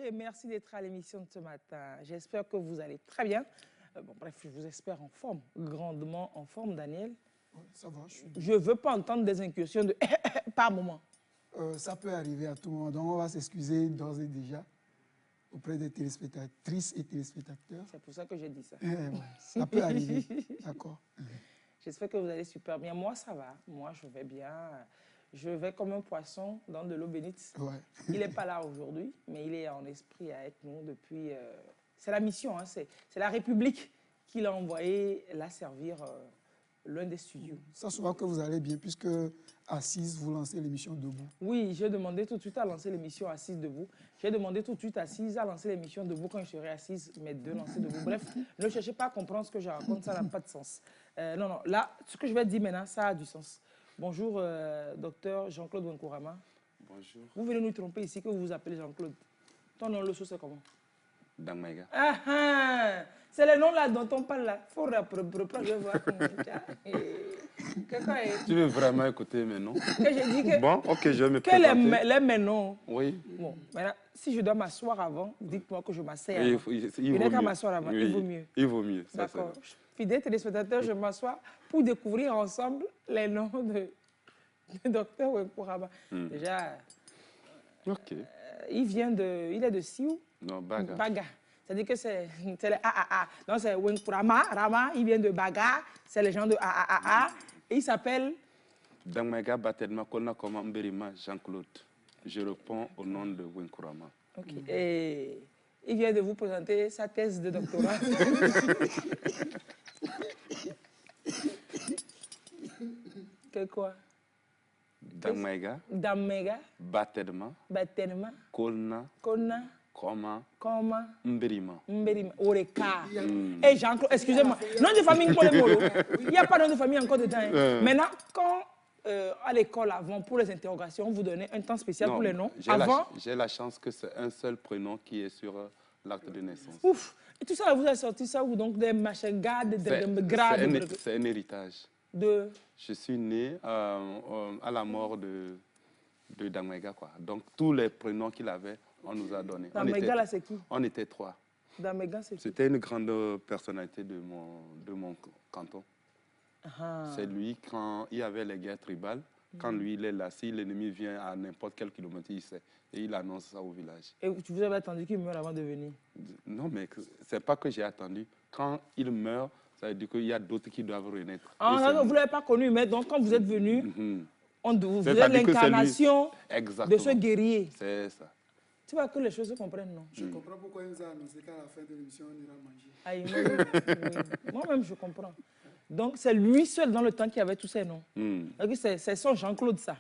et merci d'être à l'émission de ce matin. J'espère que vous allez très bien. Bon, bref, je vous espère en forme, grandement en forme, Daniel. Ouais, ça va, je ne veux pas entendre des incursions de par moment. Ça peut arriver à tout moment, donc on va s'excuser d'ores et déjà auprès des téléspectatrices et téléspectateurs. C'est pour ça que j'ai dit ça. Ouais, ça peut arriver, d'accord. J'espère que vous allez super bien. Moi, ça va. Moi, je vais bien. Je vais comme un poisson dans de l'eau bénite. Ouais. Il n'est pas là aujourd'hui, mais il est en esprit avec nous depuis... c'est la mission, hein, c'est la République qui l'a envoyé la servir l'un des studios. Ça se voit que vous allez bien, puisque Assise, vous lancez l'émission Debout. Oui, j'ai demandé tout de suite à lancer l'émission Assise Debout. J'ai demandé tout de suite à Assise à lancer l'émission Debout quand je serai assise, mais de lancer Debout. Bref, ne cherchez pas à comprendre ce que je raconte, ça n'a pas de sens. Non, non, là, ce que je vais dire maintenant, ça a du sens. Bonjour, docteur Jean-Claude Wenkourama. Bonjour. Vous venez nous tromper ici que vous vous appelez Jean-Claude. Ton nom, le sous, c'est comment? Dangmega. Ah ah, c'est le nom là dont on parle là. Il faut reprendre, je vois. Tu veux vraiment écouter mes noms? Que j'ai dit que... Bon, ok, je vais me présenter. présenter. Les mes noms. Oui. Bon, maintenant, si je dois m'asseoir avant, dites-moi que je m'asseye avant. Il vaut qu'à mieux. m'asseoir avant, Oui, il vaut mieux. Il vaut mieux. D'accord. Fidèles téléspectateurs, je m'assois pour découvrir ensemble les noms de docteur Wenkourama. Déjà, ok. il est de Sioux? Non, Baga. Baga. C'est-à-dire que c'est le AAA. Donc c'est Wenkourama, Rama, il vient de Baga, c'est les gens de AAA. Et il s'appelle Dangmega Batelma Kona Koma Mberima Jean-Claude. Je réponds au nom de Wenkourama. Ok. Et il vient de vous présenter sa thèse de doctorat. Que quoi? Dangmega. Dangmega. Batelma. Batelma. Kona. Kona. Koma. Koma. Mberima. Mberima. Oreka. Et Jean-Claude, excusez-moi. Nom de famille, il n'y a pas de nom de famille encore dedans. Maintenant, quand à l'école avant, pour les interrogations, vous donnez un temps spécial pour les noms. J'ai la chance que c'est un seul prénom qui est sur l'acte de naissance. Ouf. Et tout ça, vous avez sorti ça ou donc des machins gardes, des grades? C'est un héritage. Je suis né à la mort de Dangmega, quoi. Donc tous les prénoms qu'il avait, on nous a donnés. Dangmega, là, c'est qui? On était 3. Dangmega, c'est qui? C'était une grande personnalité de mon canton. C'est lui, quand il y avait les guerres tribales, quand lui, il est là, si l'ennemi vient à n'importe quel kilomètre, il sait. Et il annonce ça au village. Et vous avez attendu qu'il meure avant de venir? Non, mais c'est pas que j'ai attendu. Quand il meurt, ça veut dire qu'il y a d'autres qui doivent renaître. Ah non, vous ne l'avez pas connu, mais donc quand vous êtes venu, vous êtes l'incarnation de ce guerrier. C'est ça. Tu vois que les choses se comprennent, non? Je comprends pourquoi il nous a annoncé qu'à la fin de l'émission, on ira manger. Moi-même, je comprends. Donc, c'est lui seul dans le temps qui avait tous ces noms. C'est son Jean-Claude, ça,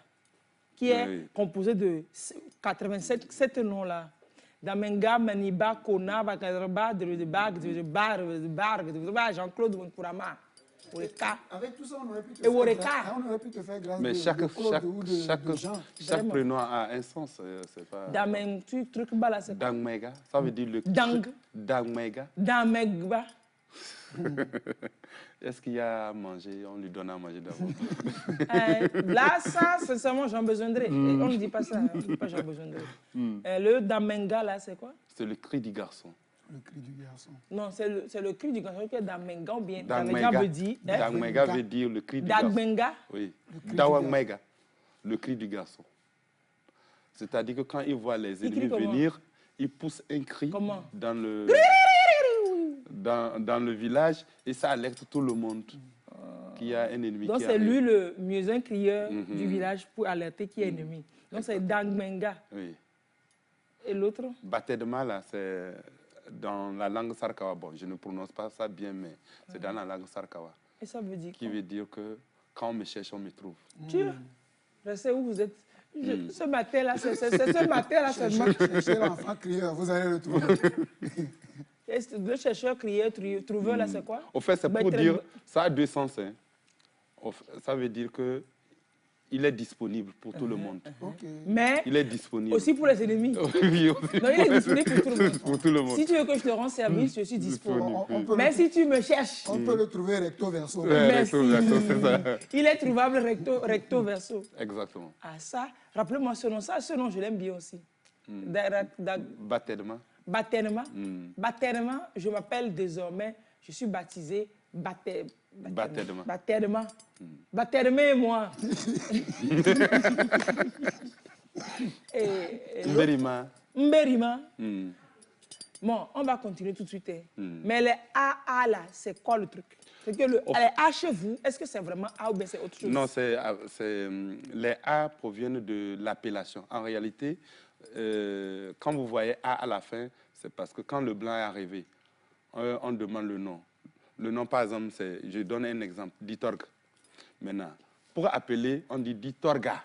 qui est composé de 87 noms-là. Damenga, Maniba, Kona, Bakaraba, Jean-Claude Wenkourama. Avec tout ça, on aurait pu te faire grâce. Mais chaque prénom a un sens. Dameng, truc bas là, c'est quoi? Dangmega, ça veut dire le... Dangmega. Dangmega. Est-ce qu'il y a à manger? On lui donne à manger d'abord. Là, ça, sincèrement, Jean Besondré. On ne dit pas ça, on ne dit pas Jean Besondré. Le Damenga, là, c'est quoi? C'est le cri du garçon. Le cri du garçon. Non, c'est le cri du garçon qui est Damenga ou bien Dangmega veut dire... Dangmega veut dire le cri du garçon. Dangmenga? Oui. Dawangmega, le cri du garçon. C'est-à-dire que quand il voit les ennemis venir, il pousse un cri dans le village et ça alerte tout le monde qu'il y a un ennemi. Donc c'est lui le mieux crieur du village pour alerter qu'il y a un ennemi. Donc c'est Dangmenga. Oui. Et l'autre? Batedma, là, c'est dans la langue Sarkawa. Bon, je ne prononce pas ça bien, mais c'est dans la langue Sarkawa. Et ça veut dire quoi? Qui veut dire que quand on me cherche, on me trouve. Je sais où vous êtes. Ce matin-là, c'est ce matin-là seulement. Cherchez l'enfant crieur, vous allez le trouver. Le chercheur, crieur, trouveur, là, c'est quoi? Au fait, c'est pour dire, ça a deux sens. Hein. Ça veut dire que il est disponible pour tout le monde. Mais il est disponible aussi pour les ennemis. Oui, aussi. Non, il est disponible pour tout le monde. Si tu veux que je te rende service, je suis disponible. Mais si tu me cherches... On peut le trouver recto verso. Merci. Recto verso, c'est ça. Il est trouvable recto verso. Exactement. Ah ça, rappelez-moi ce nom. Ça, ce nom, je l'aime bien aussi. Baptême. Baptême. Baptême, je m'appelle désormais, je suis baptisé Baptême. Baptême, moi. Mberima. Mberima. Bon, on va continuer tout de suite. Mais les A là, c'est quoi le truc? C'est que les A chez vous, est-ce que c'est vraiment A ou bien c'est autre chose? Non, les A proviennent de l'appellation. En réalité, quand vous voyez A à la fin, c'est parce que quand le blanc est arrivé, on demande le nom. Le nom, par exemple, je donne un exemple, Ditorg. Maintenant, pour appeler, on dit Ditorga.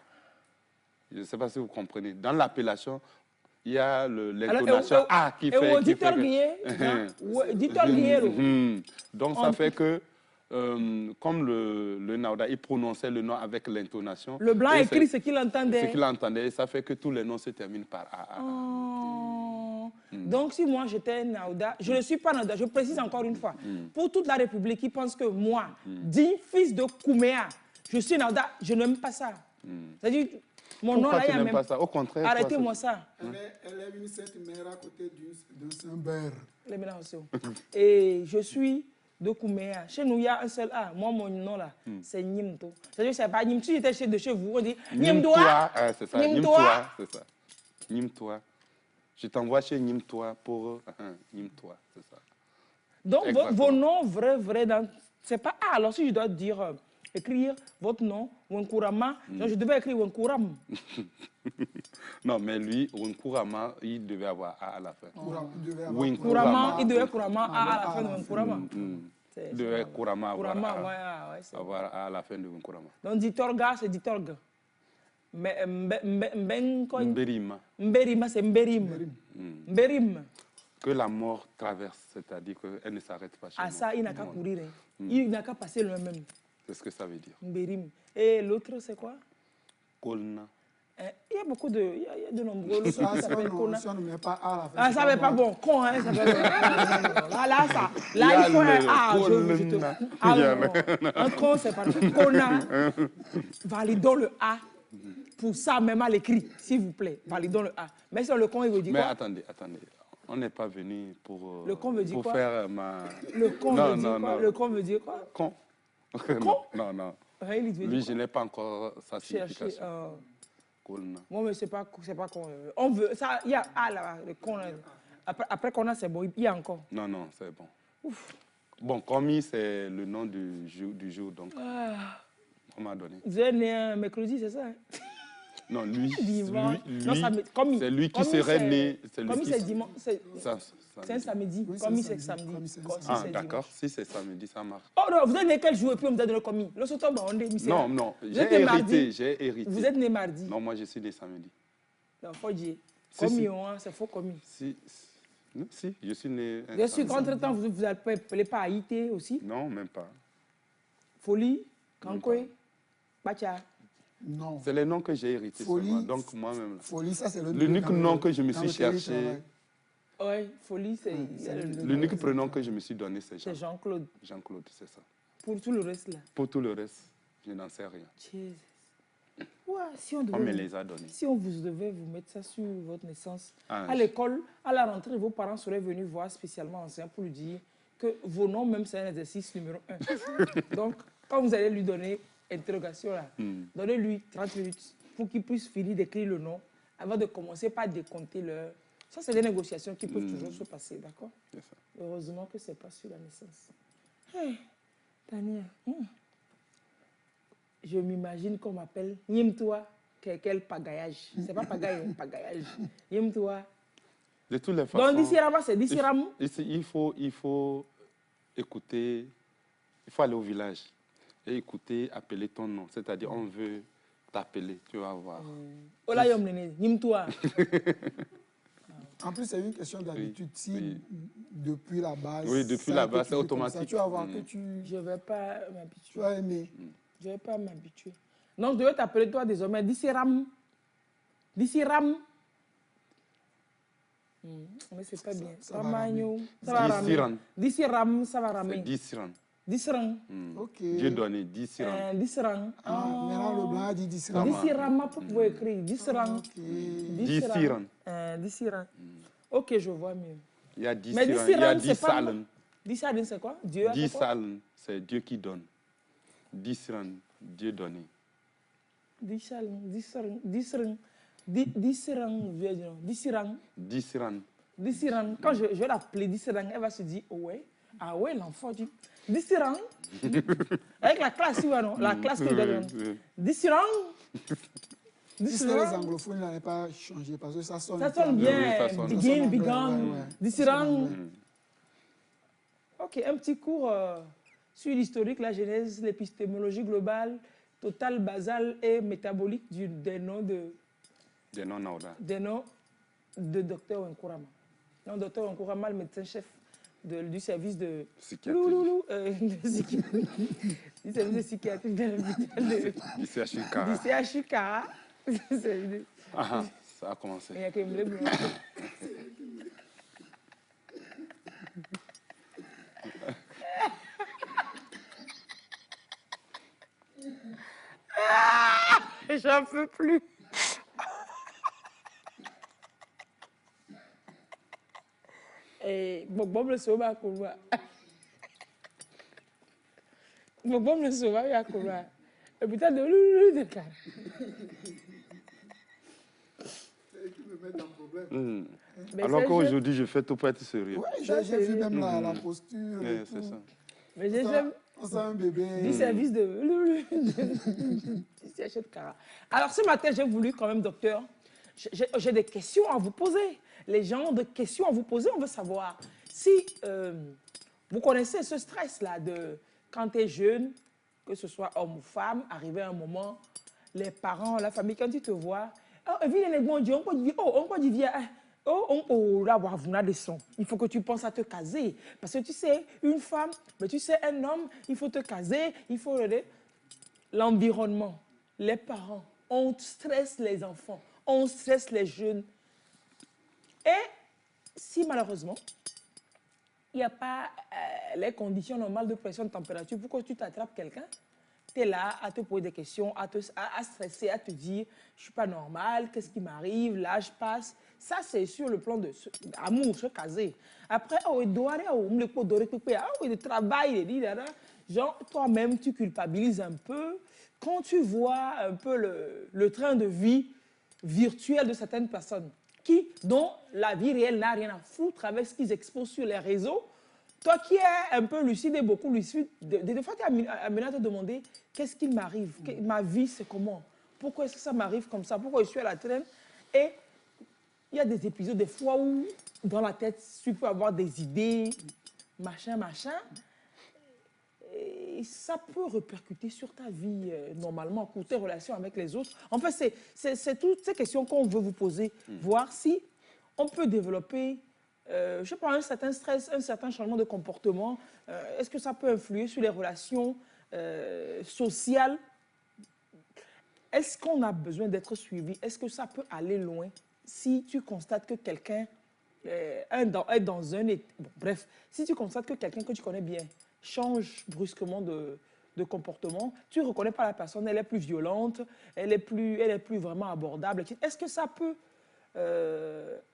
Je ne sais pas si vous comprenez. Dans l'appellation, il y a l'intonation A qui fait... Donc, ça fait que, comme le Naouda, il prononçait le nom avec l'intonation. Le blanc écrit ce qu'il entendait. Ce qu'il entendait, ça fait que tous les noms se terminent par A. Donc, si moi j'étais Naouda, je ne suis pas Naouda, je précise encore une fois, pour toute la République qui pense que moi, dit fils de Kouméa, je suis Naouda, je n'aime pas ça. C'est-à-dire, mon nom là, il y a même pas ça? Au contraire. Arrêtez-moi ça. Elle est venue cette mère à côté d'un Saint-Beurre. Et je suis de Kouméa. Chez nous, il y a un seul A. Moi, mon nom là, c'est Nimto. C'est-à-dire, c'est pas Nimto, j'étais de chez vous, on dit Nimtoa. C'est ça, Nimtoa. C'est ça. Nimtoa. Je t'envoie chez Nimtoa pour Nimtoa, c'est ça. Donc, vos noms vrais, c'est pas A. Alors, si je dois dire, écrire votre nom, Wenkourama, je devais écrire Wenkouram. Non, mais lui, Wenkourama, il devait avoir A à la fin. Wenkourama, il devait Kourama A à la fin de Wenkourama. Il devait Kourama avoir A à la fin de Wenkourama. Donc, Ditorga, c'est Ditorga. Mberima. Mberima, c'est Mberim. Mberim. Que la mort traverse, c'est-à-dire qu'elle ne s'arrête pas chez nous. Ça, il n'a qu'à courir. Il n'a qu'à passer le même. C'est ce que ça veut dire. Mberim. Et l'autre, c'est quoi? Kolna. Il y a beaucoup de... Il y a de nombreux... Ça s'appelle Kona. Ça ne met pas A à la fin. Ah, ça ne met pas bon. Con, hein, ça s'appelle... Là, ça. Là, il faut un A. Un con, c'est pas... Kona. Validons le A. Pour ça, même à l'écrit, s'il vous plaît. Validons le A. Mais sur le con, il veut dire quoi? Mais attendez. On n'est pas venu pour, le con veut dire quoi? Faire ma... Le con veut dire quoi? Le con veut dire quoi? Con. Con? Non. Lui, je n'ai pas encore sa signification. Moi, mais c'est pas con. On veut... Ça, il y a A là, le con. Là. Après qu'on a, c'est bon. Il y a encore. Non, c'est bon. Ouf. Bon, Komi, c'est le nom du jour, donc on m'a donné. Vous êtes né un mercredi, c'est ça? Non, lui c'est lui qui serait né. Comme c'est dimanche. C'est un samedi. Oui, comme c'est samedi. D'accord. Si c'est samedi, ça marche. Oh non, vous êtes né quel jour et puis on vous a donné commis? Non, j'ai hérité. Vous êtes né mardi? Non, moi je suis né samedi. Non, faut dire. Commis, c'est faux commis. Si, je suis né. Bien sûr qu'entre-temps, vous n'appelez pas Haïté aussi? Non, même pas. Folie, Kankoé, Bacha. Non. C'est les noms que j'ai hérités seulement. Donc moi-même. Folie, ça c'est l'unique nom que je me suis cherché. Oui, Folie, c'est... L'unique prénom que je me suis donné, c'est Jean. C'est Jean-Claude. Jean-Claude, c'est ça. Pour tout le reste, là? Pour tout le reste, je n'en sais rien. Jesus. Ouais, si on me les a donnés. Si on vous devait vous mettre ça sur votre naissance, à l'école, à la rentrée, vos parents seraient venus voir spécialement l'enseignant pour lui dire que vos noms, même, c'est un exercice numéro 1. Donc, quand vous allez lui donner interrogation, là, donnez-lui 30 minutes pour qu'il puisse finir d'écrire le nom avant de commencer par décompter l'heure. Ça, c'est des négociations qui peuvent toujours se passer, d'accord? Heureusement que ce n'est pas sur la naissance. Hey, Daniel, je m'imagine qu'on m'appelle Nimtoa, quel pagayage. C'est pas pagaille, pagayage. Nimtoa. De toutes les façons. Donc, d'ici Rama, c'est d'ici Ram. Il faut écouter, il faut aller au village et écouter, appeler ton nom. C'est-à-dire, on veut t'appeler, tu vas voir. Ola yom nene, Nimtoa. En plus, c'est une question d'habitude. Si depuis la base... Oui, depuis la base, c'est automatique. Ça, tu vas voir que tu... Je ne vais pas m'habituer. Tu vas aimer. Je ne vais pas m'habituer. Donc, je vais t'appeler toi désormais d'ici Ram. D'ici Ram. Mais c'est pas bien. Ça va ramer. D'ici Ram, ça va ramer. D'ici Ram. Disserang. Ok. Dieu donné, Disserang. Disserang. Maintenant, le blanc a dit Disserang. Disserang, pour pouvoir écrire. Disserang. Ok. Disserang. Disserang. Ok, je vois mieux. Il y a Mais Disserang, il y a c'est pas... Dissalem. Dissalem, c'est quoi? Dieu a fait quoi? Dissalem, c'est Dieu qui donne. Disserang, Dieu donné. Disserang, Disserang, Disserang. Disserang, Disserang. Disserang. Disserang. Quand je vais l'appeler Disserang, elle va se dire, oh ouais, ah ouais, l'enfant dit Disserang. Avec la classe, tu vois, non? La classe que je donne. Disserang. Si les anglophones n'avaient pas changé, parce que ça sonne. Ça sonne bien. Begin, began, Disserang. Ok, un petit cours sur l'historique, la genèse, l'épistémologie globale, totale, basale et métabolique des noms de... Des noms Naouda. Des noms de Dr Nkourama. Non, Dr Nkourama, le médecin-chef du service de... Psychiatrie. Du service de psychiatrie de l'hôpital Du CHUK. Du CHUK. Ah, ça a commencé. Il y a que me blanc. J'en peux plus. Et bon, le sauva quoi. Bon, le sauva ya quoi. Et putain de cara. Alors qu'aujourd'hui, je fais tout pour être sérieux. Oui, j'ai vu même la posture. Oui, c'est ça. Mais j'aime. On sent un bébé. Du service de cara. Alors ce matin, j'ai voulu quand même, docteur, j'ai des questions à vous poser. Les gens de questions à vous poser, on veut savoir si vous connaissez ce stress-là de quand tu es jeune, que ce soit homme ou femme, arriver à un moment, les parents, la famille, quand ils te voient, oh, il faut que tu penses à te caser. Parce que tu sais, une femme, mais tu sais, un homme, il faut te caser, il faut... L'environnement, les parents, on stresse les enfants, on stresse les jeunes. Et si malheureusement, il n'y a pas les conditions normales de pression de température pour que tu t'attrapes quelqu'un, tu es là à te poser des questions, à stresser, à te dire, je ne suis pas normal, qu'est-ce qui m'arrive, l'âge passe. Ça, c'est sur le plan de l'amour, se caser. Après, le travail, genre, toi-même, tu culpabilises un peu. Quand tu vois un peu le train de vie virtuel de certaines personnes, dont la vie réelle n'a rien à foutre avec ce qu'ils exposent sur les réseaux, toi qui es un peu lucide et beaucoup lucide, des fois tu es amené à te demander qu'est-ce qui m'arrive, ma vie c'est comment, pourquoi est-ce que ça m'arrive comme ça, pourquoi je suis à la traîne. Et il y a des épisodes, des fois où dans la tête tu peux avoir des idées, machin, et ça peut répercuter sur ta vie normalement, pour tes relations avec les autres. En fait, c'est toutes ces questions qu'on veut vous poser, voir si on peut développer, je ne sais pas, un certain stress, un certain changement de comportement. Est-ce que ça peut influer sur les relations sociales? Est-ce qu'on a besoin d'être suivi? Est-ce que ça peut aller loin si tu constates que quelqu'un est dans un... Bon, bref, si tu constates que quelqu'un que tu connais bien change brusquement de comportement, tu ne reconnais pas la personne, elle est plus violente, elle est plus vraiment abordable. Est-ce que ça peut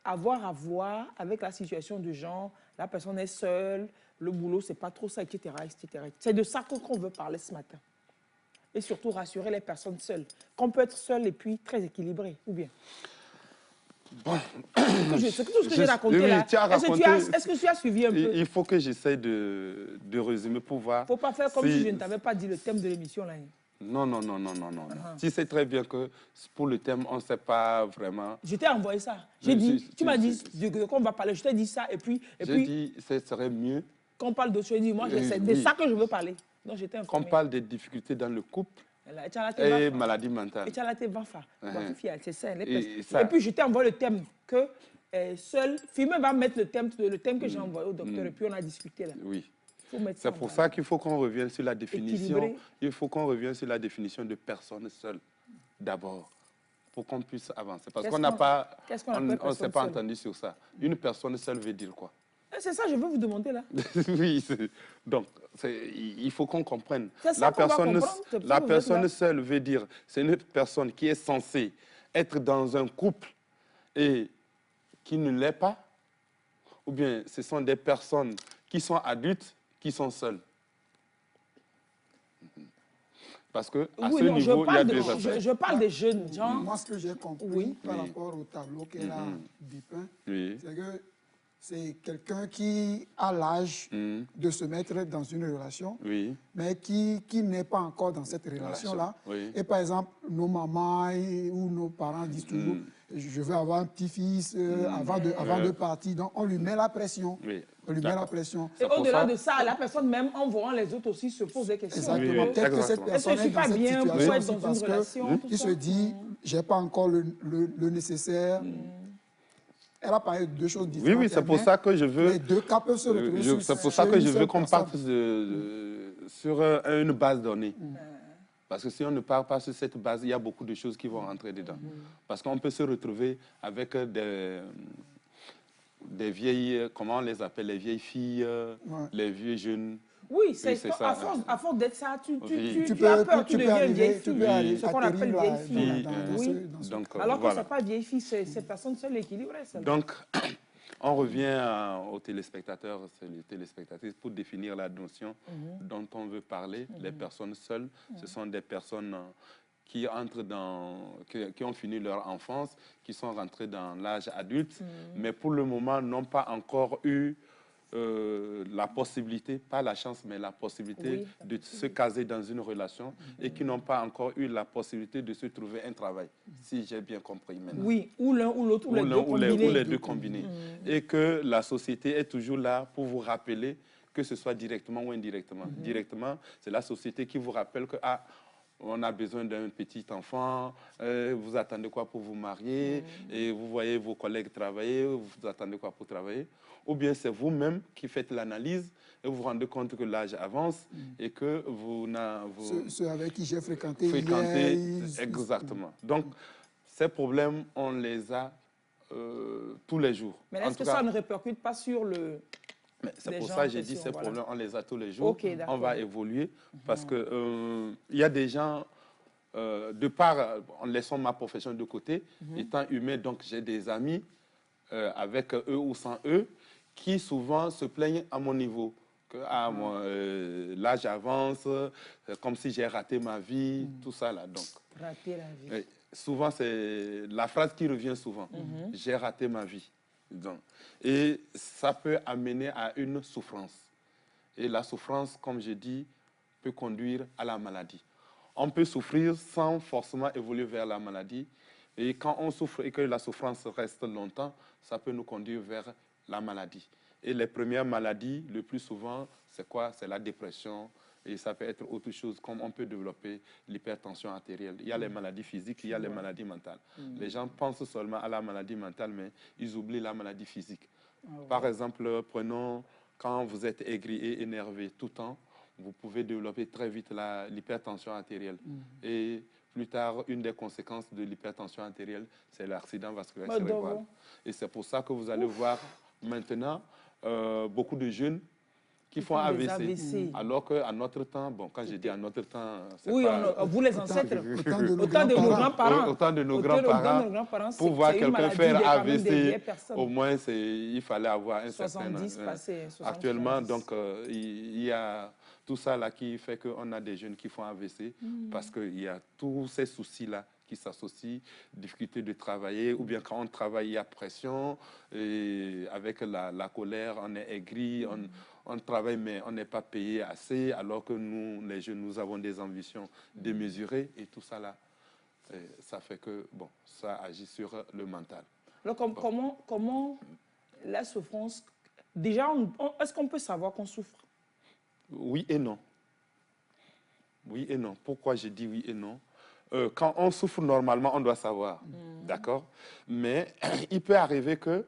avoir à voir avec la situation du genre, la personne est seule, le boulot, c'est pas trop ça, etc. etc. C'est de ça qu'on veut parler ce matin. Et surtout rassurer les personnes seules. Qu'on peut être seul et puis très équilibré, ou bien? Bon. C'est tout ce que j'ai raconté là. Est-ce que tu as suivi un peu? Il faut que j'essaye de résumer pour voir. Il ne faut pas faire comme si je ne t'avais pas dit le thème de l'émission là. Non. Tu sais très bien que pour le thème, on ne sait pas vraiment. Je t'ai envoyé ça. J'ai dit, tu m'as dit de quoi on va parler. Je t'ai dit ça et puis. J'ai dit, ce serait mieux. Qu'on parle de ce, moi, c'est de ça que je veux parler. Donc j'étais informé. Qu'on parle des difficultés dans le couple et maladie mentale. C'est ça. Et puis je t'ai envoyé le thème que seul, Firmin va mettre le thème que j'ai envoyé au docteur et puis on a discuté là. Oui. C'est pour ça qu'il faut qu'on revienne sur la définition. Équilibré. Il faut qu'on revienne sur la définition de personne seule d'abord, pour qu'on puisse avancer. Parce qu'on n'a pas, on ne s'est pas entendu sur ça. Une personne seule veut dire quoi? C'est ça, je veux vous demander là. Oui, donc il faut qu'on comprenne. Ça La qu'on va personne, comprendre, la vous êtes personne là. seule veut dire, c'est une personne qui est censée être dans un couple et qui ne l'est pas, ou bien ce sont des personnes qui sont adultes, qui sont seules. Parce qu'à Oui, ce non, niveau, il y a deux Non, aspects. je parle des jeunes gens. Moi, ce que j'ai compris Oui. par Oui. rapport au tableau qu'elle a dépeint, Oui. c'est que c'est quelqu'un qui a l'âge Mhm. de se mettre dans une relation, Oui. mais qui n'est pas encore dans cette relation-là. Oui. Et par exemple, nos mamans ou nos parents disent toujours, je veux avoir un petit-fils avant de partir. Donc, on lui met la pression. Oui. On lui met la pression. Et pour au-delà ça- de ça, la personne même, en voyant les autres aussi, se pose des questions. Exactement. Oui, oui, Peut-être que cette exactement. Est-ce que personne je est suis dans pas cette bien pour situation être dans aussi une parce relation, tout qu'il se ça? dit, j'ai pas encore le nécessaire. Elle a parlé de deux choses Oui, différentes. oui, c'est pour mais ça que je veux... les deux cas peuvent se retrouver C'est pour chez ça que une je veux seule qu'on personne. parte sur une base donnée. Parce que si on ne part pas sur cette base, il y a beaucoup de choses qui vont rentrer dedans. Parce qu'on peut se retrouver avec des vieilles, comment on les appelle, les vieilles filles, les vieux jeunes. Oui, c'est c'est ça. à force d'être ça, tu Tu as peur, peux tu deviens une vieille arriver, tu fille. peux Ce qu'on appelle atterrir vieille fille. dans Oui. ce Donc, cas. Alors que voilà. ce n'est pas vieille fille, c'est personne seule équilibrée. Donc, on revient aux téléspectateurs, les téléspectatrices, pour définir la notion dont on veut parler. Les personnes seules, ce sont des personnes qui qui ont fini leur enfance, qui sont rentrées dans l'âge adulte, mais pour le moment n'ont pas encore eu la possibilité, pas la chance, mais la possibilité de se caser dans une relation et qui n'ont pas encore eu la possibilité de se trouver un travail, si j'ai bien compris maintenant. Oui, ou l'un ou l'autre, ou les deux Ou combinés. les deux combinés. Et que la société est toujours là pour vous rappeler, que ce soit directement ou indirectement. Directement, c'est la société qui vous rappelle que on a besoin d'un petit enfant, vous attendez quoi pour vous marier, et vous voyez vos collègues travailler, vous attendez quoi pour travailler. Ou bien c'est vous-même qui faites l'analyse et vous vous rendez compte que l'âge avance et que Ceux avec qui j'ai fréquenté hier, exactement. Donc, ces problèmes, on les a tous les jours. Mais est-ce que ça ne répercute pas sur le... C'est pour ça que j'ai dit ces problèmes, on les a tous les jours. Okay, on va évoluer parce que il y a des gens, de part, en laissant ma profession de côté, étant humain, donc j'ai des amis avec eux ou sans eux, qui souvent se plaignent à mon niveau. L'âge avance, comme si j'ai raté ma vie, tout ça là. Donc, rater la vie. Souvent, c'est la phrase qui revient souvent. J'ai raté ma vie. Donc, et ça peut amener à une souffrance. Et la souffrance, comme je dis, peut conduire à la maladie. On peut souffrir sans forcément évoluer vers la maladie. Et quand on souffre et que la souffrance reste longtemps, ça peut nous conduire vers la maladie. Et les premières maladies, le plus souvent, c'est quoi? C'est la dépression. Et ça peut être autre chose, comme on peut développer l'hypertension artérielle. Il y a les maladies physiques, il y a les maladies mentales. Les gens pensent seulement à la maladie mentale, mais ils oublient la maladie physique. Par exemple, prenons quand vous êtes aigri et énervé tout le temps, vous pouvez développer très vite l'hypertension artérielle. Et plus tard, une des conséquences de l'hypertension artérielle, c'est l'accident vasculaire cérébral. Et c'est pour ça que vous allez voir maintenant beaucoup de jeunes qui font AVC. Alors qu'à notre temps, bon, quand je dis à notre temps, c'est pas... vous les ancêtres, autant de nos grands-parents. Autant de nos grands-parents, pour voir quelqu'un faire AVC, au moins, il fallait avoir un 70 certain... passé, Actuellement, donc, il y a tout ça là qui fait qu'on a des jeunes qui font AVC, parce qu'il y a tous ces soucis-là qui s'associent, difficulté de travailler, ou bien quand on travaille, il y a pression, et avec la colère, on est aigri, on travaille, mais on n'est pas payé assez, alors que nous, les jeunes, nous avons des ambitions démesurées, et tout ça là, ça fait que, bon, ça agit sur le mental. Alors, comment la souffrance, déjà, est-ce qu'on peut savoir qu'on souffre? Oui et non. Oui et non. Pourquoi je dis oui et non? Quand on souffre normalement, on doit savoir, d'accord? Mais il peut arriver que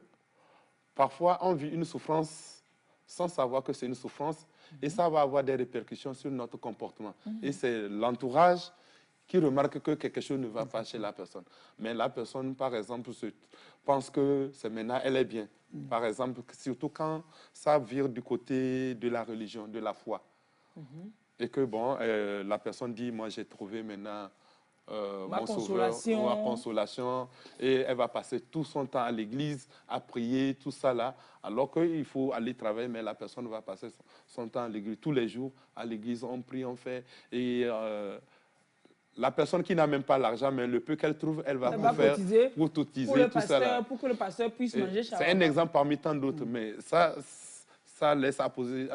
parfois on vit une souffrance sans savoir que c'est une souffrance et ça va avoir des répercussions sur notre comportement. Et c'est l'entourage qui remarque que quelque chose ne va pas chez la personne. Mais la personne, par exemple, pense que c'est maintenant, elle est bien. Par exemple, surtout quand ça vire du côté de la religion, de la foi. Et que, bon, la personne dit, moi, j'ai trouvé maintenant ma mon consolation. sauveur, ma consolation, et elle va passer tout son temps à l'église, à prier, tout ça là, alors qu'il faut aller travailler, mais la personne va passer son temps à l'église tous les jours, à l'église, on prie, on fait, et la personne qui n'a même pas l'argent, mais le peu qu'elle trouve, elle va cotiser pour cotiser, pour le tout ça là. pour que le pasteur puisse manger shawarma. C'est un exemple parmi tant d'autres, mais ça laisse à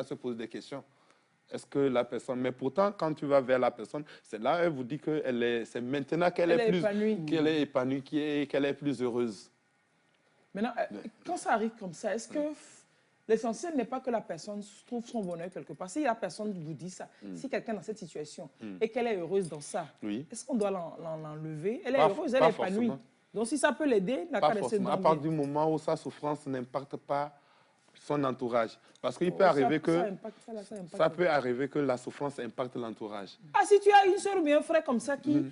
se poser des questions. Est-ce que la personne... Mais pourtant, quand tu vas vers la personne, c'est là elle vous dit que c'est maintenant qu'elle est épanouie, qu'elle est plus heureuse. Maintenant, quand ça arrive comme ça, est-ce que l'essentiel n'est pas que la personne trouve son bonheur quelque part? Si la personne vous dit ça, si quelqu'un est dans cette situation et qu'elle est heureuse dans ça, est-ce qu'on doit l'enlever? Elle est heureuse, elle est épanouie. Forcément. Donc si ça peut l'aider, n'a qu'à laisser à partir du moment où sa souffrance n'impacte pas son entourage. Parce qu'il peut arriver ça peut arriver que la souffrance impacte l'entourage. Ah, si tu as une soeur ou bien un frère comme ça qui,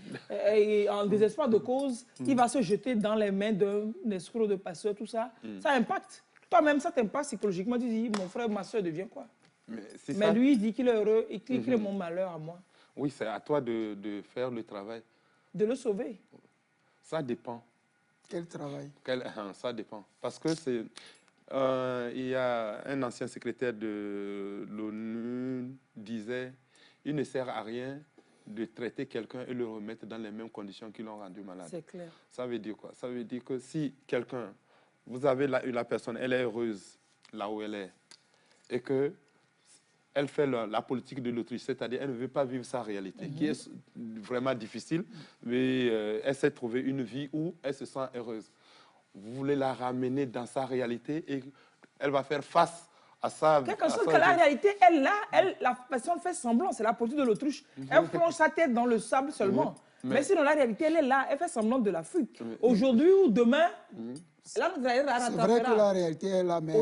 en désespoir de cause, qui va se jeter dans les mains d'un escroc de pasteur, tout ça, ça impacte. Toi-même, ça t'impacte psychologiquement. Tu dis, mon frère, ma soeur devient quoi? Mais lui, il dit qu'il est heureux et qu'il crée mon malheur à moi. Oui, c'est à toi de faire le travail. De le sauver. Ça dépend. Quel travail? Ça dépend. Parce que c'est... il y a un ancien secrétaire de l'ONU disait « Il ne sert à rien de traiter quelqu'un et le remettre dans les mêmes conditions qui l'ont rendu malade. » C'est clair. Ça veut dire quoi? Ça veut dire que si quelqu'un, vous avez la personne, elle est heureuse là où elle est, et que elle fait la politique de l'autruche, c'est-à-dire elle ne veut pas vivre sa réalité, qui est vraiment difficile, mais elle s'est trouvé une vie où elle se sent heureuse. Vous voulez la ramener dans sa réalité et elle va faire face à ça. Quelque chose que la réalité, la personne fait semblant, c'est la politique de l'autruche. Elle plonge sa tête dans le sable seulement. Mais sinon, la réalité, elle est là, elle fait semblant de la fugue. Aujourd'hui ou demain, c'est vrai que la réalité est là, mais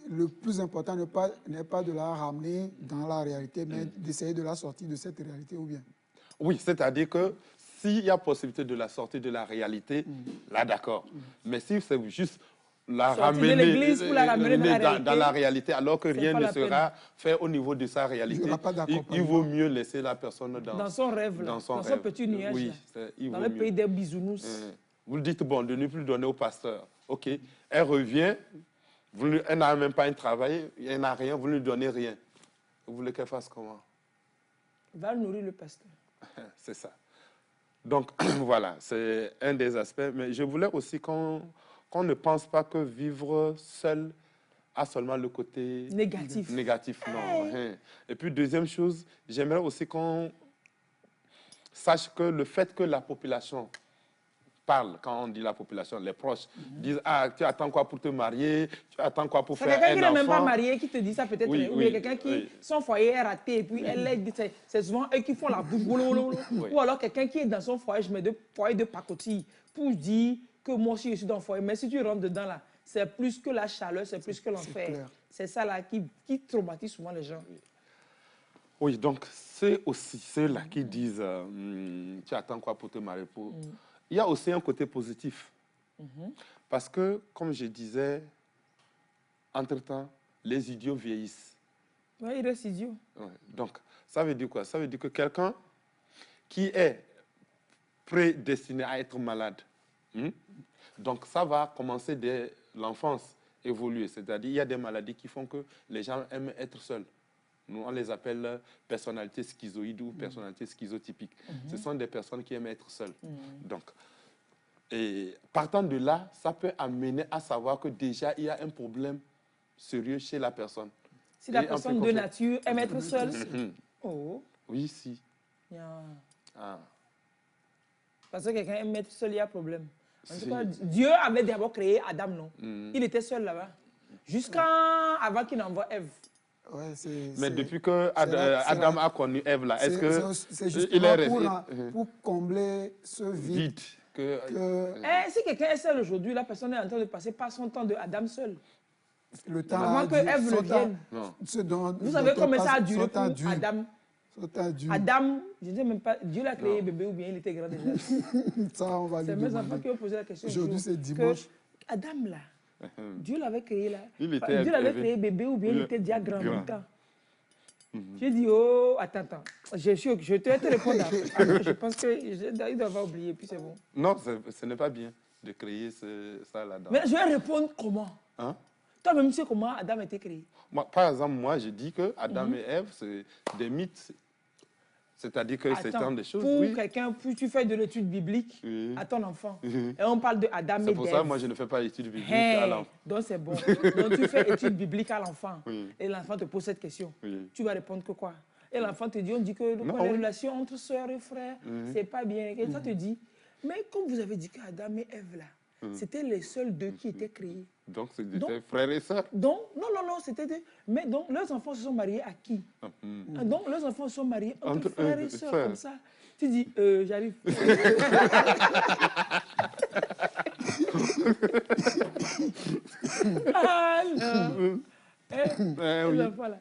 le plus important n'est pas de la ramener dans la réalité, mais d'essayer de la sortir de cette réalité ou bien. Oui, c'est-à-dire que s'il y a possibilité de la sortir de la réalité, là d'accord. Mais si c'est juste la ramener, dans la réalité, alors que rien ne sera fait au niveau de sa réalité, il vaut mieux laisser la personne dans son rêve, dans son petit nuage, oui, dans le pays des bisounours. Vous le dites, bon, de ne plus donner au pasteur. OK, elle revient, elle n'a même pas un travail, elle n'a rien, vous ne lui donnez rien. Vous voulez qu'elle fasse comment? Va nourrir le pasteur. C'est ça. Donc, voilà, c'est un des aspects. Mais je voulais aussi qu'on ne pense pas que vivre seul a seulement le côté négatif. Non. Et puis, deuxième chose, j'aimerais aussi qu'on sache que le fait que la population parle, quand on dit la population, les proches, disent « Ah, tu attends quoi pour te marier? Tu attends quoi pour faire un enfant ?» quelqu'un qui n'est même pas marié qui te dit ça peut-être. Oui, ou quelqu'un qui, son foyer est raté, et puis c'est souvent eux qui font la bouche. Ou alors quelqu'un qui est dans son foyer, je mets deux foyers de pacotille pour dire que moi aussi je suis dans le foyer. Mais si tu rentres dedans là, c'est plus que la chaleur, c'est plus que l'enfer. C'est ça là qui traumatise souvent les gens. Oui, donc c'est aussi ceux-là qui disent tu attends quoi pour te marier pour... Il y a aussi un côté positif. Parce que, comme je disais, entre-temps, les idiots vieillissent. Oui, ils restent idiots. Ouais. Donc, ça veut dire quoi? Ça veut dire que quelqu'un qui est prédestiné à être malade, donc ça va commencer dès l'enfance, évoluer. C'est-à-dire il y a des maladies qui font que les gens aiment être seuls. Nous, on les appelle personnalités schizoïdes ou personnalités schizotypiques. Ce sont des personnes qui aiment être seules. Donc, et partant de là, ça peut amener à savoir que déjà, il y a un problème sérieux chez la personne. Si la personne de nature aime être seule, oui, si. Parce que quelqu'un aime être seul, il y a problème. En tout cas, Dieu avait d'abord créé Adam, non? Il était seul là-bas. Jusqu'avant qu'il n'envoie Ève. Ouais, mais depuis que Adam a connu Ève, là, est-ce que c'est justement pour combler ce vide si quelqu'un est seul aujourd'hui, la personne est en train de passer par son temps de Adam seul. Le temps avant que Ève ne vienne. Vous savez combien ça a duré pour Adam? Adam, je ne sais même pas, Dieu l'a créé bébé ou bien il était grand déjà. Ça, on va lui demander. C'est mes enfants qui ont posé la question. Aujourd'hui, c'est dimanche. Adam, là, Dieu l'avait créé là. Dieu l'avait créé bébé ou bien il était déjà grand en même temps. J'ai dit, oh, attends. Je te répondre après. Je pense qu'il doit avoir oublié, puis c'est bon. Non, ce n'est pas bien de créer ça là-dedans. Mais je vais répondre comment? Hein? Toi-même, tu sais comment Adam a été créé? Par exemple, moi, je dis que Adam et Ève, c'est des mythes. C'est-à-dire que c'est un des choses. Pour quelqu'un, tu fais de l'étude biblique à ton enfant. Et on parle de Adam et d'Ève. C'est pour ça que moi, je ne fais pas l'étude biblique à l'enfant. Donc, c'est bon. Donc, tu fais étude biblique à l'enfant. Et l'enfant te pose cette question. Tu vas répondre que quoi? Et l'enfant te dit, on dit que les relations entre soeurs et frères, c'est pas bien. Et ça te dit, mais comme vous avez dit qu'Adam et Ève, là, c'était les seuls deux qui étaient créés. Donc, c'était frères et sœurs? Donc, non, c'était deux. Mais donc, leurs enfants se sont mariés à qui? Donc, leurs enfants se sont mariés entre frères et sœurs, comme ça. Tu dis, j'arrive. Ah non. Les enfants, là,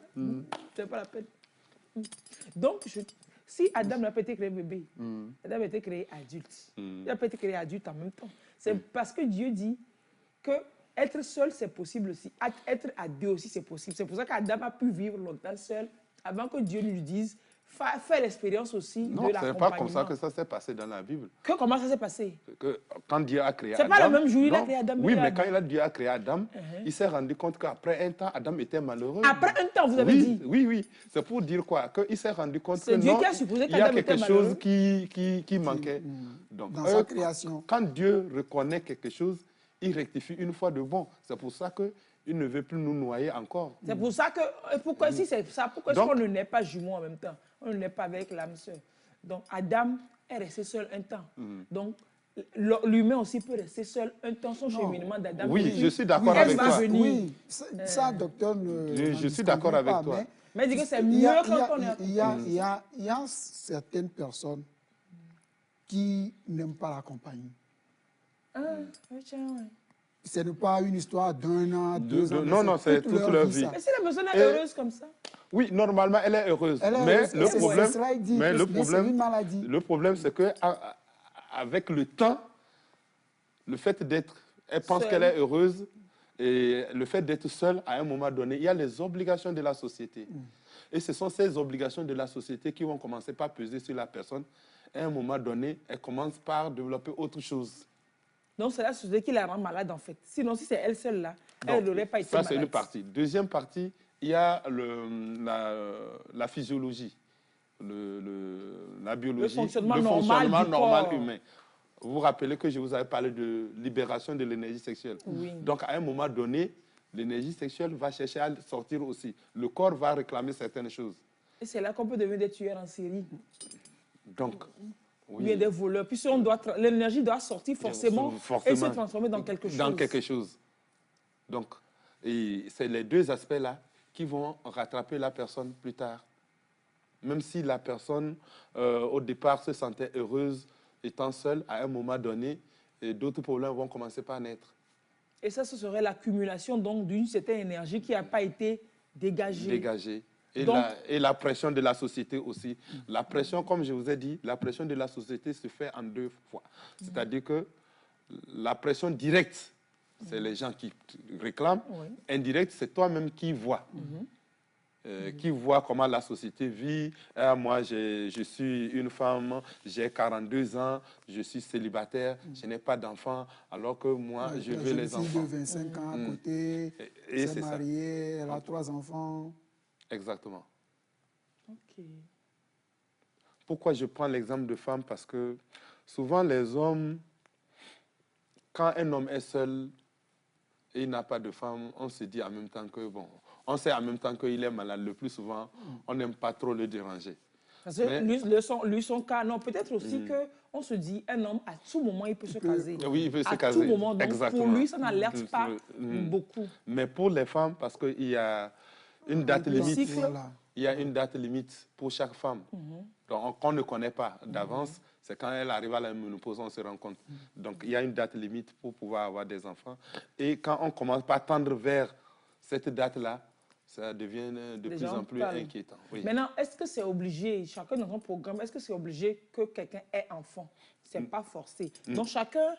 c'est pas la peine. Donc, si Adam n'a pas été créé bébé, Adam a été créé adulte. Il n'a pas été créé adulte en même temps. C'est parce que Dieu dit que être seul, c'est possible aussi. Être à deux aussi, c'est possible. C'est pour ça qu'Adam a pu vivre longtemps seul avant que Dieu lui dise faire l'expérience aussi de l'accompagnement. Non, ce n'est pas comme ça que ça s'est passé dans la Bible. Comment ça s'est passé? Quand Dieu a créé Adam... C'est pas le même jour, il a créé Adam. Oui, mais quand Dieu a créé Adam, il s'est rendu compte qu'après un temps, Adam était malheureux. Après un temps, vous avez dit? Oui. C'est pour dire quoi? Qu'il s'est rendu compte que Dieu qui a supposé il y a quelque chose qui manquait. Donc, dans sa création. Quand Dieu reconnaît quelque chose, il rectifie une fois de bon. C'est pour ça qu'il ne veut plus nous noyer encore. C'est pour ça que, si c'est ça, pourquoi est-ce qu'on ne naît pas jumeaux en même temps? On ne naît pas avec l'âme sœur. Donc, Adam est resté seul un temps. Donc, l'humain aussi peut rester seul un temps, son cheminement d'Adam. Oui, je suis d'accord avec toi. Oui, ça, docteur, je suis d'accord avec toi. Mais dis que c'est mieux quand on est accompagné. Il y a certaines personnes qui n'aiment pas la compagnie. Ce n'est pas une histoire d'un an, 2 ans. Non, c'est toute leur vie. Mais si la personne est heureuse comme ça? Oui, normalement, elle est heureuse. Mais le problème, c'est que avec le temps, le fait d'être, elle pense qu'elle est heureuse, et le fait d'être seule, à un moment donné, il y a les obligations de la société. Et ce sont ces obligations de la société qui vont commencer par peser sur la personne. À un moment donné, elle commence par développer autre chose. Donc, c'est la société qui la rend malade, en fait. Sinon, si c'est elle seule, là, elle n'aurait pas été malade. Ça, c'est une partie. Deuxième partie, il y a la physiologie, la biologie, le fonctionnement normal humain. Vous vous rappelez que je vous avais parlé de libération de l'énergie sexuelle. Oui. Donc, à un moment donné, l'énergie sexuelle va chercher à sortir aussi. Le corps va réclamer certaines choses. Et c'est là qu'on peut devenir des tueurs en série. Donc, oui. Bien des voleurs. Puis l'énergie doit sortir forcément et se transformer dans quelque chose. Dans quelque chose. Donc, c'est les deux aspects-là qui vont rattraper la personne plus tard. Même si la personne, au départ, se sentait heureuse étant seule, à un moment donné, d'autres problèmes vont commencer par naître. Et ça, ce serait l'accumulation donc d'une certaine énergie qui n'a pas été dégagée. Dégagée. Et la pression de la société aussi. La pression, comme je vous ai dit, la pression de la société se fait en 2 fois. C'est-à-dire que la pression directe, c'est les gens qui réclament. Indirecte, c'est toi-même qui vois. Qui voit comment la société vit. Moi, je suis une femme, j'ai 42 ans, je suis célibataire, je n'ai pas d'enfants, alors que moi, je veux les enfants. Une fille de 25 ans à côté, s'est mariée, elle a 3 enfants. Exactement. Ok. Pourquoi je prends l'exemple de femmes? Parce que souvent, les hommes, quand un homme est seul et il n'a pas de femme, on se dit en même temps que, bon, on sait en même temps qu'il est malade. Le plus souvent, on n'aime pas trop le déranger. Parce que lui, son cas, non, peut-être aussi qu'on se dit, un homme, à tout moment, il peut se caser. Oui, il peut se caser. À tout moment, donc exactement. Pour lui, ça n'alerte pas beaucoup. Mais pour les femmes, parce qu'il y a une date limite. Il y a une date limite pour chaque femme. Donc, qu'on ne connaît pas d'avance. C'est quand elle arrive à la ménopause, on se rend compte. Donc, il y a une date limite pour pouvoir avoir des enfants. Et quand on commence par tendre vers cette date-là, ça devient de plus en plus inquiétant. Oui. Maintenant, est-ce que c'est obligé, chacun dans son programme, est-ce que c'est obligé que quelqu'un ait enfant? Ce n'est pas forcé. Donc chacun,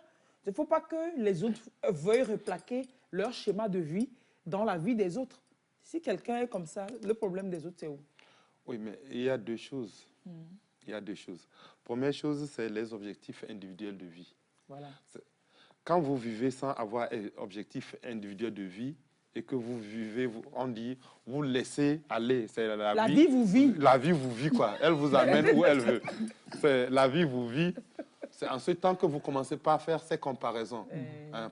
il ne faut pas que les autres veuillent replaquer leur schéma de vie dans la vie des autres. Si quelqu'un est comme ça, le problème des autres, c'est où? Oui, mais il y a deux choses. Il y a deux choses. Première chose, c'est les objectifs individuels de vie. Voilà. Quand vous vivez sans avoir objectif individuel de vie et que vous vivez, on dit, vous laissez aller. C'est la vie vous vit. La vie vous vit, quoi. Elle vous amène où elle veut. La vie vous vit. C'est en ce temps que vous commencez pas à faire ces comparaisons.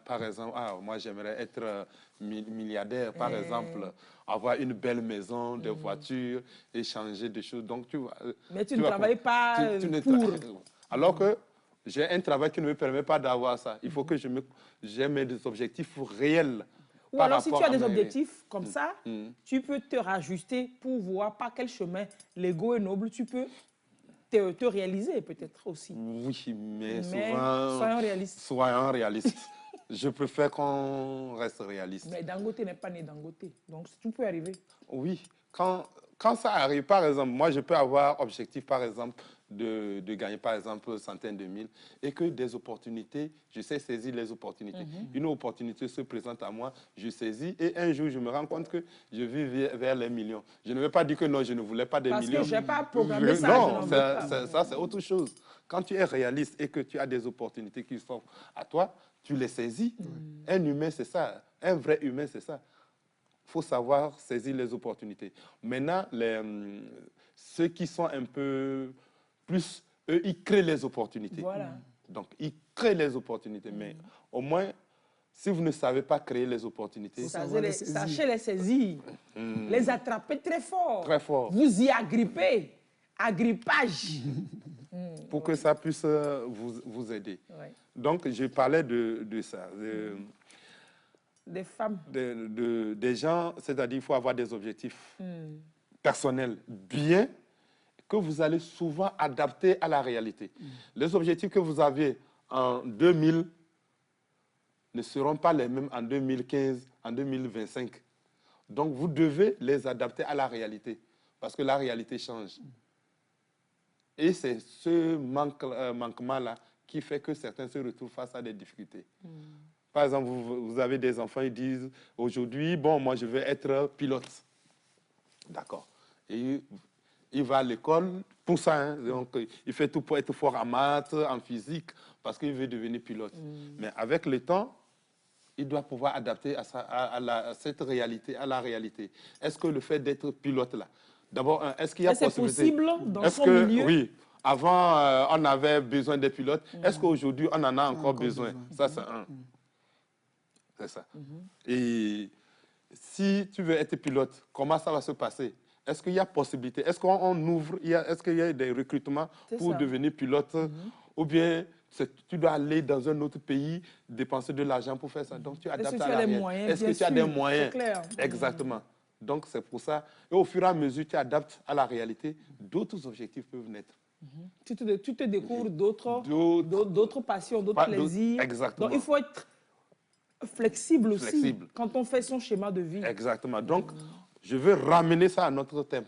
Par exemple, moi j'aimerais être milliardaire, par exemple, avoir une belle maison, des voitures, échanger des choses. Donc, tu vois, mais tu ne travailles pas pour... Alors que j'ai un travail qui ne me permet pas d'avoir ça. Il faut que j'ai mes objectifs réels. Ou alors, si tu as des objectifs comme ça, tu peux te rajuster pour voir par quel chemin l'ego est noble, tu peux te réaliser peut-être aussi. Oui, mais souvent... Soyons réalistes. Soyons réalistes. Je préfère qu'on reste réaliste. Mais Dangote n'est pas né Dangote, donc tout peut arriver. Oui, quand ça arrive, par exemple, moi je peux avoir objectif, par exemple, de gagner, par exemple, centaines de mille, et que des opportunités, je sais saisir les opportunités. Une opportunité se présente à moi, je saisis, et un jour, je me rends compte que je vis vers les millions. Je ne vais pas dire que non, je ne voulais pas des millions. Parce que je n'ai pas programmé ça. Non, ça c'est autre chose. Quand tu es réaliste et que tu as des opportunités qui s'offrent à toi, tu les saisis. Un humain, c'est ça. Un vrai humain, c'est ça. Il faut savoir saisir les opportunités. Maintenant, ceux qui sont un peu plus, eux, ils créent les opportunités. Voilà. Donc, ils créent les opportunités. Mais au moins, si vous ne savez pas créer les opportunités... Sachez les saisir, les attraper très fort. Très fort. Vous y agrippez. Agrippage. Pour que ça puisse vous aider. Ouais. Donc, je parlais de ça. Des femmes. Des gens, c'est-à-dire qu'il faut avoir des objectifs personnels bien, que vous allez souvent adapter à la réalité. Les objectifs que vous aviez en 2000 ne seront pas les mêmes en 2015, en 2025. Donc, vous devez les adapter à la réalité, parce que la réalité change. Et c'est ce manquement-là qui fait que certains se retrouvent face à des difficultés. Par exemple, vous avez des enfants, ils disent aujourd'hui, bon, moi je veux être pilote. D'accord. Et il va à l'école pour ça. Hein. Donc, il fait tout pour être fort en maths, en physique, parce qu'il veut devenir pilote. Mais avec le temps, il doit pouvoir adapter à cette réalité, à la réalité. Est-ce que le fait d'être pilote là, d'abord, est-ce qu'il y a possibilité? C'est possible dans son milieu? Oui. Avant, on avait besoin des pilotes. Est-ce qu'aujourd'hui, on en a encore besoin? Ça, c'est un. C'est ça. Et si tu veux être pilote, comment ça va se passer? Est-ce qu'il y a possibilité? Est-ce qu'on ouvre? Est-ce qu'il y a des recrutements pour devenir pilote? Ou bien tu dois aller dans un autre pays, dépenser de l'argent pour faire ça. Donc tu adaptes à la réalité. Est-ce que tu as des moyens? C'est clair. Exactement. Donc c'est pour ça. Et au fur et à mesure, tu adaptes à la réalité, d'autres objectifs peuvent naître. Tu te découvres d'autres passions, d'autres plaisirs. Exactement. Donc il faut être flexible aussi quand on fait son schéma de vie. Exactement. Donc, je veux ramener ça à notre thème.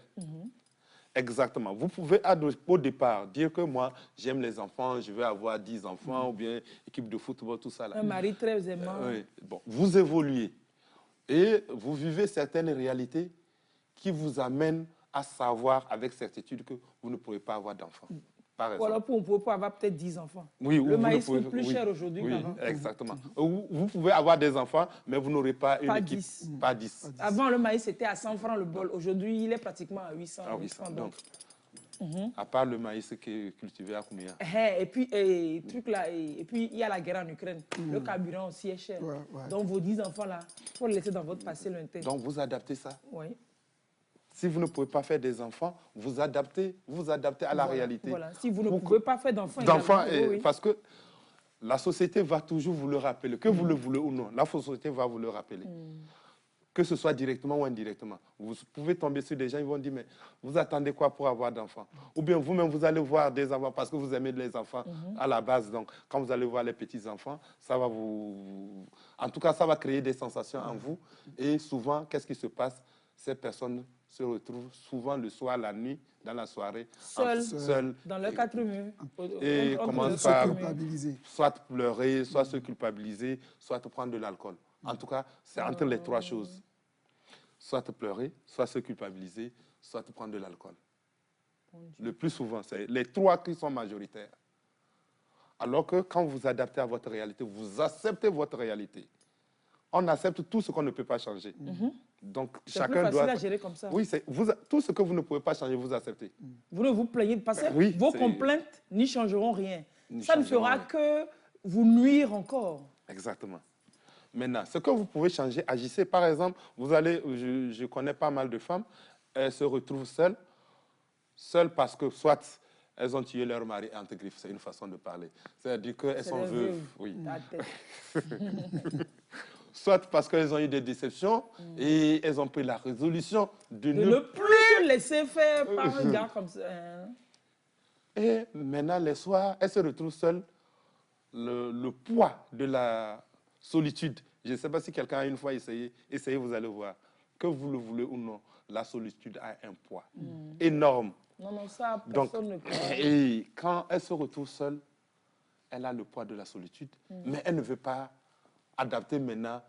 Exactement. Vous pouvez, au départ, dire que moi, j'aime les enfants, je veux avoir 10 enfants, ou bien équipe de football, tout ça. Là. Un mari très aimant. Oui. Bon, vous évoluez et vous vivez certaines réalités qui vous amènent à savoir avec certitude que vous ne pourrez pas avoir d'enfants. Ou alors, on peut avoir peut-être 10 enfants. Oui, le maïs coûte plus cher aujourd'hui qu'avant. Exactement. Vous pouvez avoir des enfants, mais vous n'aurez pas une équipe. 10. Pas 10. Avant, le maïs était à 100 francs le bol. Aujourd'hui, il est pratiquement à 800. À 800. Donc, à part le maïs qui est cultivé à combien? Et puis, il y a la guerre en Ukraine. Le carburant aussi est cher. Donc, vos 10 enfants-là, il faut les laisser dans votre passé lointain. Donc, vous adaptez ça? Oui. Si vous ne pouvez pas faire des enfants, vous adaptez à la réalité. Voilà. Si vous ne pouvez pas faire d'enfants, parce que la société va toujours vous le rappeler, que vous le voulez ou non, la société va vous le rappeler. Que ce soit directement ou indirectement. Vous pouvez tomber sur des gens, ils vont dire, mais vous attendez quoi pour avoir d'enfants? Ou bien vous-même, vous allez voir des enfants parce que vous aimez les enfants à la base. Donc, quand vous allez voir les petits-enfants, ça va vous... En tout cas, ça va créer des sensations en vous. Et souvent, qu'est-ce qui se passe? ces personnes se retrouvent souvent le soir, la nuit, dans la soirée, seuls, dans leurs quatre murs. Et commencent par soit pleurer, soit se culpabiliser, soit prendre de l'alcool. En tout cas, c'est entre les trois choses. Soit pleurer, soit se culpabiliser, soit prendre de l'alcool. Le plus souvent, c'est les trois qui sont majoritaires. Alors que quand vous adaptez à votre réalité, vous acceptez votre réalité. On accepte tout ce qu'on ne peut pas changer. Donc, chacun doit... C'est plus facile à gérer comme ça. Oui, tout ce que vous ne pouvez pas changer, vous acceptez. Vous ne vous plaignez pas. Parce que vos complaintes n'y changeront rien. Ça ne fera que vous nuire encore. Exactement. Maintenant, ce que vous pouvez changer, agissez. Par exemple, vous allez, je connais pas mal de femmes, elles se retrouvent seules parce que soit elles ont tué leur mari entre griffes, c'est une façon de parler. C'est-à-dire qu'elles sont veuves. Oui. Soit parce qu'elles ont eu des déceptions et elles ont pris la résolution de ne plus se laisser faire par un gars comme ça. Et maintenant, les soirs, elles se retrouvent seules. Le poids de la solitude. Je ne sais pas si quelqu'un a une fois essayé. Essayez, vous allez voir. Que vous le voulez ou non, la solitude a un poids énorme. Non, ça, personne ne peut. Et quand elle se retrouve seule, elle a le poids de la solitude, mais elle ne veut pas adapter maintenant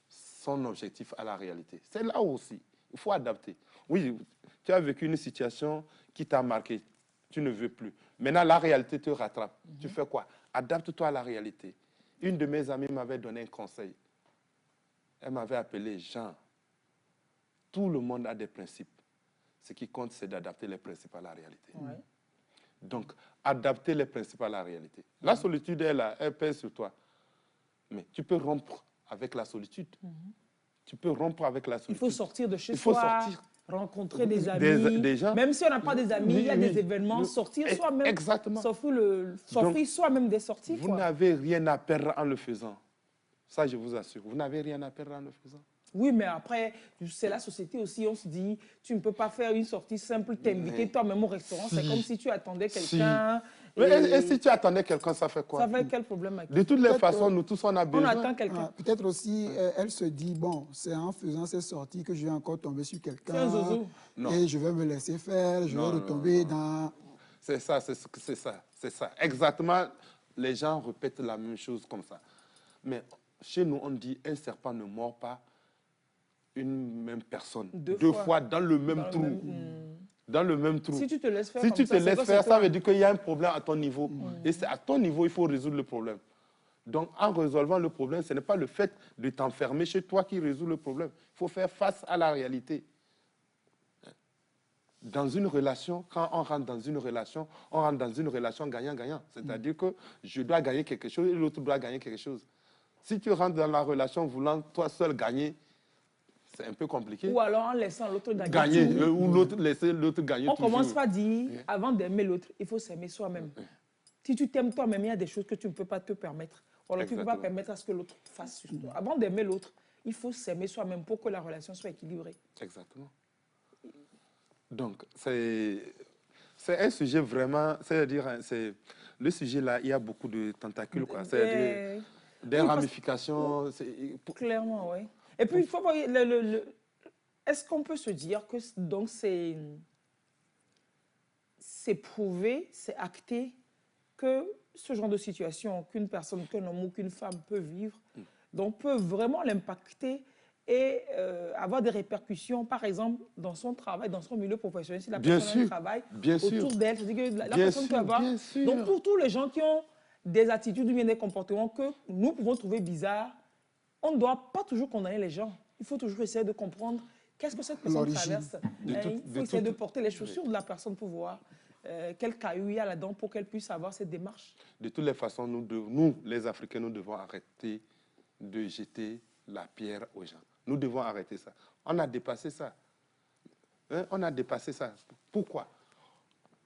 son objectif à la réalité. C'est là aussi. Il faut adapter. Oui, tu as vécu une situation qui t'a marqué. Tu ne veux plus. Maintenant, la réalité te rattrape. Tu fais quoi? Adapte-toi à la réalité. Une de mes amies m'avait donné un conseil. Elle m'avait appelé Jean. Tout le monde a des principes. Ce qui compte, c'est d'adapter les principes à la réalité. Ouais. Donc, adapter les principes à la réalité. La solitude est là, elle pèse sur toi. Mais tu peux rompre avec la solitude. Tu peux rompre avec la solitude. Il faut sortir de chez soi. Il faut sortir. Rencontrer des amis. Des gens. Même si on n'a pas des amis, il y a des événements. Sortir soi-même. Exactement. S'offrir soi-même des sorties. Vous n'avez rien à perdre en le faisant. Ça, je vous assure. Vous n'avez rien à perdre en le faisant. Oui, mais après, c'est la société aussi. On se dit, tu ne peux pas faire une sortie simple, t'inviter toi-même au restaurant. C'est comme si tu attendais quelqu'un. Et si tu attendais quelqu'un, ça fait quoi? Ça fait quel problème avec De toutes les façons, nous tous, on a besoin. On attend quelqu'un. Peut-être aussi, elle se dit, bon, c'est en faisant ces sorties que je vais encore tomber sur quelqu'un. C'est un zozo. Et je vais me laisser faire, je vais retomber dans... C'est ça. Exactement, les gens répètent la même chose comme ça. Mais chez nous, on dit, un serpent ne mord pas une même personne. Deux fois dans le même trou. Dans le même trou. Si tu te laisses faire, ça veut dire qu'il y a un problème à ton niveau. Et c'est à ton niveau il faut résoudre le problème. Donc, en résolvant le problème, ce n'est pas le fait de t'enfermer chez toi qui résout le problème. Il faut faire face à la réalité. Dans une relation, quand on rentre dans une relation, on rentre dans une relation gagnant-gagnant. C'est-à-dire que je dois gagner quelque chose et l'autre doit gagner quelque chose. Si tu rentres dans la relation voulant toi seul gagner, c'est un peu compliqué. Ou alors en laissant l'autre gagner. Ou laisser l'autre gagner. On commence par dire, avant d'aimer l'autre, il faut s'aimer soi-même. Si tu t'aimes toi-même, il y a des choses que tu ne peux pas te permettre. Alors tu ne peux pas permettre à ce que l'autre fasse sur toi. Avant d'aimer l'autre, il faut s'aimer soi-même pour que la relation soit équilibrée. Exactement. Donc, c'est un sujet vraiment, c'est-à-dire, le sujet là, il y a beaucoup de tentacules, quoi. C'est-à-dire des ramifications. Clairement, oui. Et puis, il faut voir, est-ce qu'on peut se dire que donc c'est prouvé, c'est acté que ce genre de situation qu'une personne, qu'un homme ou qu'une femme peut vivre, donc peut vraiment l'impacter et avoir des répercussions, par exemple, dans son travail, dans son milieu professionnel, si la personne travaille autour d'elle. C'est-à-dire que la personne peut avoir... Donc, pour tous les gens qui ont des attitudes ou bien des comportements que nous pouvons trouver bizarres, on ne doit pas toujours condamner les gens. Il faut toujours essayer de comprendre qu'est-ce que cette personne traverse. Il faut essayer de porter les chaussures de la personne pour voir quel caillou il y a là-dedans pour qu'elle puisse avoir cette démarche. De toutes les façons, nous, les Africains, nous devons arrêter de jeter la pierre aux gens. Nous devons arrêter ça. On a dépassé ça. On a dépassé ça. Pourquoi?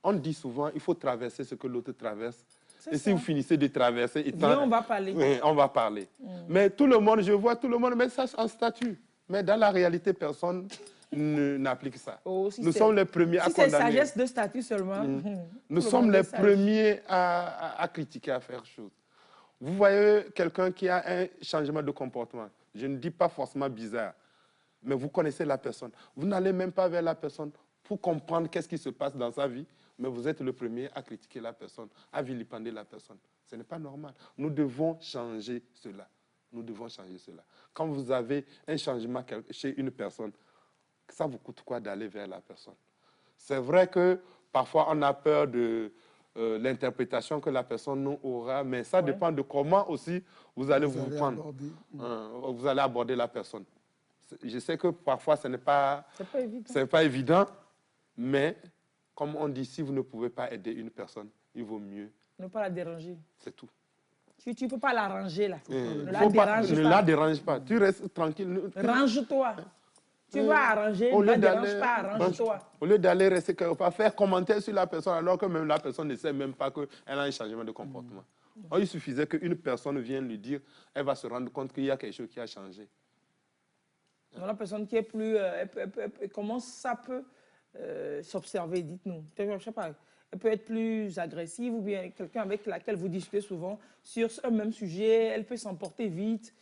On dit souvent, il faut traverser ce que l'autre traverse. Et si vous finissez de traverser... on va parler. Oui, on va parler. Mais tout le monde, je vois tout le monde met ça en statut. Mais dans la réalité, personne n'applique ça. Nous sommes les premiers à condamner. Si c'est sagesse de statut seulement. Nous sommes les premiers à critiquer, à faire chose. Vous voyez quelqu'un qui a un changement de comportement. Je ne dis pas forcément bizarre. mais vous connaissez la personne. Vous n'allez même pas vers la personne pour comprendre qu'est-ce qui se passe dans sa vie, mais vous êtes le premier à critiquer la personne, à vilipender la personne. Ce n'est pas normal. Nous devons changer cela. Nous devons changer cela. Quand vous avez un changement chez une personne, ça vous coûte quoi d'aller vers la personne? C'est vrai que parfois on a peur de l'interprétation que la personne nous aura, mais ça dépend de comment aussi vous allez vous prendre. Vous allez aborder la personne. Je sais que parfois ce n'est pas évident, mais comme on dit, si vous ne pouvez pas aider une personne, il vaut mieux ne pas la déranger. C'est tout. Tu ne peux pas la ranger là. Ne la dérange pas. Tu restes tranquille. Range-toi. Tu vas arranger, ne la dérange pas, arrange-toi. Au lieu d'aller rester quelque part, faire commentaire sur la personne, alors que même la personne ne sait même pas qu'elle a un changement de comportement. Il suffisait qu'une personne vienne lui dire, elle va se rendre compte qu'il y a quelque chose qui a changé. Donc, la personne qui est plus... comment ça peut s'observer, dites-nous. Je ne sais pas. Elle peut être plus agressive ou bien quelqu'un avec laquelle vous discutez souvent sur un même sujet, elle peut s'emporter vite.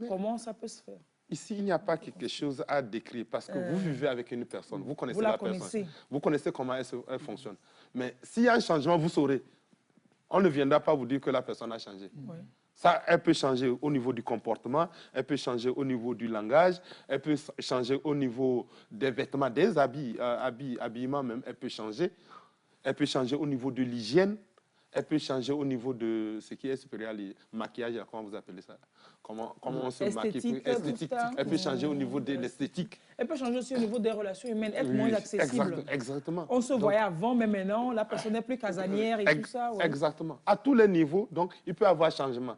Comment ça peut se faire? Ici, il n'y a pas quelque chose à décrire parce que vous vivez avec une personne, vous connaissez la personne, vous connaissez comment elle fonctionne. Mais s'il y a un changement, vous saurez. On ne viendra pas vous dire que la personne a changé. Oui. Ça, elle peut changer au niveau du comportement, elle peut changer au niveau du langage, elle peut changer au niveau des vêtements, des habits, habillement même, elle peut changer. Elle peut changer au niveau de l'hygiène, elle peut changer au niveau de ce qui est supérieur, le maquillage, comment vous appelez ça? Comment on se maquille? Esthétique. Elle peut changer au niveau de l'esthétique. Elle peut changer aussi au niveau des relations humaines, être moins accessible. Exactement. On se voyait avant, mais maintenant, la personne n'est plus casanière et tout ça. Ouais. Exactement. À tous les niveaux, donc, il peut y avoir changement.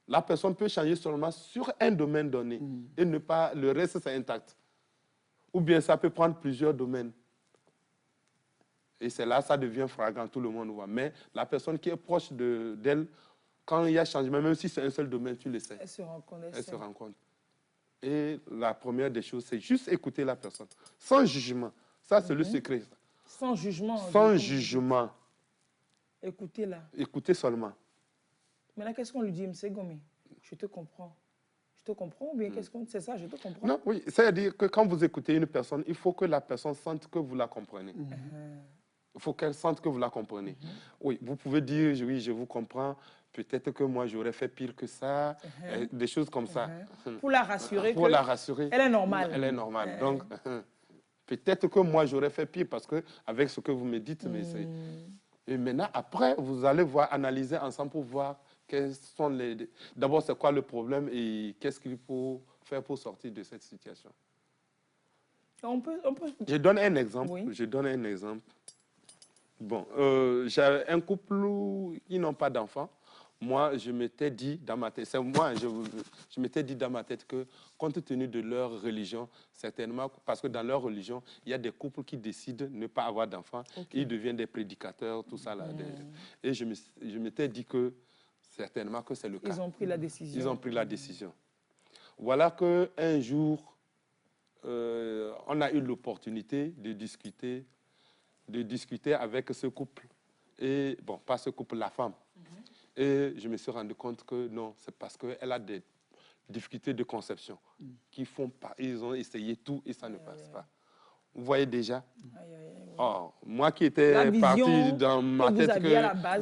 La personne peut changer seulement sur un domaine donné et ne pas, le reste, c'est intact. Ou bien ça peut prendre plusieurs domaines. Et c'est là, ça devient flagrant, tout le monde voit. Mais la personne qui est proche d'elle, quand il y a changement, même si c'est un seul domaine, tu le sais. Elle se rend compte. Elle se rend compte. Et la première des choses, c'est juste écouter la personne. Sans jugement. Ça, c'est le secret. Sans jugement. Sans jugement. Écoutez-la. Écoutez seulement. Maintenant, qu'est-ce qu'on lui dit, M. Gomé? Je te comprends. Je te comprends ou bien qu'est-ce qu'on... C'est ça, je te comprends. Non, oui. C'est-à-dire que quand vous écoutez une personne, il faut que la personne sente que vous la comprenez. Il faut qu'elle sente que vous la comprenez. Oui, vous pouvez dire, oui, je vous comprends. Peut-être que moi, j'aurais fait pire que ça. Des choses comme ça. Pour la rassurer. Pour la rassurer. Elle est normale. Elle est normale. Donc, peut-être que moi, j'aurais fait pire parce que avec ce que vous me dites, mais c'est... Et maintenant, après, vous allez voir, analyser ensemble pour voir quels sont les... D'abord, c'est quoi le problème et qu'est-ce qu'il faut faire pour sortir de cette situation. On peut... Je donne un exemple. Oui. Je donne un exemple. Bon, j'ai un couple qui n'ont pas d'enfants. Moi, je m'étais dit dans ma tête, je m'étais dit dans ma tête que, compte tenu de leur religion, certainement, parce que dans leur religion, il y a des couples qui décident de ne pas avoir d'enfants, ils deviennent des prédicateurs, tout ça. Là, et je m'étais dit que, certainement que c'est le cas. Ils ont pris la décision. Ils ont pris la décision. Voilà qu'un jour, on a eu l'opportunité de discuter avec ce couple. Et, bon, pas ce couple, la femme. Et je me suis rendu compte que non, c'est parce qu'elle a des difficultés de conception qui font pas. Ils ont essayé tout et ça ne passe pas. Vous voyez déjà? Oh, moi qui étais parti dans ma tête que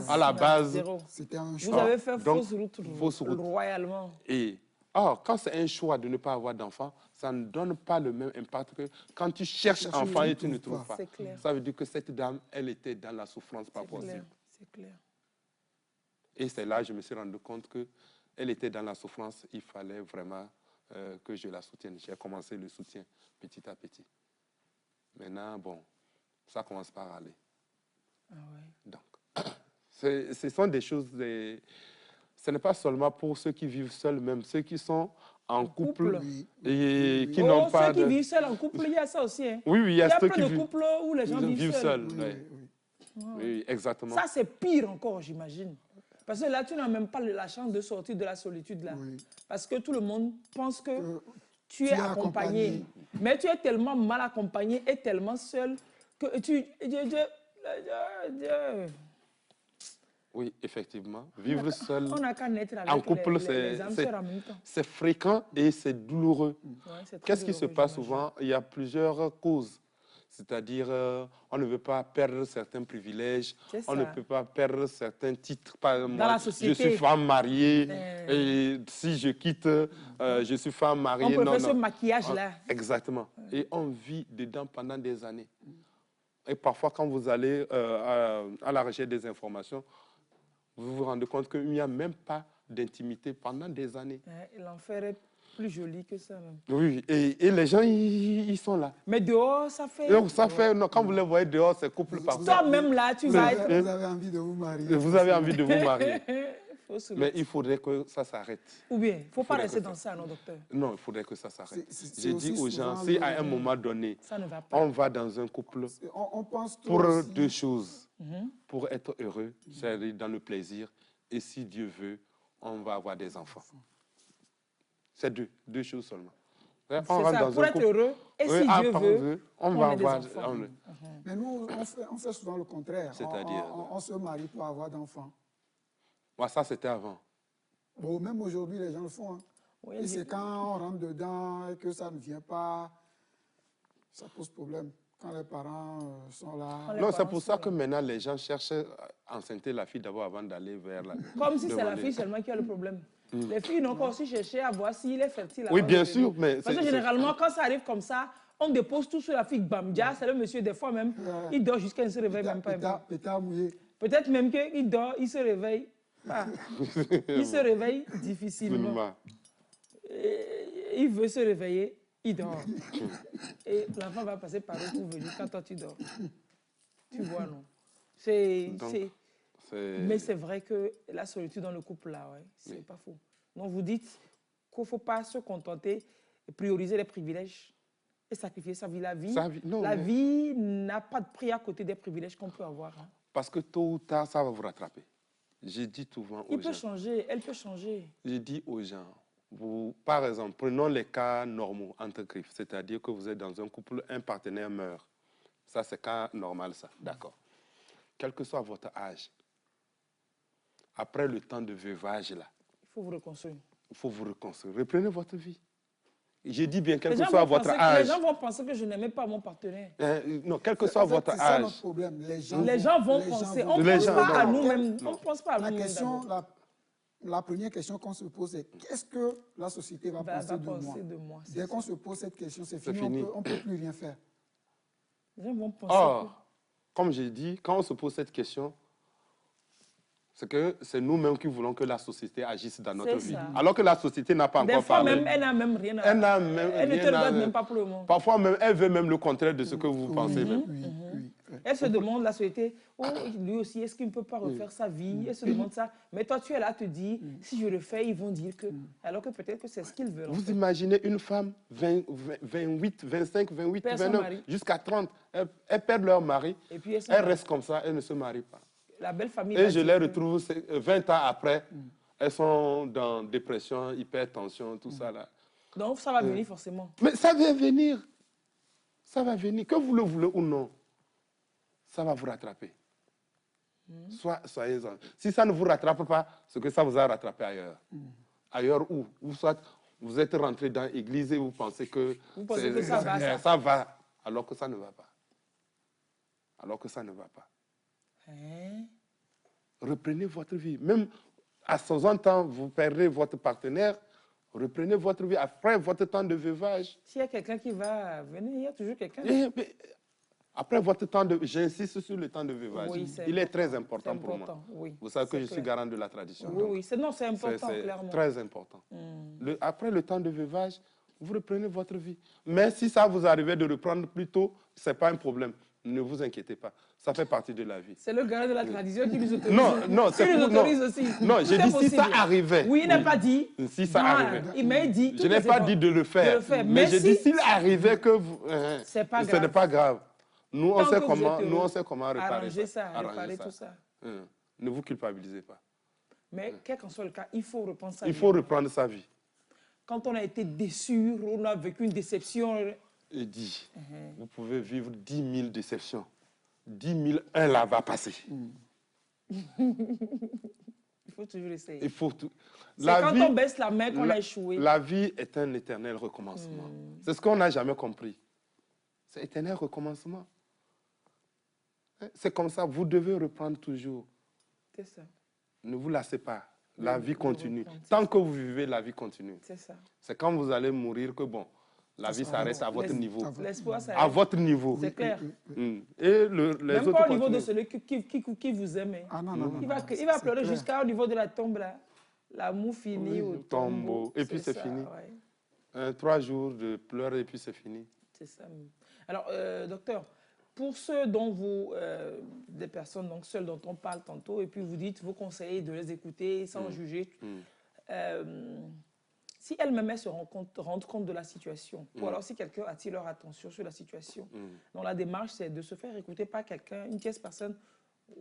à la base c'était un choix. Vous avez fait fausse route royalement. Et quand c'est un choix de ne pas avoir d'enfant, ça ne donne pas le même impact que quand tu cherches enfant et tu ne trouves pas. Ça veut dire que cette dame, elle était dans la souffrance pas possible. C'est clair. Et c'est là que je me suis rendu compte qu'elle était dans la souffrance. Il fallait vraiment que je la soutienne. J'ai commencé le soutien petit à petit. Maintenant, bon, ça commence par aller. Ah ouais. Donc, ce sont des choses... Ce n'est pas seulement pour ceux qui vivent seuls, même ceux qui sont en couple et qui n'ont pas... Ceux qui vivent seuls en couple, il y a ça aussi. Hein. Oui, il y a ceux qui plein de couples où les gens vivent seuls. Oui, exactement. Ça, c'est pire encore, j'imagine. Parce que là, tu n'as même pas la chance de sortir de la solitude. Là. Parce que tout le monde pense que tu es accompagné. Mais tu es tellement mal accompagné et tellement seul que tu... Oui, effectivement. Vivre seul on n'a qu'à naître avec en couple, les âmes sœurs en même temps. c'est fréquent et c'est douloureux. Ouais, Qu'est-ce qui se passe souvent? Il y a plusieurs causes. C'est-à-dire, on ne veut pas perdre certains privilèges, on ne peut pas perdre certains titres. Par exemple, moi, je suis femme mariée, et si je quitte, je suis femme mariée. On peut faire ce maquillage-là. Exactement. Et on vit dedans pendant des années. Et parfois, quand vous allez à la recherche des informations, vous vous rendez compte qu'il n'y a même pas d'intimité pendant des années. L'enfer est plus joli que ça même. Oui, et les gens, ils sont là. Mais dehors, ça fait... Non, quand vous les voyez dehors, c'est couple parfait. Toi-même là, tu vas être... Vous avez envie de vous marier. Vous avez envie de vous marier. Mais il faudrait que ça s'arrête. Ou bien, il ne faut pas rester dans ça, non, docteur? Non, il faudrait que ça s'arrête. J'ai dit aux gens, si à un moment donné, on va dans un couple on pense pour deux choses, pour être heureux, c'est-à-dire dans le plaisir, et si Dieu veut, on va avoir des enfants. C'est deux choses seulement. C'est ça, pour être heureux, et si Dieu veut, on va avoir des enfants. Mais nous, on fait souvent le contraire. C'est-à-dire on se marie pour avoir d'enfants. Moi, ça, c'était avant. Bon, même aujourd'hui, les gens le font. Hein. Oui, et c'est quand on rentre dedans et que ça ne vient pas, ça pose problème. Quand les parents sont là... Non, c'est pour ça que maintenant, les gens cherchent à enceinter la fille d'abord avant d'aller vers la... Comme si c'est la fille seulement qui a le problème. Les filles n'ont qu'à aussi chercher à voir s'il est fertile. Oui, bien sûr, mais... Parce que généralement, quand ça arrive comme ça, on dépose tout sur la fille, bamdia, c'est le monsieur, des fois même, il dort jusqu'à il ne se réveille même pas. Peut-être même qu'il dort, il se réveille. Il se réveille difficilement. Il veut se réveiller, il dort. Et l'enfant va passer par eux pour venir quand toi tu dors. Tu vois, non? Mais c'est vrai que la solitude dans le couple, là, ouais, c'est pas faux. Donc vous dites qu'il ne faut pas se contenter et prioriser les privilèges et sacrifier sa vie. La vie n'a pas de prix à côté des privilèges qu'on peut avoir. Hein. Parce que tôt ou tard, ça va vous rattraper. J'ai dit souvent aux gens... Il peut changer, elle peut changer. J'ai dit aux gens, par exemple, prenons les cas normaux, entre griffes, c'est-à-dire que vous êtes dans un couple, un partenaire meurt. Ça, c'est cas normal, ça, d'accord. Quel que soit votre âge, après le temps de veuvage, là... Il faut vous reconstruire. Il faut vous reconstruire. Reprenez votre vie. J'ai dit bien, quel que soit votre âge. Les gens vont penser que je n'aimais pas mon partenaire. Non, quel que soit votre âge. C'est ça notre problème. Les gens vont penser. On ne pense pas à nous-mêmes. On ne pense pas à nous-mêmes. La première question qu'on se pose, c'est qu'est-ce que la société va penser de moi? Dès qu'on se pose cette question, c'est fini. On ne peut plus rien faire. Les gens vont penser. Or, comme j'ai dit, quand on se pose cette question, c'est que c'est nous-mêmes qui voulons que la société agisse dans notre vie. Alors que la société n'a pas encore parlé. Des fois même, elle n'a même rien à dire. Elle ne te regarde même pas pour le moment. Parfois même, elle veut même le contraire de ce que vous pensez même. Elle se demande, la société, oh, lui aussi, est-ce qu'il ne peut pas refaire sa vie? Elle se demande ça. Mais toi, tu es là, te dis, si je le fais, ils vont dire que... Alors que peut-être que c'est ce qu'ils veulent. Vous imaginez une femme, 28, 25, 28, 29, jusqu'à 30, elles perdent leur mari, et puis elles restent comme ça, elles ne se marient pas. La belle famille. Et je les retrouve 20 ans après, elles sont dans dépression, hypertension, tout ça là. Donc ça va venir forcément. Mais ça va venir. Ça va venir. Que vous le voulez ou non, ça va vous rattraper. Soyez-en. Si ça ne vous rattrape pas, c'est que ça vous a rattrapé ailleurs. Ailleurs où? Soit vous êtes rentré dans l'église et vous pensez que, ça va, alors que ça ne va pas. Alors que ça ne va pas. Reprenez votre vie. Même à 60 ans, vous perdrez votre partenaire. Reprenez votre vie après votre temps de veuvage. S'il y a quelqu'un qui va venir, il y a toujours quelqu'un. Après votre temps de... J'insiste sur le temps de veuvage. Oui, il est très important pour moi. Oui, vous savez que je suis garant de la tradition. Oui, c'est important, clairement. C'est très important. Après le temps de veuvage, vous reprenez votre vie. Mais si ça vous arrivait de reprendre plus tôt, ce n'est pas un problème. Ne vous inquiétez pas. Ça fait partie de la vie. C'est le garant de la tradition qui nous autorise. Non, c'est pour nous aussi. Non, j'ai dit si ça arrivait. Oui, il n'a pas dit. Si ça arrivait. Il m'a dit. Je n'ai pas dit de le faire. Mais j'ai dit s'il arrivait que vous... Ce n'est pas grave. Nous, on sait comment réparer ça. Réparer tout ça. Ne vous culpabilisez pas. Mais quel qu'en soit le cas, il faut reprendre sa vie. Il faut reprendre sa vie. Quand on a été déçu, on a vécu une déception... Et dit, vous pouvez vivre 10 000 déceptions. 10 000, un là va passer. Il faut toujours essayer. Il faut tout. C'est quand on baisse la main qu'on a échoué. La vie est un éternel recommencement. C'est ce qu'on n'a jamais compris. C'est éternel recommencement. C'est comme ça, vous devez reprendre toujours. C'est ça. Ne vous lassez pas. La vie continue. Tant que vous vivez, la vie continue. C'est ça. C'est quand vous allez mourir que, bon, la vie s'arrête à votre niveau. L'espoir s'arrête. À votre niveau. C'est clair. Et les même autres pas au niveau continuent. de celui qui vous aime. Ah non, non, non. Il va pleurer jusqu'au niveau de la tombe, là. L'amour finit au tombeau. Et puis c'est fini. Ouais. 3 jours de pleurs et puis c'est fini. C'est ça. Alors, docteur, pour ceux dont vous, des personnes donc seules dont on parle tantôt, et puis vous dites, vous conseillez de les écouter sans juger, si elles-mêmes se rendent compte de la situation, ou alors si quelqu'un attire leur attention sur la situation, donc la démarche, c'est de se faire écouter par quelqu'un, une tierce personne,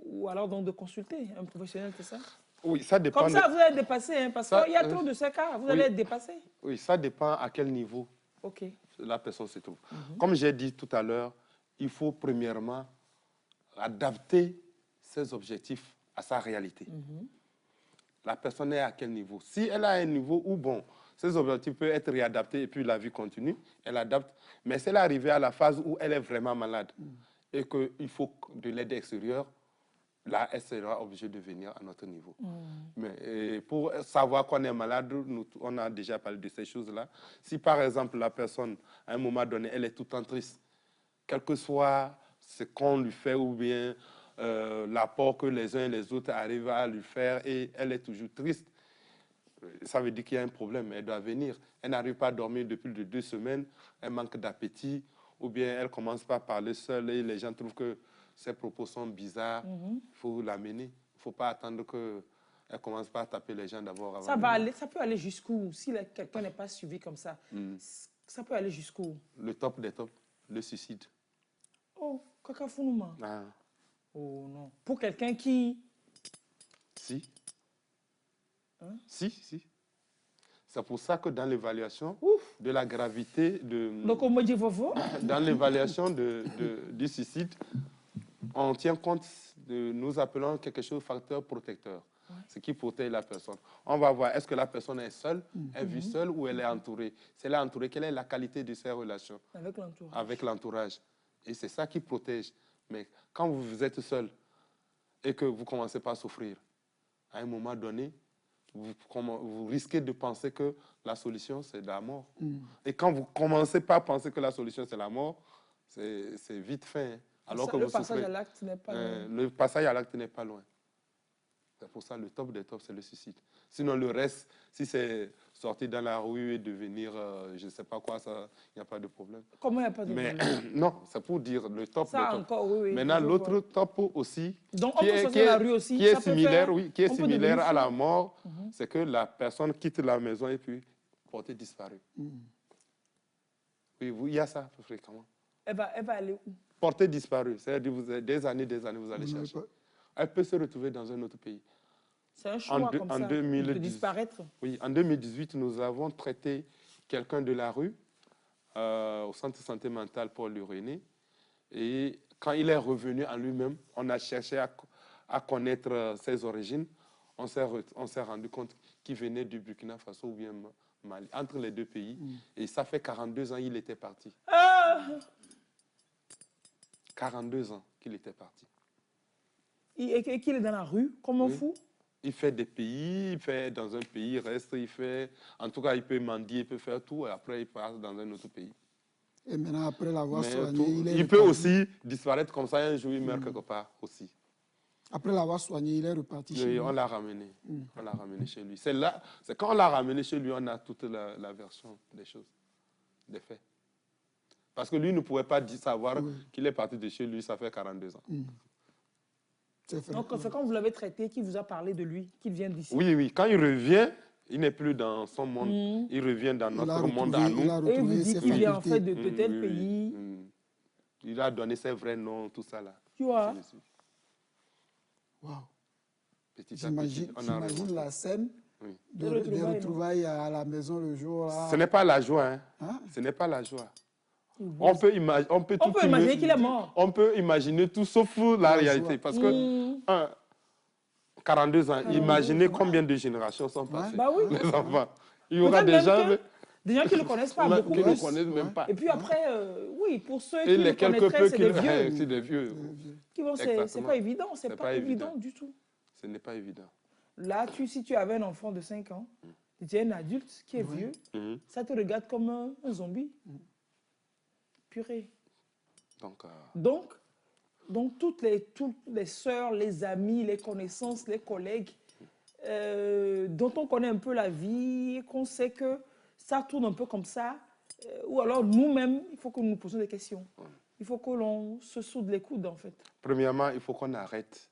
ou alors donc de consulter un professionnel, c'est ça? Oui, ça dépend. Comme ça, vous allez dépasser, hein, parce qu'il y a trop de ces cas, vous allez être dépassé. Oui, ça dépend à quel niveau la personne se trouve. Comme j'ai dit tout à l'heure, il faut premièrement adapter ses objectifs à sa réalité. La personne est à quel niveau? Si elle a un niveau où, bon, ses objectifs peuvent être réadaptés et puis la vie continue, elle adapte. Mais si elle est arrivée à la phase où elle est vraiment malade et qu'il faut de l'aide extérieure, là, elle sera obligée de venir à notre niveau. Mais pour savoir qu'on est malade, on a déjà parlé de ces choses-là. Si, par exemple, la personne, à un moment donné, elle est tout le temps triste, quel que soit ce qu'on lui fait ou bien l'apport que les uns et les autres arrivent à lui faire et elle est toujours triste, ça veut dire qu'il y a un problème. Elle doit venir. Elle n'arrive pas à dormir depuis plus de 2 semaines, elle manque d'appétit ou bien elle commence pas à parler seule et les gens trouvent que ses propos sont bizarres. Il faut l'amener. Il ne faut pas attendre qu'elle commence pas à taper les gens d'abord. Ça peut aller jusqu'où? Si quelqu'un n'est pas suivi comme ça, ça peut aller jusqu'où? Le top des tops, le suicide. Oh, Kakafounouma. Ah. Oh non. Pour quelqu'un qui... Si. Hein? Si. C'est pour ça que dans l'évaluation de la gravité dans l'évaluation du suicide, on tient compte nous appelons quelque chose de facteur protecteur. Ce qui protège la personne. On va voir, est-ce que la personne est seule, elle vit seule ou elle est entourée? Si elle est entourée, quelle est la qualité de ses relations? Avec l'entourage. Et c'est ça qui protège. Mais quand vous êtes seul et que vous commencez pas à souffrir, à un moment donné, vous risquez de penser que la solution, c'est la mort. Et quand vous commencez pas à penser que la solution, c'est la mort, c'est vite fait. Hein. Alors que le passage à l'acte n'est pas loin. Le passage à l'acte n'est pas loin. C'est pour ça le top des tops, c'est le suicide. Sinon, le reste, si c'est sortir dans la rue et devenir, je ne sais pas quoi, il n'y a pas de problème. Comment il n'y a pas de problème? Non, c'est pour dire le top. Ça encore, oui. Maintenant, l'autre top aussi, donc, qui est similaire à la mort, c'est que la personne quitte la maison et puis portée disparue. Oui, il y a ça fréquemment. Elle va aller où? Portée disparue, c'est-à-dire des années, vous allez chercher. Elle peut se retrouver dans un autre pays. C'est un choix comme ça, de disparaître. Oui, en 2018, nous avons traité quelqu'un de la rue au centre de santé mentale Paul-Irénée. Et quand il est revenu en lui-même, on a cherché à connaître ses origines. On s'est rendu compte qu'il venait du Burkina Faso ou bien Mali, entre les deux pays. Et ça fait 42 ans qu'il était parti. 42 ans qu'il était parti. Et qu'il est dans la rue, comme un fou? Il fait des pays, il fait dans un pays, il reste, il fait... En tout cas, il peut mendier, il peut faire tout, et après, il passe dans un autre pays. Et maintenant, après l'avoir soigné, il peut aussi disparaître comme ça, un jour, il meurt quelque part aussi. Après l'avoir soigné, il est reparti chez lui. On l'a ramené. On l'a ramené chez lui. C'est quand on l'a ramené chez lui, on a toute la version des choses, des faits. Parce que lui ne pouvait pas savoir qu'il est parti de chez lui, ça fait 42 ans. Donc, c'est quand vous l'avez traité, qu'il vous a parlé de lui, qu'il vient d'ici? Oui. Quand il revient, il n'est plus dans son monde. Il revient dans notre monde à nous. Et il vous dit qu'il vient en fait de tel pays. Il a donné ses vrais noms, tout ça là. Tu vois? Waouh. J'imagine la scène des retrouvailles à la maison le jour. Là. Ce n'est pas la joie. Hein? Ce n'est pas la joie. On peut imaginer qu'il est mort. On peut imaginer tout sauf la réalité. Parce que, 42 ans. Imaginez combien de générations sont passées. Bah oui. Les enfants. Il y aura des gens... Des gens qui ne le connaissent pas, beaucoup qui plus. ne le connaissent même pas. Et puis après, oui, pour ceux qui le connaîtraient, c'est des vieux. C'est pas évident, c'est pas évident du tout. Ce n'est pas évident. Là, si tu avais un enfant de 5 ans, tu es un adulte qui est vieux, ça te regarde comme un zombie. Purée. Donc toutes les sœurs, les amis, les connaissances, les collègues, dont on connaît un peu la vie, qu'on sait que ça tourne un peu comme ça, ou alors nous-mêmes, il faut que nous nous posions des questions. Il faut que l'on se soude les coudes, en fait. Premièrement, il faut qu'on arrête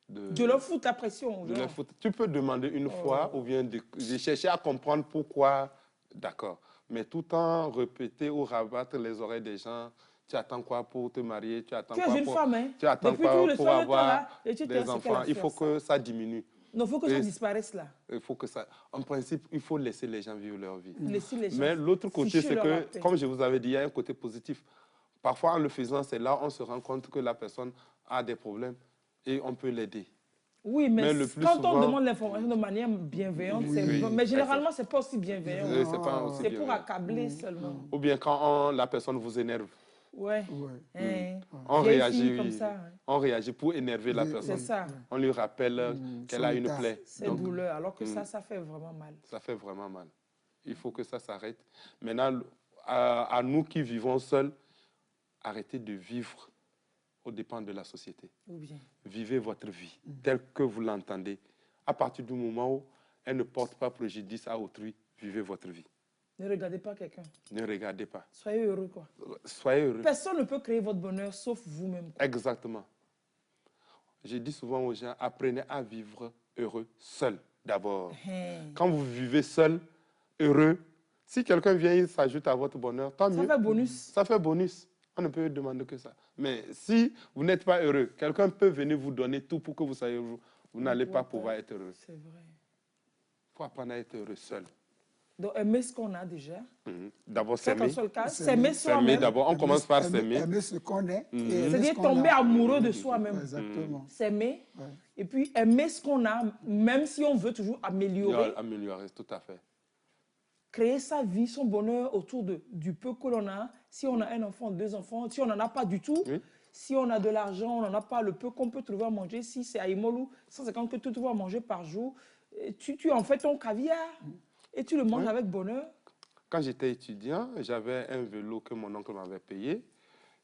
de leur foutre la pression. Tu peux demander une fois ou bien de chercher à comprendre pourquoi, d'accord. Mais tout en répéter ou rabattre les oreilles des gens, tu attends quoi pour te marier, tu attends quoi une femme, hein? Tu attends quoi pour avoir des enfants. Il faut que ça diminue. Non, il faut que ça disparaisse là. Il faut que ça... En principe, il faut laisser les gens vivre leur vie. Laisser les gens. Mais l'autre côté, c'est que, comme je vous avais dit, il y a un côté positif. Parfois, en le faisant, c'est là on se rend compte que la personne a des problèmes et on peut l'aider. Oui, mais quand on demande l'information de manière bienveillante, mais généralement, ce n'est pas aussi bienveillant. C'est pour accabler seulement. Ou bien quand la personne vous énerve. Ouais. On réagit comme ça. On réagit pour énerver la personne. C'est ça. On lui rappelle qu'elle a une plaie. C'est douleur, alors que ça fait vraiment mal. Ça fait vraiment mal. Il faut que ça s'arrête. Maintenant, à nous qui vivons seuls, arrêtez de vivre aux dépens de la société. Vivez votre vie telle que vous l'entendez. À partir du moment où elle ne porte pas préjudice à autrui, vivez votre vie. Ne regardez pas quelqu'un. Ne regardez pas. Soyez heureux, quoi. Soyez heureux. Personne ne peut créer votre bonheur sauf vous-même. Exactement. Je dis souvent aux gens, apprenez à vivre heureux seul d'abord. Quand vous vivez seul, heureux, si quelqu'un vient et s'ajoute à votre bonheur, tant mieux. Ça fait bonus. Ça fait bonus. On ne peut demander que ça. Mais si vous n'êtes pas heureux, quelqu'un peut venir vous donner tout pour que vous soyez heureux. Vous n'allez pas pouvoir être heureux. C'est vrai. Il faut apprendre à être heureux seul. Donc, aimer ce qu'on a déjà. D'abord, s'aimer. S'aimer soi-même. D'abord, on commence par s'aimer. Aimer ce qu'on est. C'est-à-dire tomber amoureux de soi-même. Exactement. S'aimer. Et puis, aimer ce qu'on a, même si on veut toujours améliorer. Améliorer, tout à fait. Créer sa vie, son bonheur autour du peu que l'on a. Si on a un enfant, 2 enfants, si on n'en a pas du tout, si on a de l'argent, on n'en a pas, le peu qu'on peut trouver à manger. Si c'est à Imolou, 150 que tu trouves à manger par jour, tu en fais ton caviar. Et tu le manges avec bonheur. Quand j'étais étudiant, j'avais un vélo que mon oncle m'avait payé.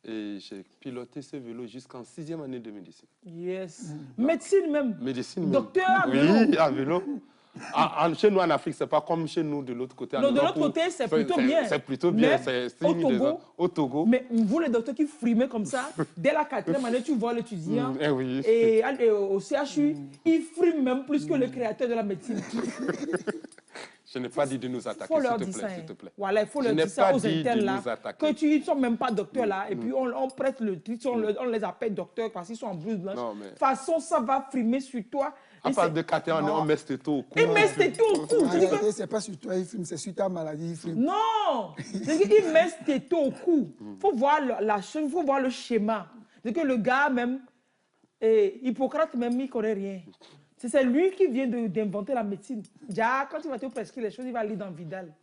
Et j'ai piloté ce vélo jusqu'en 6e année de médecine. Yes. Médecine même. Médecine même. Docteur à vélo. Oui, à vélo. Chez nous en Afrique, ce n'est pas comme chez nous de l'autre côté. Non, de l'autre côté, c'est plutôt bien. C'est plutôt bien. Au Togo. Mais vous, les docteurs qui frimez comme ça, dès la 4e année, tu vois l'étudiant. Et au CHU, ils friment même plus que le créateur de la médecine. Je n'ai pas dit de nous attaquer, s'il te plaît. Voilà, il faut leur dire ça aux internes là. Que tu ne sont même pas docteurs là. Et puis on prête le titre, on les appelle docteurs parce qu'ils sont en blouse blanche. De toute façon, ça va frimer sur toi. À part de cater, on met stéto au cou. Il met stéto au cou. C'est pas sur toi, il frime, c'est sur ta maladie, il frime. Non, il met stéto au cou. Il faut voir la chose, il faut voir le schéma. C'est que le gars même, Hippocrate même, il ne connaît rien. C'est lui qui vient d'inventer la médecine. Déjà, quand il va te prescrire les choses, il va lire dans Vidal.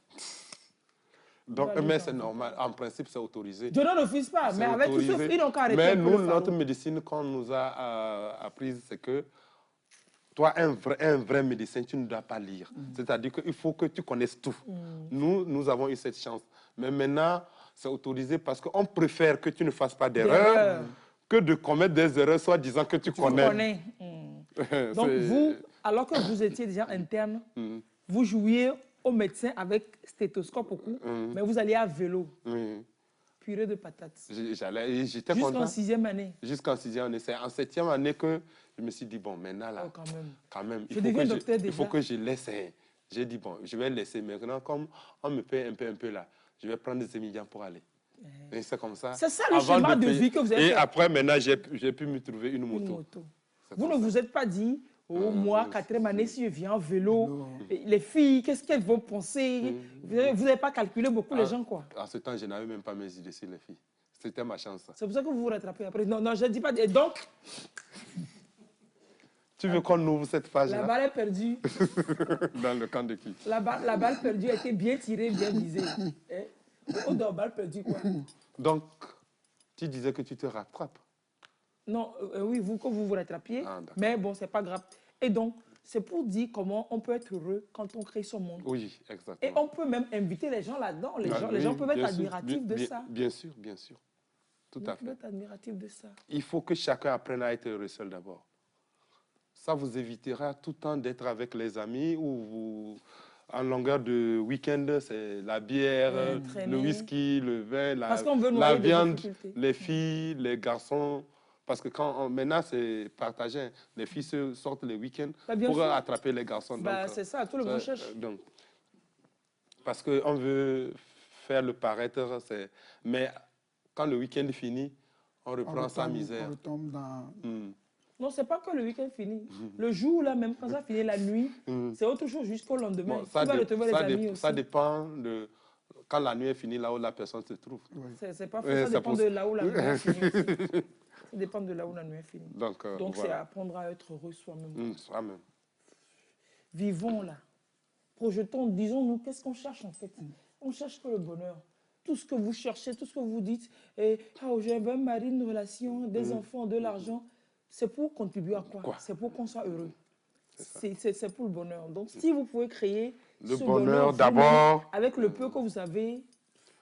Donc, mais c'est normal. En principe, c'est autorisé. Je ne refuse pas, mais avec tout ça, ils n'ont qu'à arrêter. Mais nous, notre médecine qu'on nous a apprise, c'est que toi, un vrai médecin, tu ne dois pas lire. C'est-à-dire qu'il faut que tu connaisses tout. Nous avons eu cette chance. Mais maintenant, c'est autorisé parce qu'on préfère que tu ne fasses pas d'erreur que de commettre des erreurs, soit disant que tu connais. Donc, vous, alors que vous étiez déjà interne, vous jouiez au médecin avec stéthoscope au cou, mais vous alliez à vélo. Purée de patates. J'étais content. Jusqu'en 6e année. Jusqu'en 6e année. C'est en 7e année que je me suis dit, bon, maintenant là, quand même il faut que je laisse. J'ai dit, bon, je vais laisser. Maintenant, comme on me paie un peu là, je vais prendre des étudiants pour aller. Et c'est comme ça. C'est ça le schéma de vie que vous avez fait. Et après, maintenant, j'ai pu me trouver une moto. Vous ne vous êtes pas dit, oh, moi, 4e année, si je viens en vélo, les filles, qu'est-ce qu'elles vont penser? Vous n'avez pas calculé beaucoup les gens, quoi. En ce temps, je n'avais même pas mes idées sur les filles. C'était ma chance. C'est pour ça que vous vous rattrapez après. Non, je ne dis pas. Et donc, Tu veux qu'on ouvre cette page-là? La balle est perdue. Dans le camp de qui? La balle perdue a été bien tirée, bien visée. Oh, dans balle perdue, quoi. Donc, tu disais que tu te rattrapes. Non, oui, que vous vous rattrapiez, mais bon, c'est pas grave. Et donc, c'est pour dire comment on peut être heureux quand on crée son monde. Oui, exactement. Et on peut même inviter les gens là-dedans. Les gens peuvent être admiratifs de ça. Bien sûr, bien sûr. Tout à fait. Ils peuvent être admiratifs de ça. Il faut que chacun apprenne à être heureux seul d'abord. Ça vous évitera tout le temps d'être avec les amis ou vous... En longueur de week-end, c'est la bière, le whisky, le vin, la viande, les filles, les garçons. Parce que maintenant, c'est partagé. Les filles sortent les week-ends pour attraper les garçons. C'est ça, tout le monde cherche. Parce qu'on veut faire le paraître. Mais quand le week-end finit, on reprend sa misère. On retombe dans... Non, ce n'est pas que le week-end finit. Le jour, là, même quand ça finit la nuit, c'est autre chose jusqu'au lendemain. Bon, tu vas retrouver les amis aussi. Ça dépend de quand la nuit est finie, là où la personne se trouve. Oui. C'est pas faux, ça dépend de là où la nuit est finie aussi. Ça dépend de là où la nuit est finie. Donc voilà. C'est apprendre à être heureux soi-même. Soi-même. Vivons là. Projetons, disons-nous, qu'est-ce qu'on cherche en fait? On cherche que le bonheur. Tout ce que vous cherchez, tout ce que vous dites, j'ai un mari, une relation, des enfants, de l'argent. C'est pour contribuer à quoi? C'est pour qu'on soit heureux. C'est pour le bonheur. Donc, si vous pouvez créer le bonheur d'abord, avec le peu que vous avez,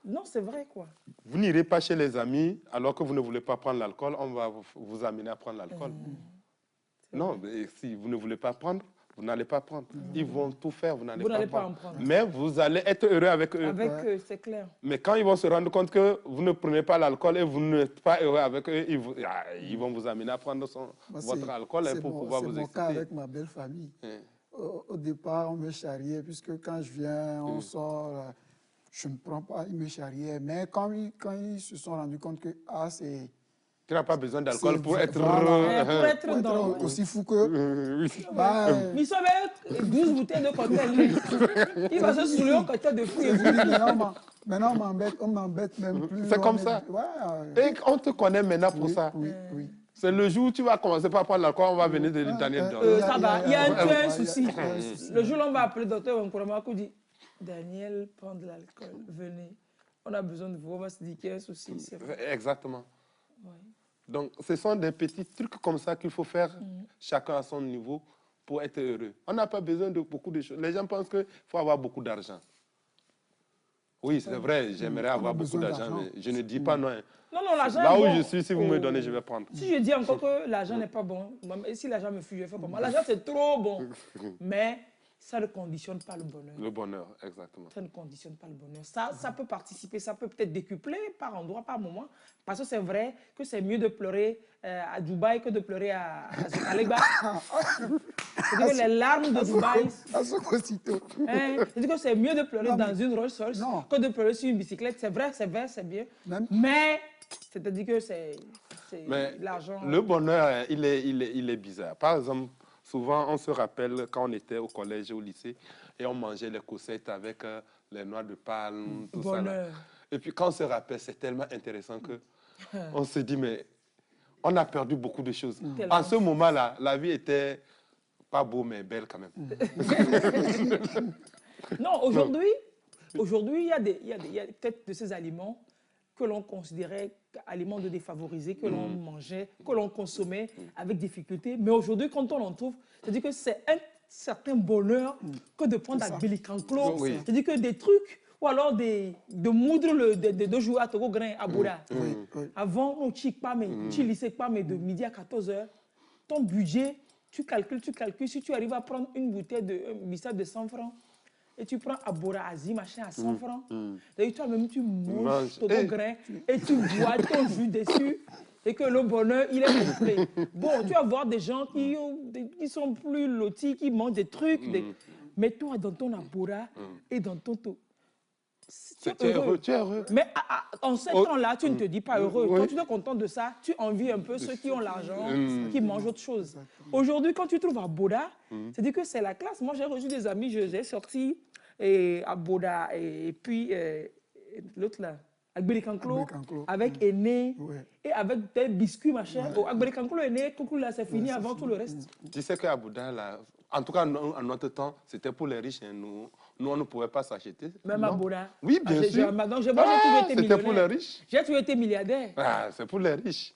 non, c'est vrai, quoi. Vous n'irez pas chez les amis alors que vous ne voulez pas prendre l'alcool, on va vous amener à prendre l'alcool. Non, mais si vous ne voulez pas prendre, vous n'allez pas prendre. Ils vont tout faire, vous n'allez pas en prendre. Mais vous allez être heureux avec eux. Avec eux, c'est clair. Mais quand ils vont se rendre compte que vous ne prenez pas l'alcool et vous n'êtes pas heureux avec eux, ils vont vous amener à prendre votre alcool pour pouvoir vous exciter. C'est mon cas avec ma belle famille. Au départ, on me charriait, puisque quand je viens, on sort, je ne prends pas, ils me charriaient. Mais quand ils se sont rendus compte que c'est... Tu n'as pas besoin d'alcool pour être aussi fou que... Mais ça va être 12 bouteilles de cocktail. Il va se saouler au cocktail de fruits. Maintenant, on m'embête même plus. C'est comme ça. Et on te connaît maintenant pour ça. Oui. C'est le jour où tu vas commencer par prendre l'alcool, on va venir de Daniel. Ça va, il y a un souci. Le jour où on va appeler le docteur Nkourama, qui dit Daniel, prends de l'alcool, venez. On a besoin de vous, on va se dire qu'il y a un souci. Exactement. Donc, ce sont des petits trucs comme ça qu'il faut faire, chacun à son niveau, pour être heureux. On n'a pas besoin de beaucoup de choses. Les gens pensent qu'il faut avoir beaucoup d'argent. Oui, c'est vrai, j'aimerais avoir beaucoup d'argent, mais je ne dis pas non. Non, l'argent est bon. Là où bon. je suis, si vous me donnez, je vais prendre. Si je dis encore que l'argent n'est pas bon, et si l'argent me fuit, je fais comment? L'argent, c'est trop bon. Mais ça ne conditionne pas le bonheur. Le bonheur, exactement. Ça ne conditionne pas le bonheur. Ça peut participer, ça peut peut-être décupler par endroit, par moment. Parce que c'est vrai que c'est mieux de pleurer à Dubaï que de pleurer à Zokaleba. C'est-à-dire que les larmes de Dubaï... C'est-à-dire que c'est mieux de pleurer dans une Rolls-Royce que de pleurer sur une bicyclette. C'est vrai, c'est bien. Mais c'est-à-dire que c'est l'argent... Le bonheur, il est bizarre. Par exemple, souvent, on se rappelle quand on était au collège et au lycée et on mangeait les coussettes avec les noix de palme, tout ça. Là. Et puis, quand on se rappelle, c'est tellement intéressant que on se dit, mais on a perdu beaucoup de choses. En ce moment-là, la vie était pas beau, mais belle quand même. Non, aujourd'hui, il y a peut-être de ces aliments que l'on considérait aliments de défavorisés, que l'on mangeait, que l'on consommait avec difficulté. Mais aujourd'hui, quand on en trouve, c'est-à-dire que c'est un certain bonheur que de prendre la Bélicanclo. C'est-à-dire que des trucs, ou alors de moudre, de jouer à Togo Grain, à Bouda. Avant, on ne pas, mais tu lissais pas, mais de midi à 14h, ton budget, tu calcules, si tu arrives à prendre une bouteille de bissap de 100 francs, et tu prends Abora, Asie, machin, à 100 francs. D'ailleurs, toi-même, tu manges ton grain et tu bois ton jus dessus. Et que le bonheur, il est complet. Bon, tu vas voir des gens qui sont plus lotis, qui mangent des trucs. Mais toi, dans ton Abora et dans ton... Tu es heureux. Mais en ce temps-là, tu ne te dis pas heureux. Quand tu es content de ça, tu envies un peu ceux qui ont l'argent, qui mangent autre chose. Aujourd'hui, quand tu trouves à Boda, c'est-à-dire que c'est la classe. Moi, j'ai reçu des amis, j'ai sorti à Boda et puis l'autre là, Agbérikanklo, avec Aîné, et avec des biscuits, machin. Au Agbérikanklo, Aîné, coucou là, c'est fini avant tout le reste. Tu sais qu'à Bouddha, là, en tout cas, en notre temps, c'était pour les riches. Hein, nous, on ne pouvait pas s'acheter. Même à Bouddha. Oui, bien sûr. C'était pour les riches. J'ai toujours été milliardaire. Ah, c'est pour les riches.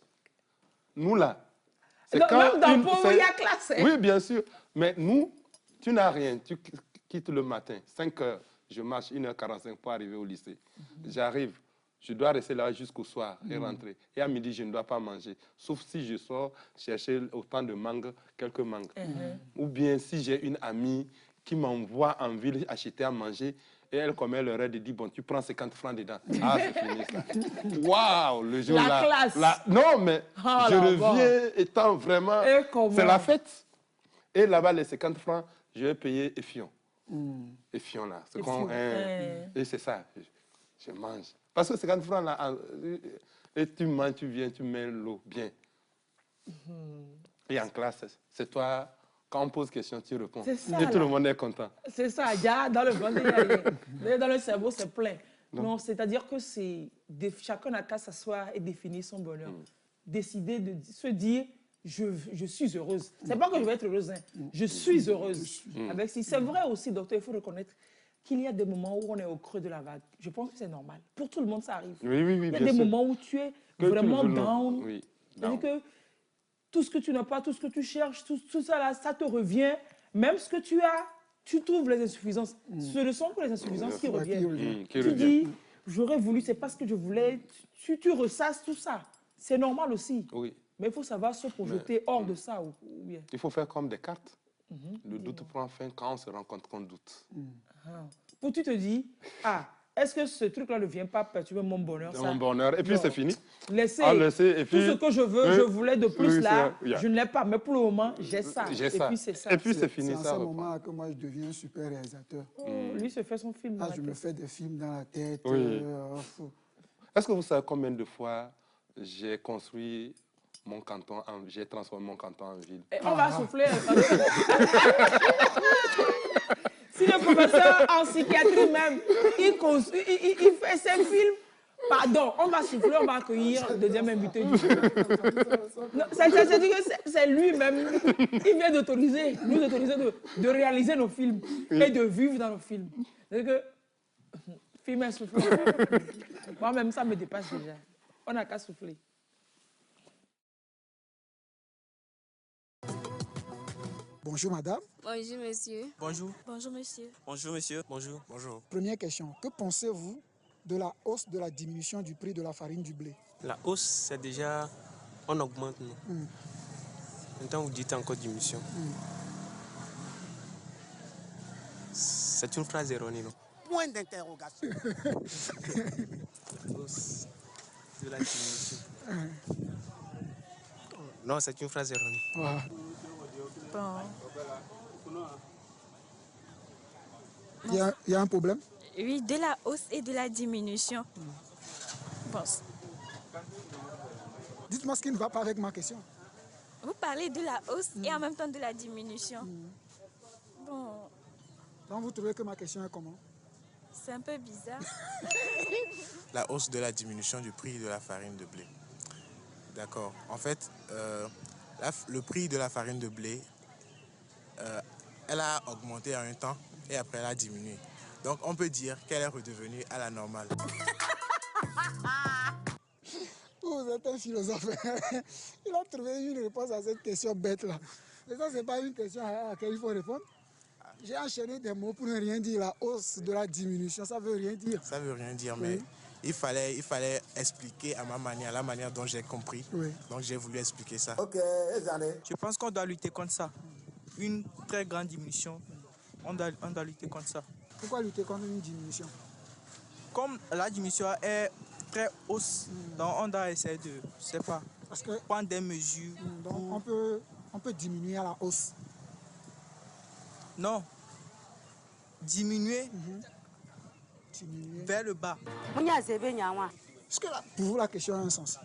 Nous, là. Donc, même dans le pauvre, il y a classe. Hein. Oui, bien sûr. Mais nous, tu n'as rien. Tu quittes le matin, 5 heures. Je marche 1h45 pour arriver au lycée. J'arrive. Je dois rester là jusqu'au soir et rentrer. Et à midi, je ne dois pas manger. Sauf si je sors chercher autant de mangues, quelques mangues. Ou bien si j'ai une amie qui m'envoie en ville acheter à manger et elle commet l'erreur de dire, bon, tu prends 50 francs dedans. Ah, c'est fini ça. Waouh, le jour là. La classe. Non, mais je reviens étant vraiment... C'est la fête. Et là-bas, les 50 francs, je vais payer Effion. Effion là. Et c'est ça. Je mange. Parce que 50 francs, là, et tu manges, tu viens, tu mets l'eau bien. Et en classe, c'est toi, quand on pose question, tu réponds. Ça, et tout le monde est content. C'est ça, dans le ventre, il n'y a rien. Dans le cerveau, c'est plein. Non, c'est-à-dire que chacun n'a qu'à s'asseoir et définir son bonheur. Décider de se dire, je suis heureuse. C'est pas que je vais être heureuse, hein. Je suis heureuse. C'est vrai aussi, docteur, il faut reconnaître qu'il y a des moments où on est au creux de la vague. Je pense que c'est normal. Pour tout le monde, ça arrive. Oui, il y a des moments où tu es vraiment down. C'est-à-dire que tout ce que tu n'as pas, tout ce que tu cherches, tout ça là, ça te revient. Même ce que tu as, tu trouves les insuffisances. Ce ne sont que les insuffisances qui reviennent. Tu dis, j'aurais voulu, c'est pas ce que je voulais. Tu ressasses tout ça. C'est normal aussi. Oui. Mais il faut savoir se projeter hors de ça. Il faut faire comme des cartes. Le doute prend fin quand on se rend compte qu'on doute. Pour tu te dis, est-ce que ce truc-là ne vient pas perturber mon bonheur? Mon bonheur. Et puis c'est fini. Laissez. Et puis, tout ce que je veux, je voulais de plus là, je ne l'ai pas. Mais pour le moment, j'ai ça. Et puis c'est ça. Et puis c'est fini. C'est à ce moment que moi je deviens un super réalisateur. Lui se fait son film. Je me fais des films dans la tête. Est-ce que vous savez combien de fois j'ai construit mon canton, j'ai transformé mon canton en ville? On va souffler. Si le professeur en psychiatrie même, il fait ses films, pardon, on va souffler, on va accueillir le deuxième invité du jour. C'est lui-même, il vient nous autoriser de réaliser nos films et de vivre dans nos films. C'est que, film est soufflé. Moi-même, ça me dépasse déjà. On n'a qu'à souffler. Bonjour madame. Bonjour monsieur. Bonjour. Bonjour monsieur. Bonjour monsieur. Bonjour. Bonjour. Première question, que pensez-vous de la hausse de la diminution du prix de la farine du blé? La hausse, c'est déjà, on augmente nous. Maintenant vous dites encore diminution. C'est une phrase erronée, non? Point d'interrogation. La hausse de la diminution. Non, c'est une phrase erronée. Bon. Il y a un problème? Oui, de la hausse et de la diminution. Bon. Dites-moi ce qui ne va pas avec ma question. Vous parlez de la hausse et en même temps de la diminution. Bon. Donc vous trouvez que ma question est comment? C'est un peu bizarre. La hausse de la diminution du prix de la farine de blé. D'accord. En fait, le prix de la farine de blé, elle a augmenté en un temps et après elle a diminué. Donc on peut dire qu'elle est redevenue à la normale. Vous êtes un philosophe. Il a trouvé une réponse à cette question bête-là. Et ça, ce n'est pas une question à laquelle il faut répondre. J'ai enchaîné des mots pour ne rien dire. La hausse de la diminution, ça ne veut rien dire. Ça ne veut rien dire, mais il fallait expliquer à ma manière, la manière dont j'ai compris. Oui. Donc j'ai voulu expliquer ça. Ok, je pense qu'on doit lutter contre ça. Une très grande diminution, on doit lutter contre ça. Pourquoi lutter contre une diminution? Comme la diminution est très hausse, donc on doit essayer de, je sais pas, prendre des mesures. Donc on peut diminuer à la hausse. Non. Diminuer vers le bas. Est-ce que pour vous la question a un sens?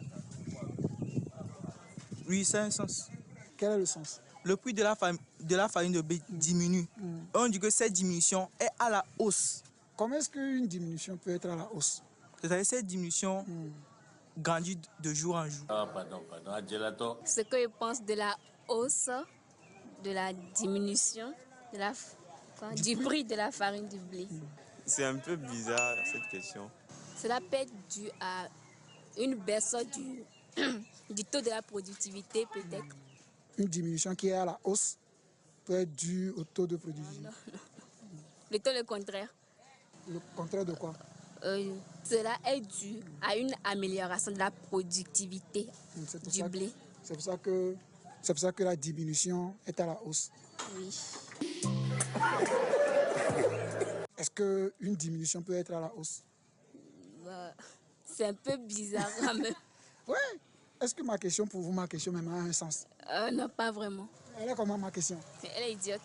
Oui, ça a un sens. Quel est le sens? Le prix de la farine de blé diminue. On dit que cette diminution est à la hausse. Comment est-ce qu'une diminution peut être à la hausse? C'est-à-dire cette diminution grandit de jour en jour. Ah, pardon, gelato. Ce que je pense de la hausse, de la diminution du prix de la farine du blé. C'est un peu bizarre cette question. Cela peut être dû à une baisse du taux de la productivité peut-être. Une diminution qui est à la hausse peut être due au taux de productivité. Plutôt le contraire. Le contraire de quoi? Cela est dû à une amélioration de la productivité du blé. C'est pour ça que la diminution est à la hausse. Oui. Est-ce qu'une diminution peut être à la hausse? C'est un peu bizarre quand même. Oui. Est-ce que ma question pour vous, ma question même a un sens? Non, pas vraiment. Elle est comment ma question? Elle est idiote.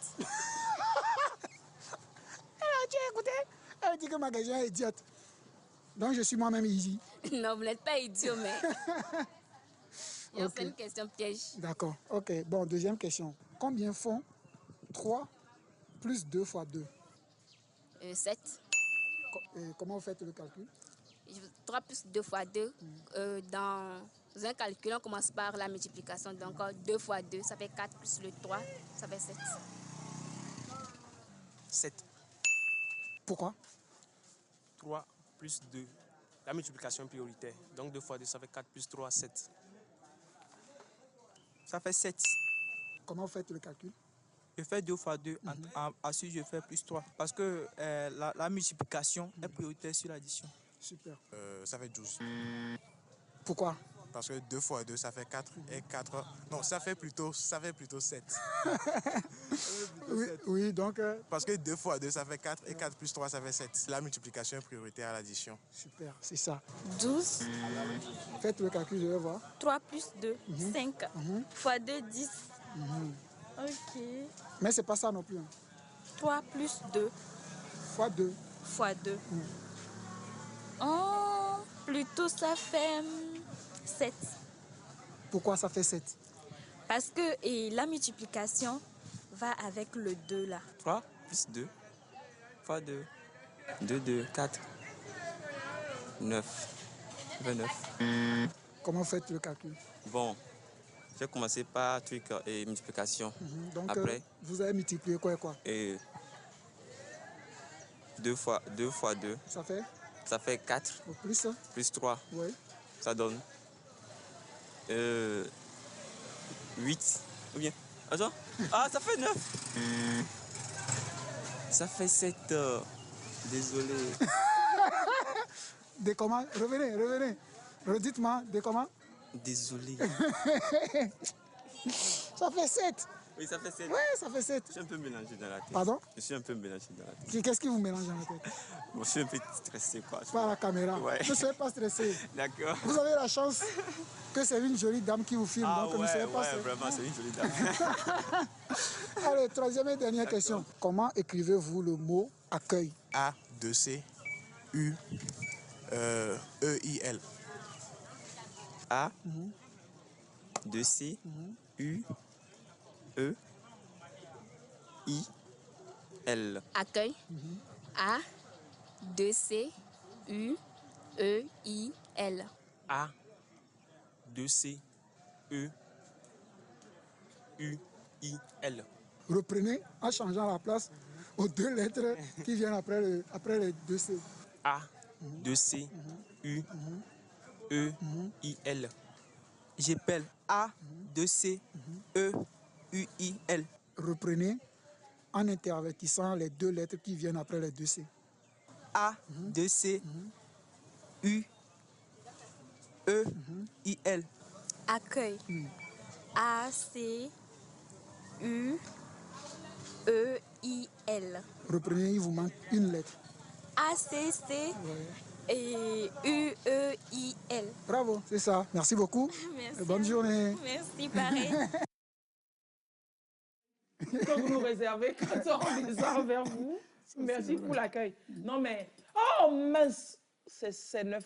Elle a dit que ma question est idiote. Donc je suis moi-même ici. Non, vous n'êtes pas idiot, mais... Okay. C'est une question piège. D'accord. Ok. Bon, deuxième question. Combien font 3 plus 2 fois 2? 7. Comment vous faites le calcul? 3 plus 2 fois 2. Dans un calcul, on commence par la multiplication. Donc 2 fois 2, ça fait 4 plus le 3, ça fait 7. 7. Pourquoi? 3 plus 2. La multiplication prioritaire. Donc 2 fois 2, ça fait 4 plus 3, 7. Ça fait 7. Comment vous faites le calcul? Je fais 2 fois 2, ensuite je fais plus 3. Parce que la multiplication est prioritaire sur l'addition. Super. Ça fait 12. Pourquoi? Parce que 2 fois 2, ça fait 4 et 4... Non, ça fait plutôt 7. Oui, donc... Parce que 2 fois 2, ça fait 4 et 4 plus 3, ça fait 7. La multiplication est prioritaire à l'addition. Super, c'est ça. 12. Faites le calcul, je vais voir. 3 plus 2, 5. Fois 2, 10. Ok. Mais c'est pas ça non plus. 3 plus 2. Fois 2. Fois 2. Oh, plutôt ça fait 7. Pourquoi ça fait 7? Parce que la multiplication va avec le 2 là. 3 plus 2 fois 2. 2, 2, 4. 9. 29. Comment faites le calcul? Bon, j'ai commencé par truc et multiplication. Donc, après, vous avez multiplié quoi et quoi? Et 2 fois 2. Ça fait? Ça fait 4. Plus? Plus 3. Oui. Ça donne 8. Ou bien? Attends. Ah, ça fait 9. Ça fait 7. Désolé. Des comment? Revenez. Redites-moi, des comment? Désolé. Ça fait 7. Oui, ça fait 7. Oui, ça fait 7. Je suis un peu mélangé dans la tête. Pardon? Je suis un peu mélangé dans la tête. Qu'est-ce qui vous mélange dans la tête? Bon, je suis un peu stressé, quoi. Par la caméra. Ouais. Ne soyez pas stressé. D'accord. Vous avez la chance que c'est une jolie dame qui vous filme. Ah, donc ouais, ne soyez pas stressé. vraiment, c'est une jolie dame. Allez, troisième et dernière question. Comment écrivez-vous le mot accueil? A, 2C, U, E-I-L. A, 2C, U, E, I, L. Accueil. A, 2C, U, E, I, L. A, 2C, E, U, I, L. Reprenez en changeant la place aux 2 lettres qui viennent après les 2C. A, 2C, U, E, I, L. J'appelle A, 2C, E, U, I, L. Reprenez en intervertissant les 2 lettres qui viennent après les 2C. A, 2C, U, E, I, L. Accueil. A, C, U, E, I, L. Reprenez, il vous manque une lettre. A, C, C et U, E, I, L. Bravo, c'est ça. Merci beaucoup. Merci. Et bonne journée. Merci, pareil. Que vous nous réservez quand on descend vers vous. Merci pour l'accueil. Non, mais... Oh, mince! C'est 9.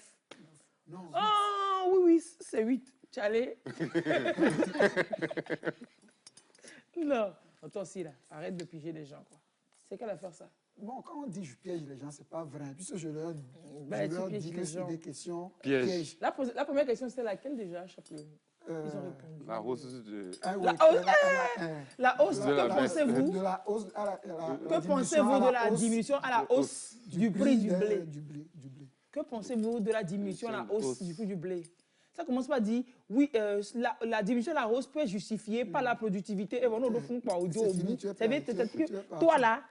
Non. Oh, oui, c'est 8. Tchalé. Non. Toi aussi, là, arrête de piger les gens, quoi. C'est quelle affaire, ça? bon, quand on dit je piège les gens, c'est pas vrai. Puisque je leur dis que c'est des questions pièges. La première question, c'était laquelle déjà, Chaplin? Ils ont répondu. La hausse de... La hausse, que pensez-vous? Que pensez-vous de la diminution à la hausse du prix du blé? Que pensez-vous de la diminution à la hausse du prix du blé? Ça commence par dire, oui, la diminution de la hausse peut être justifiée par la productivité. Et voilà, on ne font pas au bout. Ça veut dire que toi, là,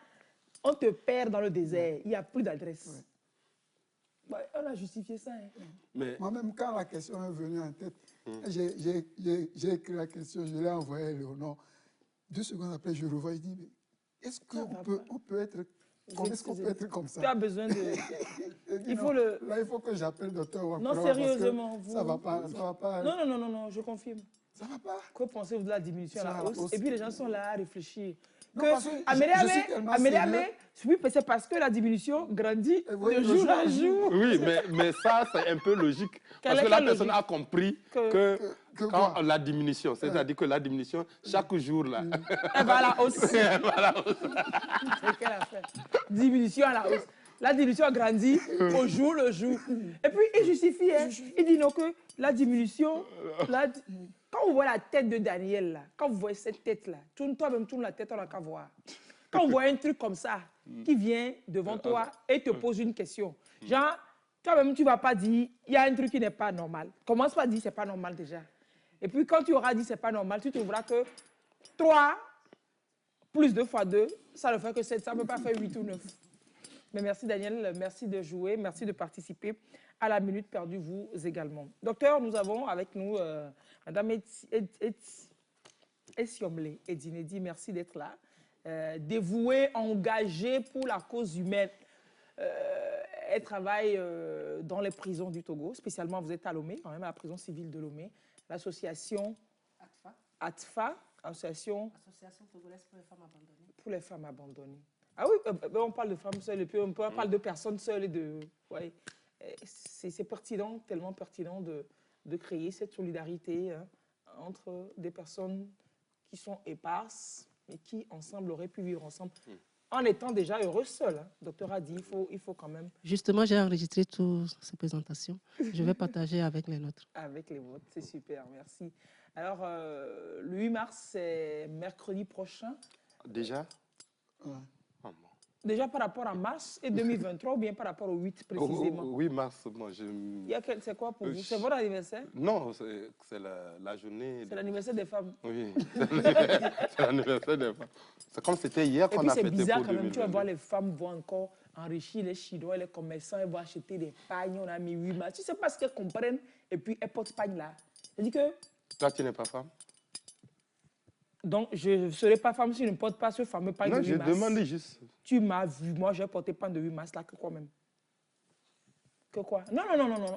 on te perd dans le désert. Il n'y a plus d'adresse. Ouais, on a justifié ça. Hein. Moi-même, quand la question est venue en tête, j'ai écrit la question, je l'ai envoyée à Léonore. 2 secondes après, je revois, il dit, est-ce qu'on peut être... Est-ce qu'on peut être comme ça? Tu as besoin de... Là, il faut que j'appelle le docteur Wampara. Non, sérieusement. Vous... Ça va pas. Non, je confirme. Ça va pas. Que pensez-vous de la diminution à la hausse? Et puis les gens sont là à réfléchir. Oui, c'est parce que la diminution grandit de jour en jour. Oui, mais ça, c'est un peu logique. Parce que la personne a compris que quand la diminution, c'est-à-dire que la diminution, chaque jour, là... Elle va à la hausse. C'est quelle affaire? Diminution à la hausse. La diminution grandit au jour le jour. Et puis, il justifie, hein. Il dit non que la diminution... Quand vous voyez la tête de Daniel, là, quand vous voyez cette tête-là, toi-même tourne la tête, on n'a qu'à voir. Quand vous voyez un truc comme ça, qui vient devant toi et te pose une question, genre, toi-même, tu ne vas pas dire, il y a un truc qui n'est pas normal. Commence par dire, c'est pas normal déjà. Et puis, quand tu auras dit, c'est pas normal, tu trouveras que 3 plus 2 fois 2, ça ne fait que 7, ça ne peut pas faire 8 ou 9. Mais merci Daniel, merci de jouer, merci de participer à la Minute Perdue, vous également. Docteur, nous avons avec nous Madame Esiomle Edinedi, merci d'être là. Dévouée, engagée pour la cause humaine. Elle travaille dans les prisons du Togo, spécialement vous êtes à Lomé, quand même à la prison civile de Lomé. L'association ATFA, Association togolaise pour les femmes abandonnées. Pour les femmes abandonnées. Ah oui, on parle de femmes seules et puis on parle de personnes seules et de... Ouais. C'est pertinent, tellement pertinent de créer cette solidarité hein, entre des personnes qui sont éparses et qui ensemble auraient pu vivre ensemble en étant déjà heureuses seules. Hein. Le docteur a dit il faut quand même... Justement, j'ai enregistré toutes ces présentations. Je vais partager avec les nôtres. Avec les vôtres, c'est super, merci. Alors, le 8 mars, c'est mercredi prochain. Déjà Déjà par rapport à mars et 2023 ou bien par rapport au 8 précisément? Oui, mars, moi je... C'est quoi pour vous? C'est votre anniversaire? Non, c'est la journée... C'est l'anniversaire des femmes? Oui, c'est l'anniversaire des femmes. C'est comme c'était hier qu'on a fêté pour 2022. C'est bizarre quand même, tu vas voir les femmes vont encore enrichir les Chinois, les commerçants, elles vont acheter des pagnes, on a mis 8 mars. Tu sais pas ce qu'elles comprennent et puis elles portent pagne là. C'est-à-dire que... Toi, tu n'es pas femme? Donc, je ne serai pas femme si je ne porte pas ce fameux pagne de 8 mars. Non, je demandais juste. Tu m'as vu, moi, j'ai porté pagne de 8 mars, là, que quoi même? Que quoi? Non,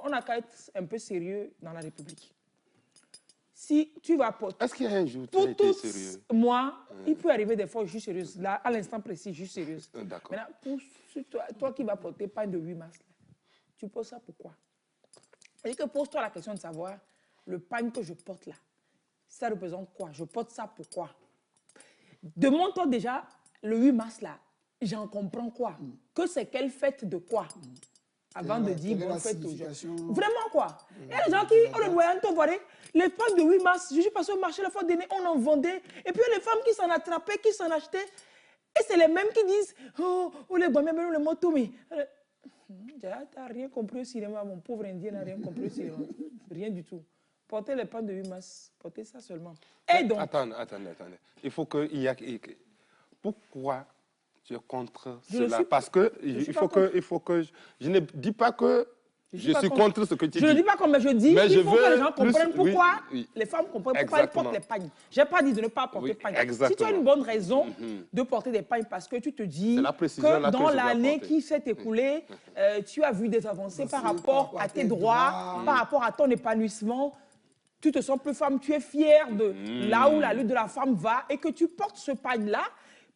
on n'a qu'à être un peu sérieux dans la République. Si tu vas porter... Est-ce qu'il y a un jour où tu as été sérieux? Moi, il peut arriver des fois où je suis sérieuse. Là, à l'instant précis, je suis sérieuse. D'accord. Maintenant, pour toi qui vas porter pagne de 8 mars, là, tu poses ça pourquoi? C'est-à-dire que pose-toi la question de savoir, le pagne que je porte là, ça représente quoi? Je porte ça pourquoi? Demande-toi déjà, le 8 mars là, j'en comprends quoi? Que c'est quelle fête de quoi? Avant de dire bonne fête aux gens. Vraiment quoi? Il y a des gens qui, on le voyait, les femmes de 8 mars, je suis passé au marché la fois dernière, on en vendait. Et puis les femmes qui s'en attrapaient, qui s'en achetaient. Et c'est les mêmes qui disent, oh les bohemiens, le moto, mais... Tu n'as rien compris au cinéma, mon pauvre Indien n'a rien compris au cinéma. Rien du tout. Portez les pannes de 8 mars, portez ça seulement. Et donc... Attendez. Il faut qu'il y ait... Pourquoi tu es contre cela? Parce que il faut que... Je ne dis pas que je suis contre ce que tu dis. Je ne dis pas comme je dis, mais il faut que les gens comprennent pourquoi les femmes comprennent pourquoi elles portent les pagnes. Je n'ai pas dit de ne pas porter pagne. Si tu as une bonne raison de porter des pagnes parce que tu te dis que dans l'année qui s'est écoulée, tu as vu des avancées par rapport à tes droits, par rapport à ton épanouissement, tu te sens plus femme, tu es fière de là où la lutte de la femme va et que tu portes ce pagne-là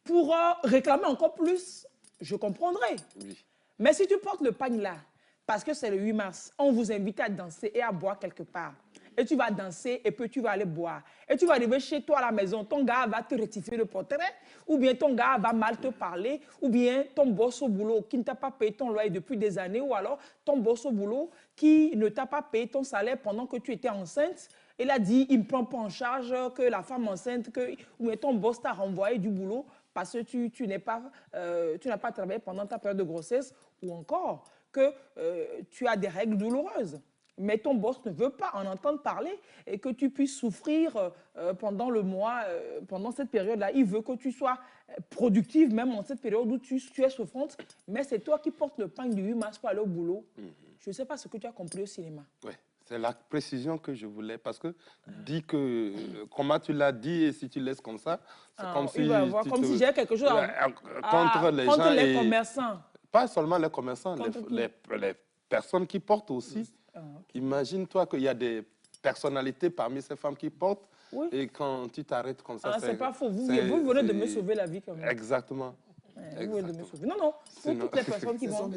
pour réclamer encore plus, je comprendrai. Oui. Mais si tu portes le pagne-là, parce que c'est le 8 mars, on vous invite à danser et à boire quelque part, et tu vas danser et puis tu vas aller boire. Et tu vas arriver chez toi à la maison, ton gars va te rectifier le portrait, ou bien ton gars va mal te parler, ou bien ton boss au boulot qui ne t'a pas payé ton loyer depuis des années, ou alors ton boss au boulot qui ne t'a pas payé ton salaire pendant que tu étais enceinte. Il a dit, il ne prend pas en charge que la femme enceinte, ou bien ton boss t'a renvoyé du boulot parce que tu n'as pas travaillé pendant ta période de grossesse, ou encore que tu as des règles douloureuses. Mais ton boss ne veut pas en entendre parler et que tu puisses souffrir pendant le mois, pendant cette période-là. Il veut que tu sois productive, même en cette période où tu es souffrante, mais c'est toi qui portes le pain du 8 mars pour aller au boulot. Je ne sais pas ce que tu as compris au cinéma. Oui, c'est la précision que je voulais, parce que dis que, comment tu l'as dit, et si tu laisses comme ça, c'est comme si... si j'ai quelque chose contre les gens les commerçants. Pas seulement les commerçants, les personnes qui portent aussi. Imagine-toi qu'il y a des personnalités parmi ces femmes qui portent, et quand tu t'arrêtes comme ça... c'est pas faux. Vous venez de me sauver la vie quand même. Exactement. Vous venez de me sauver. Non, pour toutes les personnes qui vont...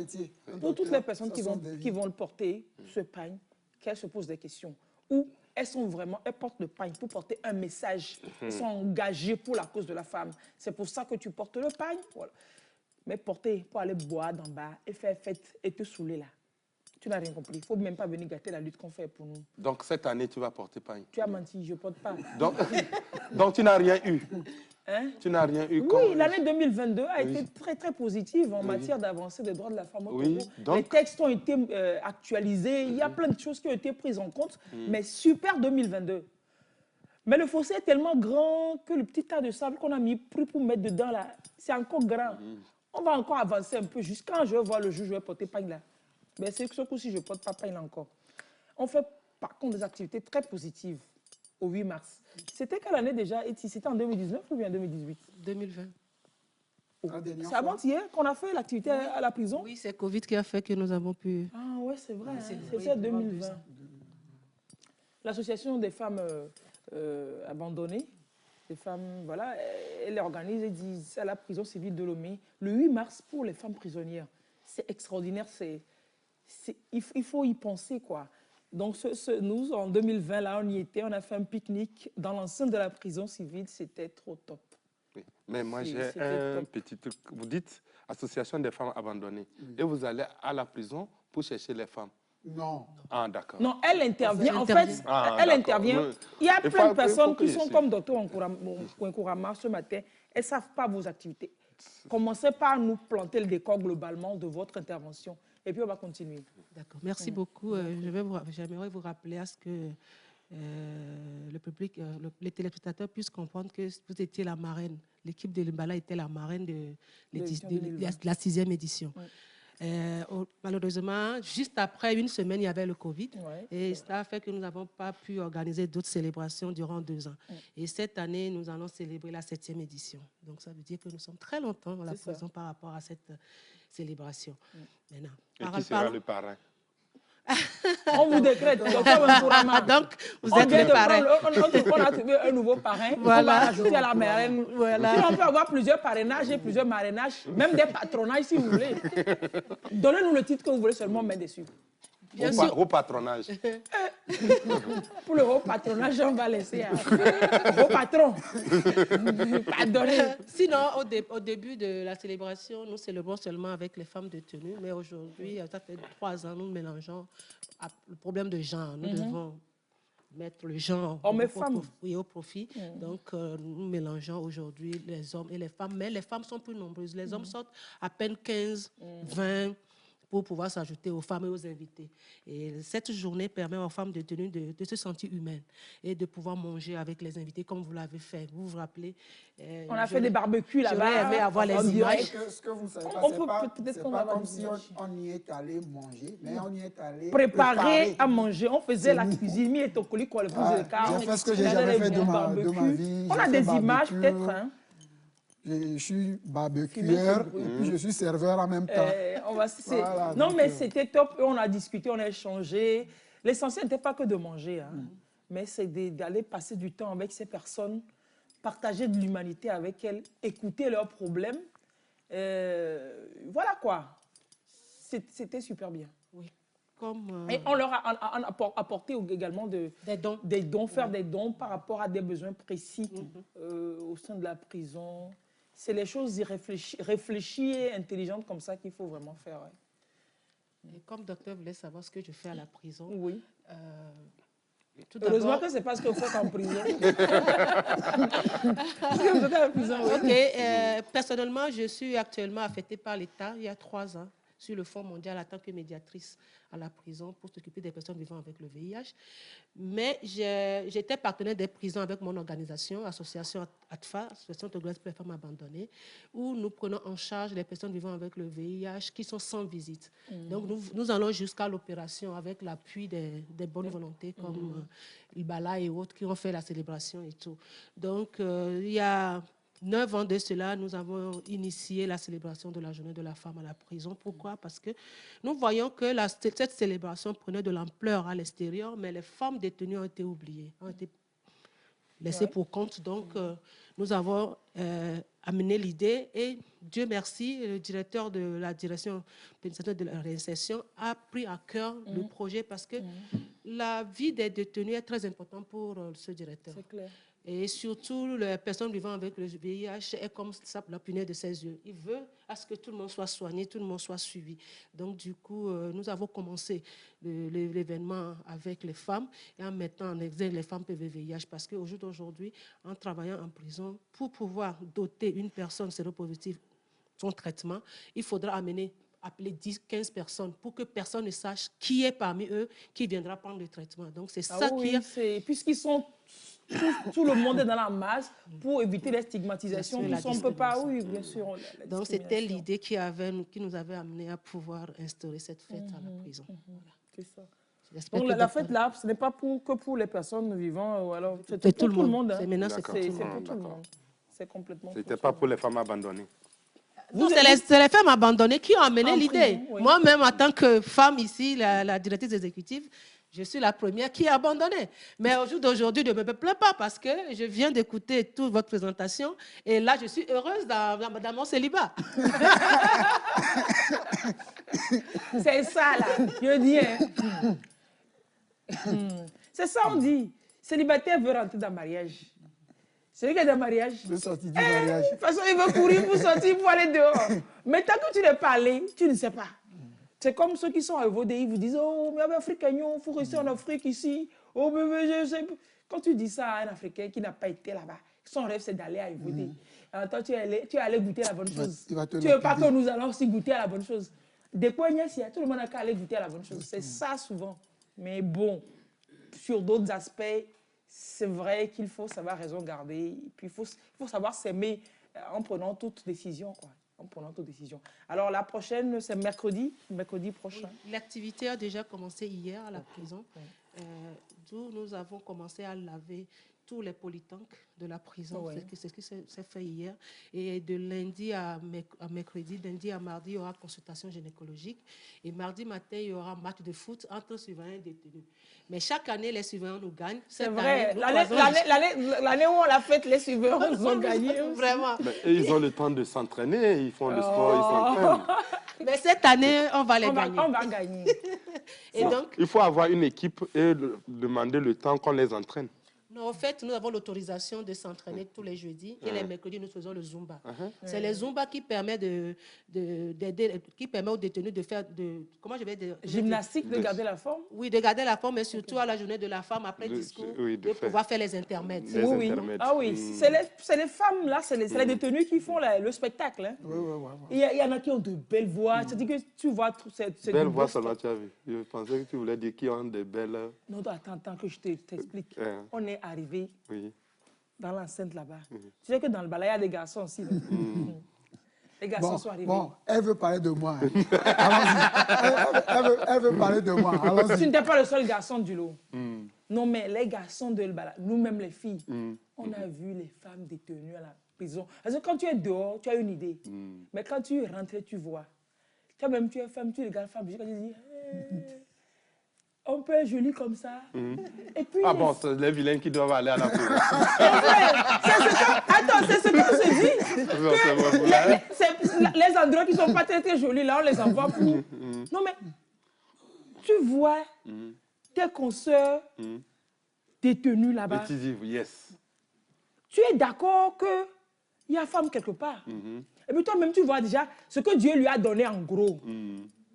Pour toutes les personnes qui vont le porter, ce pagne, qu'elles se posent des questions. Ou elles portent le pagne pour porter un message. Elles sont engagées pour la cause de la femme. C'est pour ça que tu portes le pagne. Voilà. Mais porter pour aller boire d'en bas et faire fête et te saouler là. Tu n'as rien compris. Il ne faut même pas venir gâter la lutte qu'on fait pour nous. Donc cette année, tu vas porter pagne. Tu as menti, je ne porte pas. Donc tu n'as rien eu. Hein? Tu n'as rien eu. Oui, l'année 2022 a été très, très positive en matière d'avancée des droits de la femme au Togo. Les textes ont été actualisés. Il y a plein de choses qui ont été prises en compte. Mais super 2022. Mais le fossé est tellement grand que le petit tas de sable qu'on a mis pour mettre dedans, là, c'est encore grand. On va encore avancer un peu. Juste quand je vais voir le juge, je vais porter pagne là. Mais c'est ce coup-ci, je ne porte pas pagne là encore. On fait par contre des activités très positives au 8 mars. C'était quelle année déjà? C'était en 2019 ou bien en 2018? 2020. C'est avant-hier qu'on a fait l'activité à la prison? Oui, c'est Covid qui a fait que nous avons pu... Ah ouais, c'est vrai, c'était 2020. L'association des femmes abandonnées, des femmes, voilà, elle organise et dit à la prison civile de Lomé, le 8 mars pour les femmes prisonnières. C'est extraordinaire, il faut y penser, quoi. Donc, nous, en 2020, là, on y était, on a fait un pique-nique dans l'enceinte de la prison civile, c'était trop top. Oui. Mais moi, j'ai un petit truc. Vous dites association des femmes abandonnées. Et vous allez à la prison pour chercher les femmes. Non. Ah, d'accord. Non, elle intervient. En fait, elle intervient. Il y a plein de personnes qui sont comme Dr Nkourama ce matin. Elles ne savent pas vos activités. Commencez par nous planter le décor globalement de votre intervention. Et puis, on va continuer. D'accord. Merci beaucoup. J'aimerais vous rappeler à ce que le public, les téléspectateurs puissent comprendre que vous étiez la marraine. L'équipe de Limbala était la marraine de la 6e édition. Oui. Malheureusement, juste après une semaine, il y avait le Covid. Et ça a fait que nous n'avons pas pu organiser d'autres célébrations durant 2 ans. Et cette année, nous allons célébrer la 7e édition. Donc, ça veut dire que nous sommes très longtemps à la prison par rapport à cette célébration. Maintenant, et qui sera le parrain? On vous décrète. Donc, vous êtes le parrain. On a trouvé un nouveau parrain. Voilà. On va ajouter à la marraine. Voilà. Si on peut avoir plusieurs parrainages et plusieurs marrainages, même des patronages si vous voulez. Donnez-nous le titre que vous voulez seulement mettre dessus. Au patronage. Pour le haut patronage, on va laisser au patron. Pardonnez. Sinon, au début de la célébration, nous célébrons seulement avec les femmes détenues. Mais aujourd'hui, ça fait 3 ans, nous mélangeons le problème de genre. Nous devons mettre le genre au profit. Donc, nous mélangeons aujourd'hui les hommes et les femmes. Mais les femmes sont plus nombreuses. Les hommes sortent à peine 15, 20 pour pouvoir s'ajouter aux femmes et aux invités. Et cette journée permet aux femmes détenues de se sentir humaines et de pouvoir manger avec les invités comme vous l'avez fait. Vous vous rappelez? On a fait des barbecues là-bas. J'aurais aimé avoir les images. Ce que vous ne savez pas, c'est pas comme si on y est allé manger, mais on y est allé préparer à manger. On faisait la cuisine, j'ai fait ce que j'ai jamais fait de ma vie. On a des images peut-être, hein? Je suis barbecueur et puis je suis serveur en même temps. Voilà, non, mais c'était top. On a discuté, on a échangé. L'essentiel n'était pas que de manger, hein, mais c'est d'aller passer du temps avec ces personnes, partager de l'humanité avec elles, écouter leurs problèmes. Voilà quoi. C'était super bien. Oui. comme... Et on leur a apporté également des dons, faire des dons par rapport à des besoins précis au sein de la prison. C'est les choses réfléchies et intelligentes comme ça qu'il faut vraiment faire. Ouais. Et comme docteur voulait savoir ce que je fais à la prison, oui. Heureusement que ce n'est pas ce que vous faites en prison. Personnellement, je suis actuellement affectée par l'État il y a 3 ans sur le Fonds mondial en tant que médiatrice à la prison pour s'occuper des personnes vivant avec le VIH. Mais j'étais partenaire des prisons avec mon organisation, Association ATFA, Association togolaise pour les femmes abandonnées, où nous prenons en charge les personnes vivant avec le VIH qui sont sans visite. Donc nous allons jusqu'à l'opération avec l'appui des bonnes volontés comme Ibala et autres qui ont fait la célébration et tout. Donc il y a 9 ans de cela, nous avons initié la célébration de la journée de la femme à la prison. Pourquoi? Parce que nous voyons que cette célébration prenait de l'ampleur à l'extérieur, mais les femmes détenues ont été oubliées, ont été laissées pour compte. Donc, nous avons amené l'idée et Dieu merci, le directeur de la direction pénitentiaire de la réinsertion a pris à cœur le projet parce que la vie des détenus est très importante pour ce directeur. C'est clair. Et surtout, les personnes vivant avec le VIH est comme ça, la punaise de ses yeux. Il veut à ce que tout le monde soit soigné, tout le monde soit suivi. Donc, du coup, nous avons commencé l'événement avec les femmes et en mettant en exergue les femmes PV-VIH parce qu'au jour d'aujourd'hui, en travaillant en prison, pour pouvoir doter une personne séropositive de son traitement, il faudra appeler 10, 15 personnes pour que personne ne sache qui est parmi eux qui viendra prendre le traitement. Donc, c'est ça qui est... Puisqu'ils sont... Tout le monde est dans la masse pour éviter les stigmatisations. On ne peut pas, oui, bien sûr. Donc, c'était l'idée qui nous avait amené à pouvoir instaurer cette fête à la prison. Voilà. C'est ça. Donc, la fête là, ce n'est pas que pour les personnes vivant, alors c'est pour tout le monde. C'est maintenant, c'est pour tout le monde. C'est complètement. C'était pas pour les femmes abandonnées. Non, c'est les femmes abandonnées qui ont amené l'idée. Oui. Moi-même, en tant que femme ici, la directrice exécutive, je suis la première qui a abandonné. Mais au jour d'aujourd'hui, je ne me plains pas parce que je viens d'écouter toute votre présentation et là, je suis heureuse dans mon célibat. C'est ça, là. Je dis, c'est ça, on dit. Célibataire veut rentrer dans le mariage. Celui qui est dans le mariage, veut sortir du mariage. De toute façon, il veut courir pour sortir, pour aller dehors. Mais tant que tu n'es pas allé, tu ne sais pas. C'est comme ceux qui sont à Evodé, ils vous disent « Oh, mais Africain, il faut rester en Afrique ici. Oh, mais je sais pas. » Quand tu dis ça à un Africain qui n'a pas été là-bas, son rêve, c'est d'aller à Evodé. Toi, tu es allé goûter la bonne chose. Tu ne veux pas que nous allons aussi goûter à la bonne chose. Des poignets, tout le monde a qu'à aller goûter à la bonne chose. C'est ça souvent. Mais bon, sur d'autres aspects, c'est vrai qu'il faut savoir raison garder. Et puis, il faut savoir s'aimer en prenant toute décision, quoi. En prenant toute décision. Alors, la prochaine, c'est mercredi prochain. Oui, l'activité a déjà commencé hier à la prison, d'où nous avons commencé à laver tous les polytanks de la prison. C'est ce qui s'est fait hier. Et de lundi à mercredi, lundi à mardi, il y aura consultation gynécologique. Et mardi matin, il y aura match de foot entre surveillants et détenus. Mais chaque année, les surveillants nous gagnent. C'est vrai. L'année où on l'a faite, les surveillants nous ont gagné. Vraiment. Mais ils ont le temps de s'entraîner. Ils font le sport, ils s'entraînent. Mais cette année, on va les gagner. On va gagner. Et donc, il faut avoir une équipe et demander le temps qu'on les entraîne. Non, en fait, nous avons l'autorisation de s'entraîner tous les jeudis et les mercredis, nous faisons le Zumba. C'est le Zumba qui permet aux détenus de faire comment je vais dire, gymnastique, de garder la forme. Oui, de garder la forme, mais surtout à la journée de la femme, après le discours, de pouvoir faire les intermèdes. Ah oui, c'est les femmes, là, c'est les détenus qui font le spectacle. Hein. Il y en a qui ont de belles voix. C'est-à-dire que tu vois... Belles voix, ça tu as vu. Je pensais que tu voulais dire qu'ils ont de belles... Non, attends que je t'explique. On est arrivé dans l'enceinte là-bas. Tu sais que dans le balai, il y a des garçons aussi. Les garçons sont arrivés. Bon, elle veut parler de moi. Allons-y. Elle veut parler de moi. Tu n'étais pas le seul garçon du lot. Non, mais les garçons de Elbala, nous-mêmes les filles, on a vu les femmes détenues à la prison. Parce que quand tu es dehors, tu as une idée. Mais quand tu es rentré, tu vois. Toi-même, tu es femme, tu regardes femme. Tu dis... On peut être joli comme ça. Et puis, c'est les vilains qui doivent aller à la prison. Attends, c'est ce qu'on se dit. Les endroits qui ne sont pas très, très jolis, là, on les envoie pour... Non, mais tu vois tes consoeurs détenues là-bas. Yes. Tu es d'accord qu'il y a femme quelque part. Et puis toi-même, tu vois déjà ce que Dieu lui a donné en gros.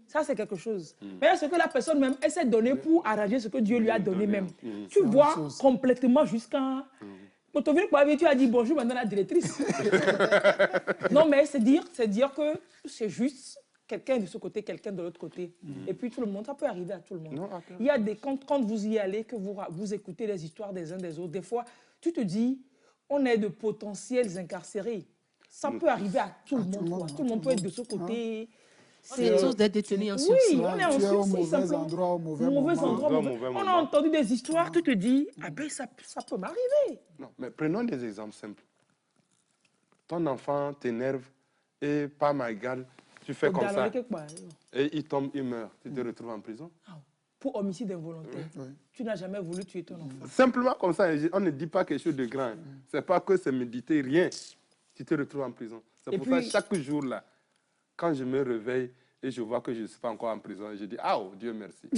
Ça, c'est quelque chose. Mais ce que la personne même essaie de donner pour arranger ce que Dieu lui a donné même. Tu vois complètement jusqu'à... Quand tu as dit bonjour maintenant la directrice. Non, mais c'est dire que c'est juste quelqu'un de ce côté, quelqu'un de l'autre côté. Et puis tout le monde, ça peut arriver à tout le monde. Non, il y a des quand vous y allez, que vous écoutez les histoires des uns des autres, des fois, tu te dis, on est de potentiels incarcérés. Ça peut arriver à tout le monde. Tout le monde peut être de ce côté. On est tous des détenus en sursis. Oui, on est en sursis. Au mauvais endroit, au mauvais moment. On a entendu des histoires, tu te dis, ah ben ça peut m'arriver. Non, mais prenons des exemples simples. Ton enfant t'énerve et pas mal, tu fais comme ça. Et il tombe, il meurt. Tu te retrouves en prison. Pour homicide involontaire. Tu n'as jamais voulu tuer ton enfant. Simplement comme ça, on ne dit pas quelque chose de grand. C'est pas que c'est méditer, rien. Tu te retrouves en prison. C'est pour ça que chaque jour là, quand je me réveille et je vois que je ne suis pas encore en prison, je dis, ah, oh, Dieu merci.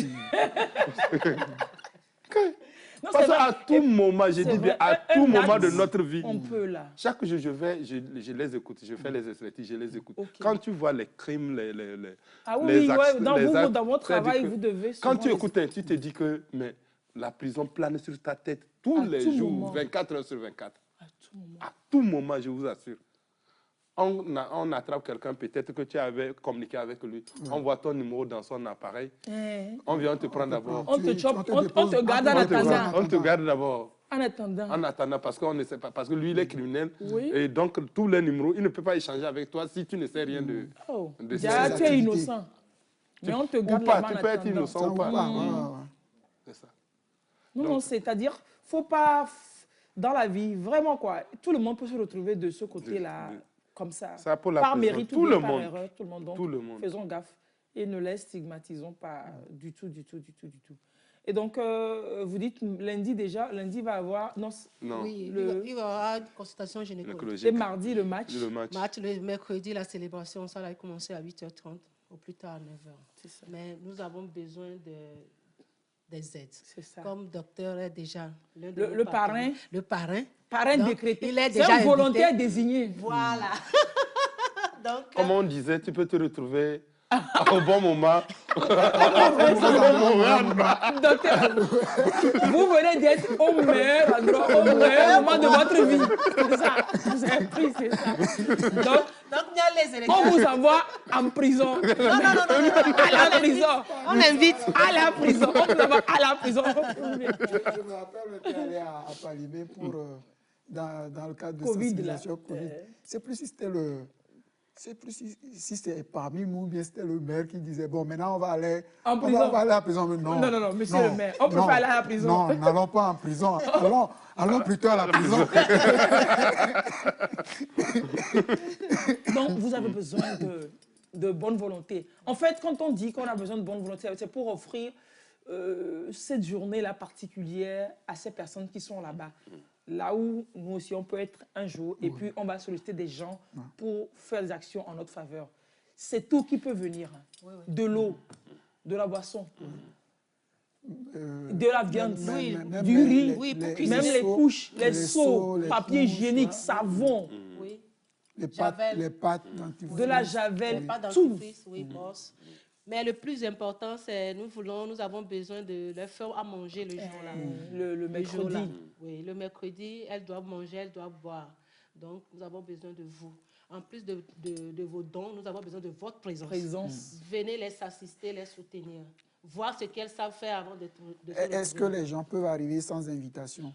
Parce qu'à tout moment, je dis bien, à tout moment de notre vie, on peut là. Chaque jour, je les écoute, je fais les expertises, je les écoute. Quand tu vois les crimes, les actes, dans votre travail, vous devez... Quand tu écoutes, tu te dis que mais, la prison plane sur ta tête tous les jours, 24 heures sur 24. À tout moment, je vous assure. On attrape quelqu'un, peut-être que tu avais communiqué avec lui. On voit ton numéro dans son appareil. On vient te prendre d'abord. On te chope, on te garde en attendant. On te garde d'abord. En attendant. En attendant, parce qu'on ne sait pas. Parce que lui, il est criminel. Et donc, tous les numéros, il ne peut pas échanger avec toi si tu ne sais rien de ça. Tu es innocent. Mais on te garde là-bas en attendant. Tu peux être innocent ou pas. C'est ça. Non, c'est-à-dire, il ne faut pas, dans la vie, vraiment quoi, tout le monde peut se retrouver de ce côté-là. Comme ça par mérite ou par erreur, tout le monde. Donc, faisons gaffe et ne les stigmatisons pas du tout. Et donc, vous dites lundi déjà, lundi va avoir... Non. Oui, il va y avoir une consultation gynécologique. Et mardi, le match. Le mercredi, la célébration, ça va commencer à 8h30, au plus tard à 9h. Mais nous avons besoin des aides. C'est ça. Comme docteur est déjà le parrain. Le parrain. Parrain décrété. C'est un volontaire désigné. Voilà. Donc, comme on disait, tu peux te retrouver au bon moment. Docteur, vous venez d'être au meilleur endroit, au meilleur moment de votre vie. C'est ça. Vous avez pris, c'est ça. Donc on vous envoie en prison. Non. À la prison. On invite. À la prison. On vous envoie à la prison. Je me rappelle, on était allé à Palibé pour... Dans le cadre de sensibilisation Covid. C'est plus si c'était le... C'est plus si c'était parmi nous, bien c'était le maire qui disait, bon, maintenant on va aller en prison. On va aller à la prison. Mais non, monsieur le maire, on ne peut pas aller à la prison. Non, n'allons pas en prison. Allons plutôt à la prison. Donc, vous avez besoin de bonne volonté. En fait, quand on dit qu'on a besoin de bonne volonté, c'est pour offrir cette journée-là particulière à ces personnes qui sont là-bas. Là où nous aussi, on peut être un jour et puis on va solliciter des gens pour faire des actions en notre faveur. C'est tout qui peut venir. De l'eau, de la boisson, de la viande, du riz, même les couches, les seaux, papier hygiénique, savon, les pâtes, de la javel, tout. Mais le plus important, c'est nous avons besoin de leur faire à manger le jour-là. Le mercredi. Oui, le mercredi, elles doivent manger, elles doivent boire. Donc, nous avons besoin de vous. En plus de vos dons, nous avons besoin de votre présence. Venez les assister, les soutenir. Voir ce qu'elles savent faire avant de Est-ce que les gens peuvent arriver sans invitation?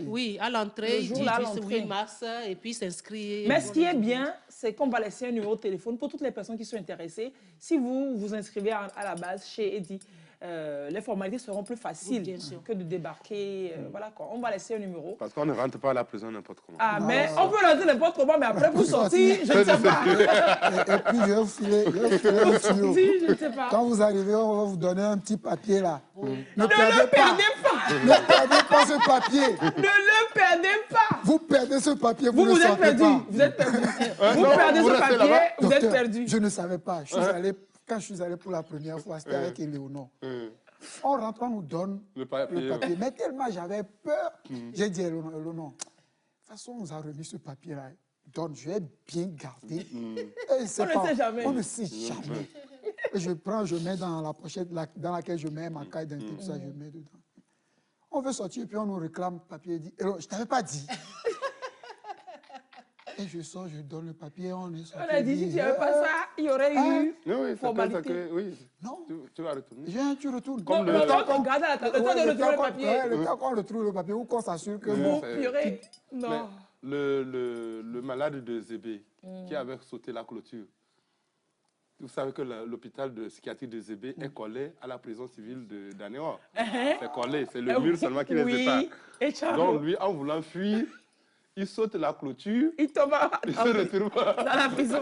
Oui. À l'entrée, ils disent 8 mars et puis s'inscrire. Mais ce qui est bien, c'est qu'on va laisser un numéro de téléphone pour toutes les personnes qui sont intéressées. Si vous vous inscrivez à la base chez Eddy, les formalités seront plus faciles que de débarquer. Voilà quoi. On va laisser un numéro. Parce qu'on ne rentre pas à la prison n'importe comment. Mais on peut rentrer n'importe comment, mais après vous sortir, je ne sais pas. Et puis je vais vous filer un tuyau. Je ne sais pas. Quand vous arrivez, on va vous donner un petit papier là. Ne le perdez pas. Ne perdez pas ce papier. Ne le perdez pas. Vous perdez ce papier, vous êtes perdu. Vous êtes perdu. Vous perdez ce papier, vous êtes perdu. Je ne savais pas. Je suis allé quand je suis allé pour la première fois, c'était avec Éléonore. En rentrant, on nous donne le papier. Mais tellement j'avais peur, j'ai dit à Éléonore, de toute façon, on nous a remis ce papier-là. Donc, je vais bien garder. On ne sait jamais. On ne sait jamais. Et je prends, je mets dans la pochette dans laquelle je mets ma carte d'identité, tout ça, je mets dedans. On veut sortir, puis on nous réclame le papier. Dit, je ne t'avais pas dit. Et je sors, je donne le papier, on est sorti. On a dit, si tu n'avais pas ça, il y aurait eu formalité. Non. Tu vas retourner. Tu retournes. Comme le temps qu'on garde le temps de retrouver le papier. Le temps qu'on retrouve le papier, ou qu'on s'assure que... Non. Le malade de Zébé, qui avait sauté la clôture, vous savez que l'hôpital de psychiatrie de Zébé est collé à la prison civile d'Anéor. C'est collé, c'est le mur seulement qui les sépare. Donc lui, en voulant fuir, il saute la clôture, il se retrouve dans la prison.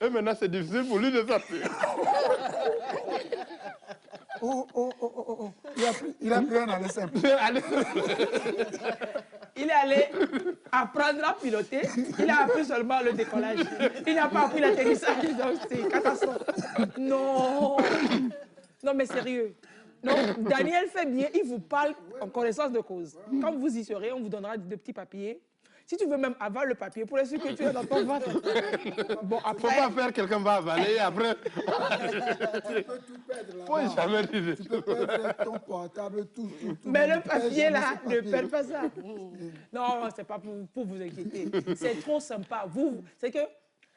Et maintenant, c'est difficile pour lui de sortir. Il a pris un aller simple. Il est allé apprendre à piloter. Il a appris seulement le décollage. Il n'a pas appris l'atterrissage. Donc, c'est catastrophe. Non. Non, mais sérieux. Non, Daniel fait bien. Il vous parle en connaissance de cause. Quand vous y serez, on vous donnera de petits papiers. Si tu veux même avaler le papier, pour être sûr que tu es dans ton ventre. Bon, après... Faut pas faire, quelqu'un va avaler, après... Tu peux tout perdre là-bas. Faut jamais dire. Tu peux perdre ton portable, tout. Mais le papier, là, ne perd pas ça. Non, c'est pas pour vous inquiéter. C'est trop sympa. C'est que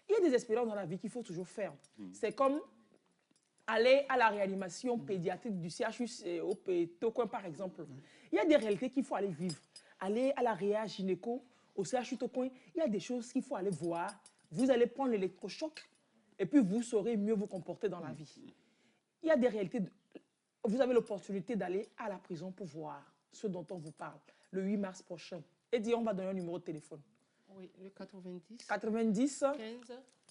il y a des expériences dans la vie qu'il faut toujours faire. C'est comme aller à la réanimation pédiatrique du CHU au Tocoin, par exemple. Il y a des réalités qu'il faut aller vivre. Aller à la réa gynéco, au CHU Tocoin, il y a des choses qu'il faut aller voir. Vous allez prendre l'électrochoc et puis vous saurez mieux vous comporter dans la vie. Il y a des réalités. Vous avez l'opportunité d'aller à la prison pour voir ce dont on vous parle le 8 mars prochain. Et dit, on va donner un numéro de téléphone. Oui, le 90. 90.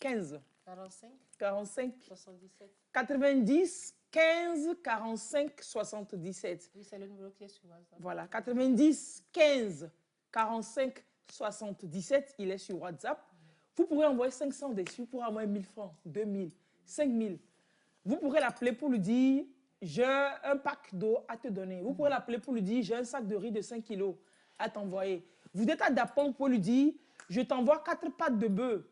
15. 45. 45. 77. 90. 15 45 77. Oui, c'est le numéro qui est sur WhatsApp. Voilà, 90 15 45 77, il est sur WhatsApp. Vous pourrez envoyer 500 dessus pour envoyer 1000 francs, 2000, 5000. Vous pourrez l'appeler pour lui dire, j'ai un pack d'eau à te donner. Vous pourrez l'appeler pour lui dire, j'ai un sac de riz de 5 kilos à t'envoyer. Vous êtes à Dapon pour lui dire, je t'envoie 4 pattes de bœuf.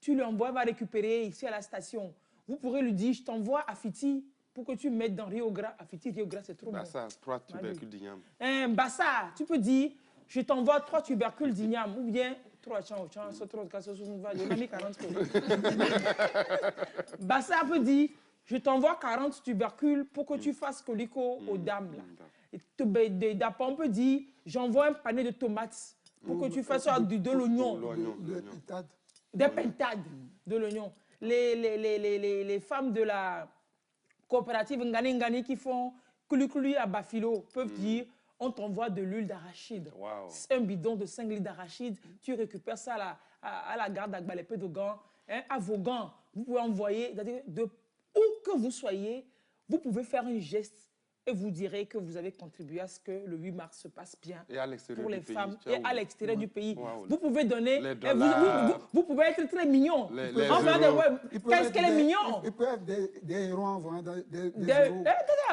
Tu lui envoies, va récupérer ici à la station. Vous pourrez lui dire, je t'envoie à Fiti pour que tu mettes dans Rio Gras. À Fiti, Rio Gras, c'est trop bon. Bassa, 3 tubercules d'igname. Bassa, tu peux dire, je t'envoie 3 tubercules d'igname ou bien 3 Bassa peut dire, je t'envoie 40 tubercules pour que tu fasses colico aux dames. Dapon peut dire, j'envoie un panier de tomates pour que tu fasses de l'oignon. Des pentades de l'oignon. Les femmes de la coopérative Ngani Ngani qui font Kuli à Bafilo peuvent dire on t'envoie de l'huile d'arachide. Wow. Un bidon de 5 litres d'arachide, tu récupères ça à la gare d'Agbalépé de Gand, à Vaughan. Vous pouvez envoyer, de où que vous soyez, vous pouvez faire un geste et vous direz que vous avez contribué à ce que le 8 mars se passe bien pour les femmes et à l'extérieur du pays. Wow. Vous pouvez donner, vous pouvez être très mignon. Qu'est-ce qu'elle est mignon? Ils peuvent être des héros en envoyant des euros.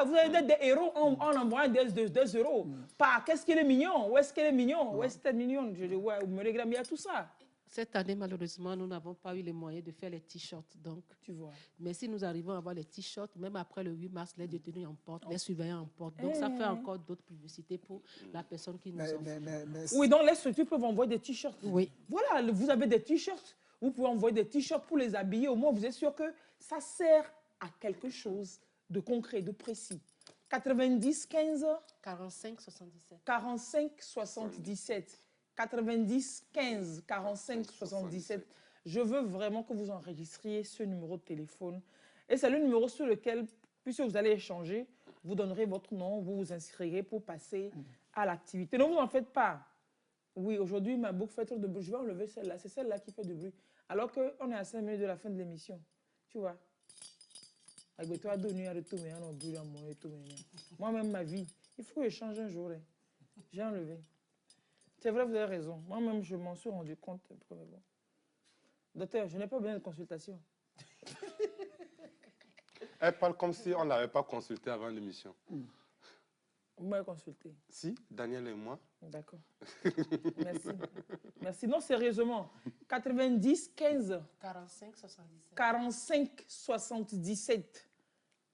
Vous avez des héros en envoyant des euros. Qu'est-ce qu'elle est mignon? Où est-ce qu'elle est mignon? Où est-ce qu'elle est mignonne? Je dis, ouais, vous me réclamez, il y a tout ça. Cette année, malheureusement, nous n'avons pas eu les moyens de faire les t-shirts. Donc, tu vois. Mais si nous arrivons à avoir les t-shirts, même après le 8 mars, les détenus emportent, les surveillants emportent. Donc, ça fait encore d'autres publicités pour la personne qui nous offre. Oui, donc les structures peuvent envoyer des t-shirts. Oui. Voilà, vous avez des t-shirts. Vous pouvez envoyer des t-shirts pour les habiller. Au moins, vous êtes sûr que ça sert à quelque chose de concret, de précis. 90 15 45 77. 45 77. 90 15 45 77. Je veux vraiment que vous enregistriez ce numéro de téléphone. Et c'est le numéro sur lequel, puisque vous allez échanger, vous donnerez votre nom, vous vous inscrirez pour passer à l'activité. Ne vous en faites pas. Oui, aujourd'hui, ma boucle fait trop de bruit. Je vais enlever celle-là. C'est celle-là qui fait du bruit. Alors qu'on est à 5 minutes de la fin de l'émission. Tu vois. Moi-même, ma vie, il faut que je change un jour. J'ai enlevé. C'est vrai, vous avez raison. Moi-même, je m'en suis rendu compte. Bon. Docteur, je n'ai pas besoin de consultation. Elle parle comme si on ne l'avait pas consulté avant l'émission. Vous m'avez consulté? Si, Daniel et moi. D'accord. Merci. Merci. Non, sérieusement. 90, 15. 45, 77. 45, 77.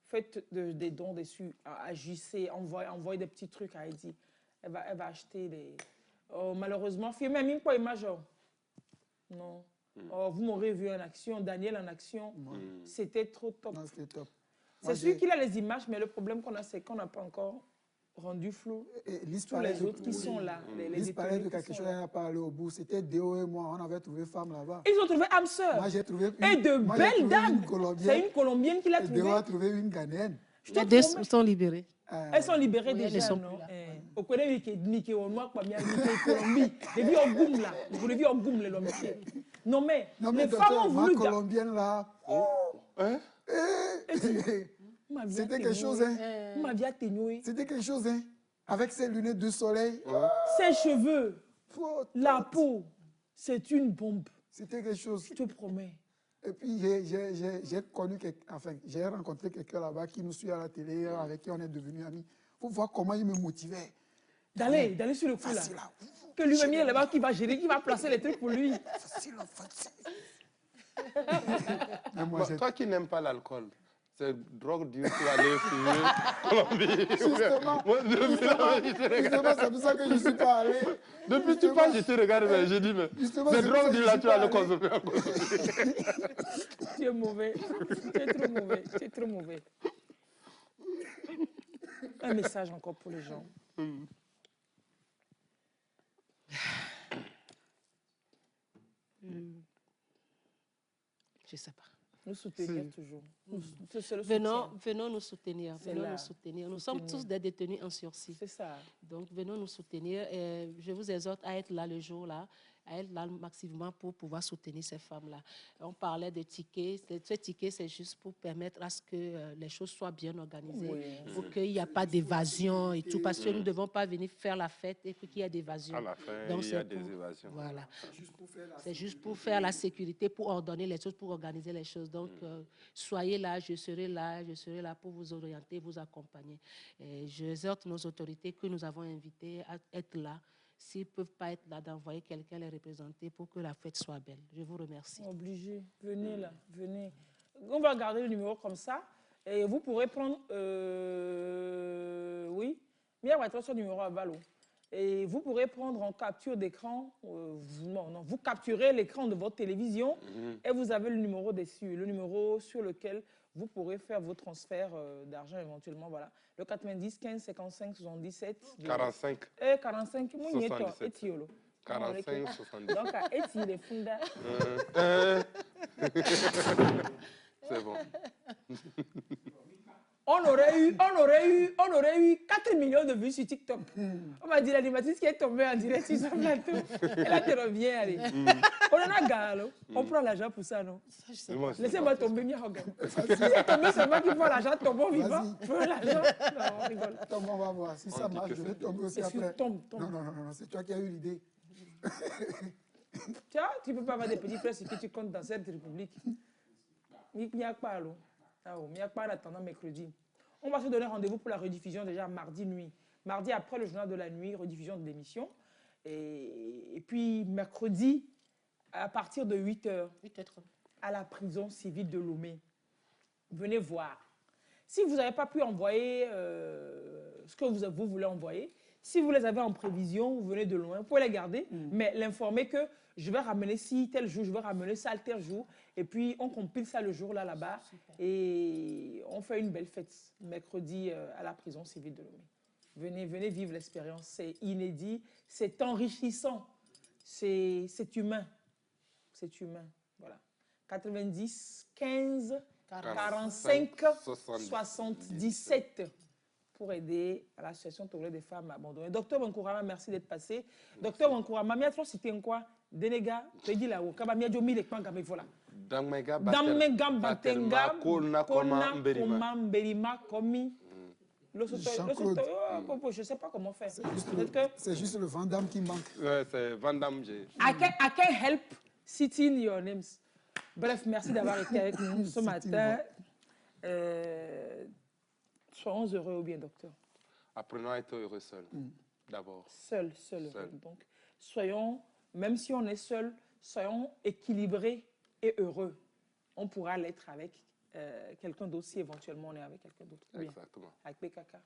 Faites des dons dessus. Agissez, envoyez des petits trucs à Heidi. Elle va acheter des... Oh, malheureusement, fille, même pas image. Non. Oh, vous m'aurez vu en action, Daniel en action. C'était trop top. C'était top. C'est celui qui a les images, mais le problème qu'on a, c'est qu'on n'a pas encore rendu flou tous les autres qui sont là. Ils parlaient de quelque chose, elle a parlé au bout. C'était Déo et moi, on avait trouvé femme là-bas. Ils ont trouvé âme sœur. Moi, j'ai trouvé et de belles dames. C'est une Colombienne qui l'a trouvée. Déo a trouvé une Ghanéenne. Les deux sont libérées. Elles sont libérées déjà, non? Au Colombie, Nike, au noir, quoi, Colombie. Les vies en goum, là. Vous les vies en goum, les l'homme. Non, mais les femmes ont voulu... Colombienne, là. C'était quelque chose, hein. C'était quelque chose, hein. Avec ses lunettes de soleil. Ses cheveux. La peau. C'est une bombe. C'était quelque chose. Je te promets. Et puis, j'ai rencontré quelqu'un là-bas qui nous suit à la télé, avec qui on est devenus amis. Pour voir comment il me motivait. D'aller sur le coup, là. Que lui-même, il est là-bas qui va gérer, qui va placer les trucs pour lui. Facile, facile. Toi qui n'aimes pas l'alcool, c'est drogue dure pour aller fumer Colombie. Justement, c'est pour ça que je ne suis pas allé. Depuis que tu parles, je te regarde, mais je dis, mais c'est drogue dure là, tu vas le consommer en Colombie. Tu es mauvais. Tu es trop mauvais. Tu es trop mauvais. Un message encore pour les gens. Je ne sais pas. Nous soutenir toujours. Venons nous soutenir. Venons nous soutenir. Nous sommes tous des détenus en sursis. C'est ça. Donc, venons nous soutenir. Et je vous exhorte à être là le jour-là, à être là maximum pour pouvoir soutenir ces femmes-là. On parlait de tickets. Ce ticket, c'est juste pour permettre à ce que les choses soient bien organisées, pour qu'il n'y ait pas d'évasion et tout, parce que nous ne devons pas venir faire la fête et puis qu'il y ait d'évasion. À la fin, donc, il y a des évasions. Voilà. C'est juste pour faire la sécurité, pour ordonner les choses, pour organiser les choses. Donc, soyez là, je serai là pour vous orienter, vous accompagner. J'exhorte nos autorités que nous avons invitées à être là. S'ils ne peuvent pas être là, d'envoyer quelqu'un les représenter pour que la fête soit belle. Je vous remercie. Obligé. Venez là, venez. On va garder le numéro comme ça. Et vous pourrez prendre... oui. Mia va être son numéro à Valo. Et vous pourrez prendre en capture d'écran... vous capturez l'écran de votre télévision et vous avez le numéro dessus. Le numéro sur lequel vous pourrez faire vos transferts d'argent éventuellement. Voilà. Le 90 15 55 77. 45. 45. 77. 45 77. Donc, à Eti, les Funda. C'est bon. On aurait eu 4 millions de vues sur TikTok. On m'a dit l'animatrice qui est tombée en direct sur son plateau. Et là, tu reviens, allez. On en a gagné, on prend l'argent pour ça, non? Laissez-moi tomber, Mia Hogan. Si c'est tombé seulement qu'il prend l'argent, tombons vivant. Prends l'argent. Non, on rigole. Tombe, on va voir. Si ça marche, je vais tomber aussi après. Tombe. Non, c'est toi qui as eu l'idée. Tu vois, tu ne peux pas avoir des petits frères sur qui tu comptes dans cette république. Il n'y a pas, là. Il n'y a pas d'attendant mercredi. On va se donner rendez-vous pour la rediffusion déjà mardi nuit. Mardi après le journal de la nuit, rediffusion de l'émission. Et puis mercredi, à partir de 8h, à la prison civile de Lomé. Venez voir. Si vous n'avez pas pu envoyer ce que vous voulez envoyer, si vous les avez en prévision, vous venez de loin, vous pouvez les garder, mais l'informer que je vais ramener ci tel jour, je vais ramener ça tel jour, et puis on compile ça le jour là-bas, et on fait une belle fête mercredi à la prison civile de Lomé. Venez vivre l'expérience, c'est inédit, c'est enrichissant, c'est humain, voilà. 90 15 45 77 pour aider à l'association togolaise des femmes abandonnées. Docteur Wankourama, merci d'être passé. Docteur Wankourama, mi a trop cité quoi? Denega, tu dis là, kaba mi a jomi le kwan gabe voilà. Damega batenga kona koma mberima komi. Je sais pas comment faire. C'est juste le Van Damme qui manque. Ouais, c'est Van Damme. I can help citing your names. Bref, merci d'avoir été avec nous ce matin. Soyons heureux ou bien, docteur? Apprenons à être heureux seul, d'abord. Seul. Donc, soyons, même si on est seul, soyons équilibrés et heureux. On pourra l'être avec quelqu'un d'autre si éventuellement on est avec quelqu'un d'autre. Exactement. Avec PKK.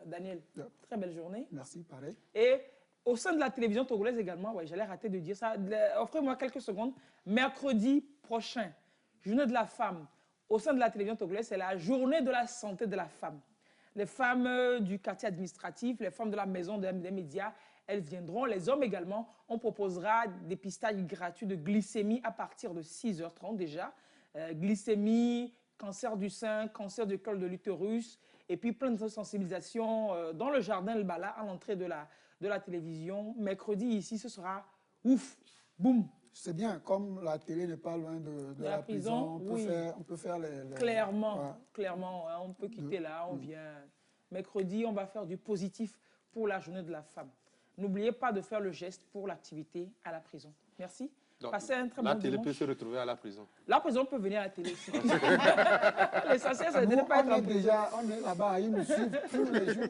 Daniel, très belle journée. Merci, pareil. Et au sein de la télévision togolaise également, j'allais rater de dire ça, offrez-moi quelques secondes. Mercredi prochain, journée de la femme, au sein de la télévision togolaise, c'est la journée de la santé de la femme. Les femmes du quartier administratif, les femmes de la maison des médias, elles viendront. Les hommes également, on proposera des dépistage gratuit de glycémie à partir de 6h30 déjà. Glycémie, cancer du sein, cancer du col de l'utérus, et puis plein de sensibilisations dans le jardin El Bala, à l'entrée de la télévision. Mercredi, ici, ce sera ouf, boum. C'est bien, comme la télé n'est pas loin de la prison, on peut faire les... Clairement, hein, on peut quitter là, on vient. Mercredi, on va faire du positif pour la journée de la femme. N'oubliez pas de faire le geste pour l'activité à la prison. Merci. Donc, passez un très bon la télé dimanche. peut se retrouver à la prison. La prison peut venir à la télé aussi. L'essentiel, c'est de ne pas être en prison. On est là-bas, ils nous suivent tous les jours.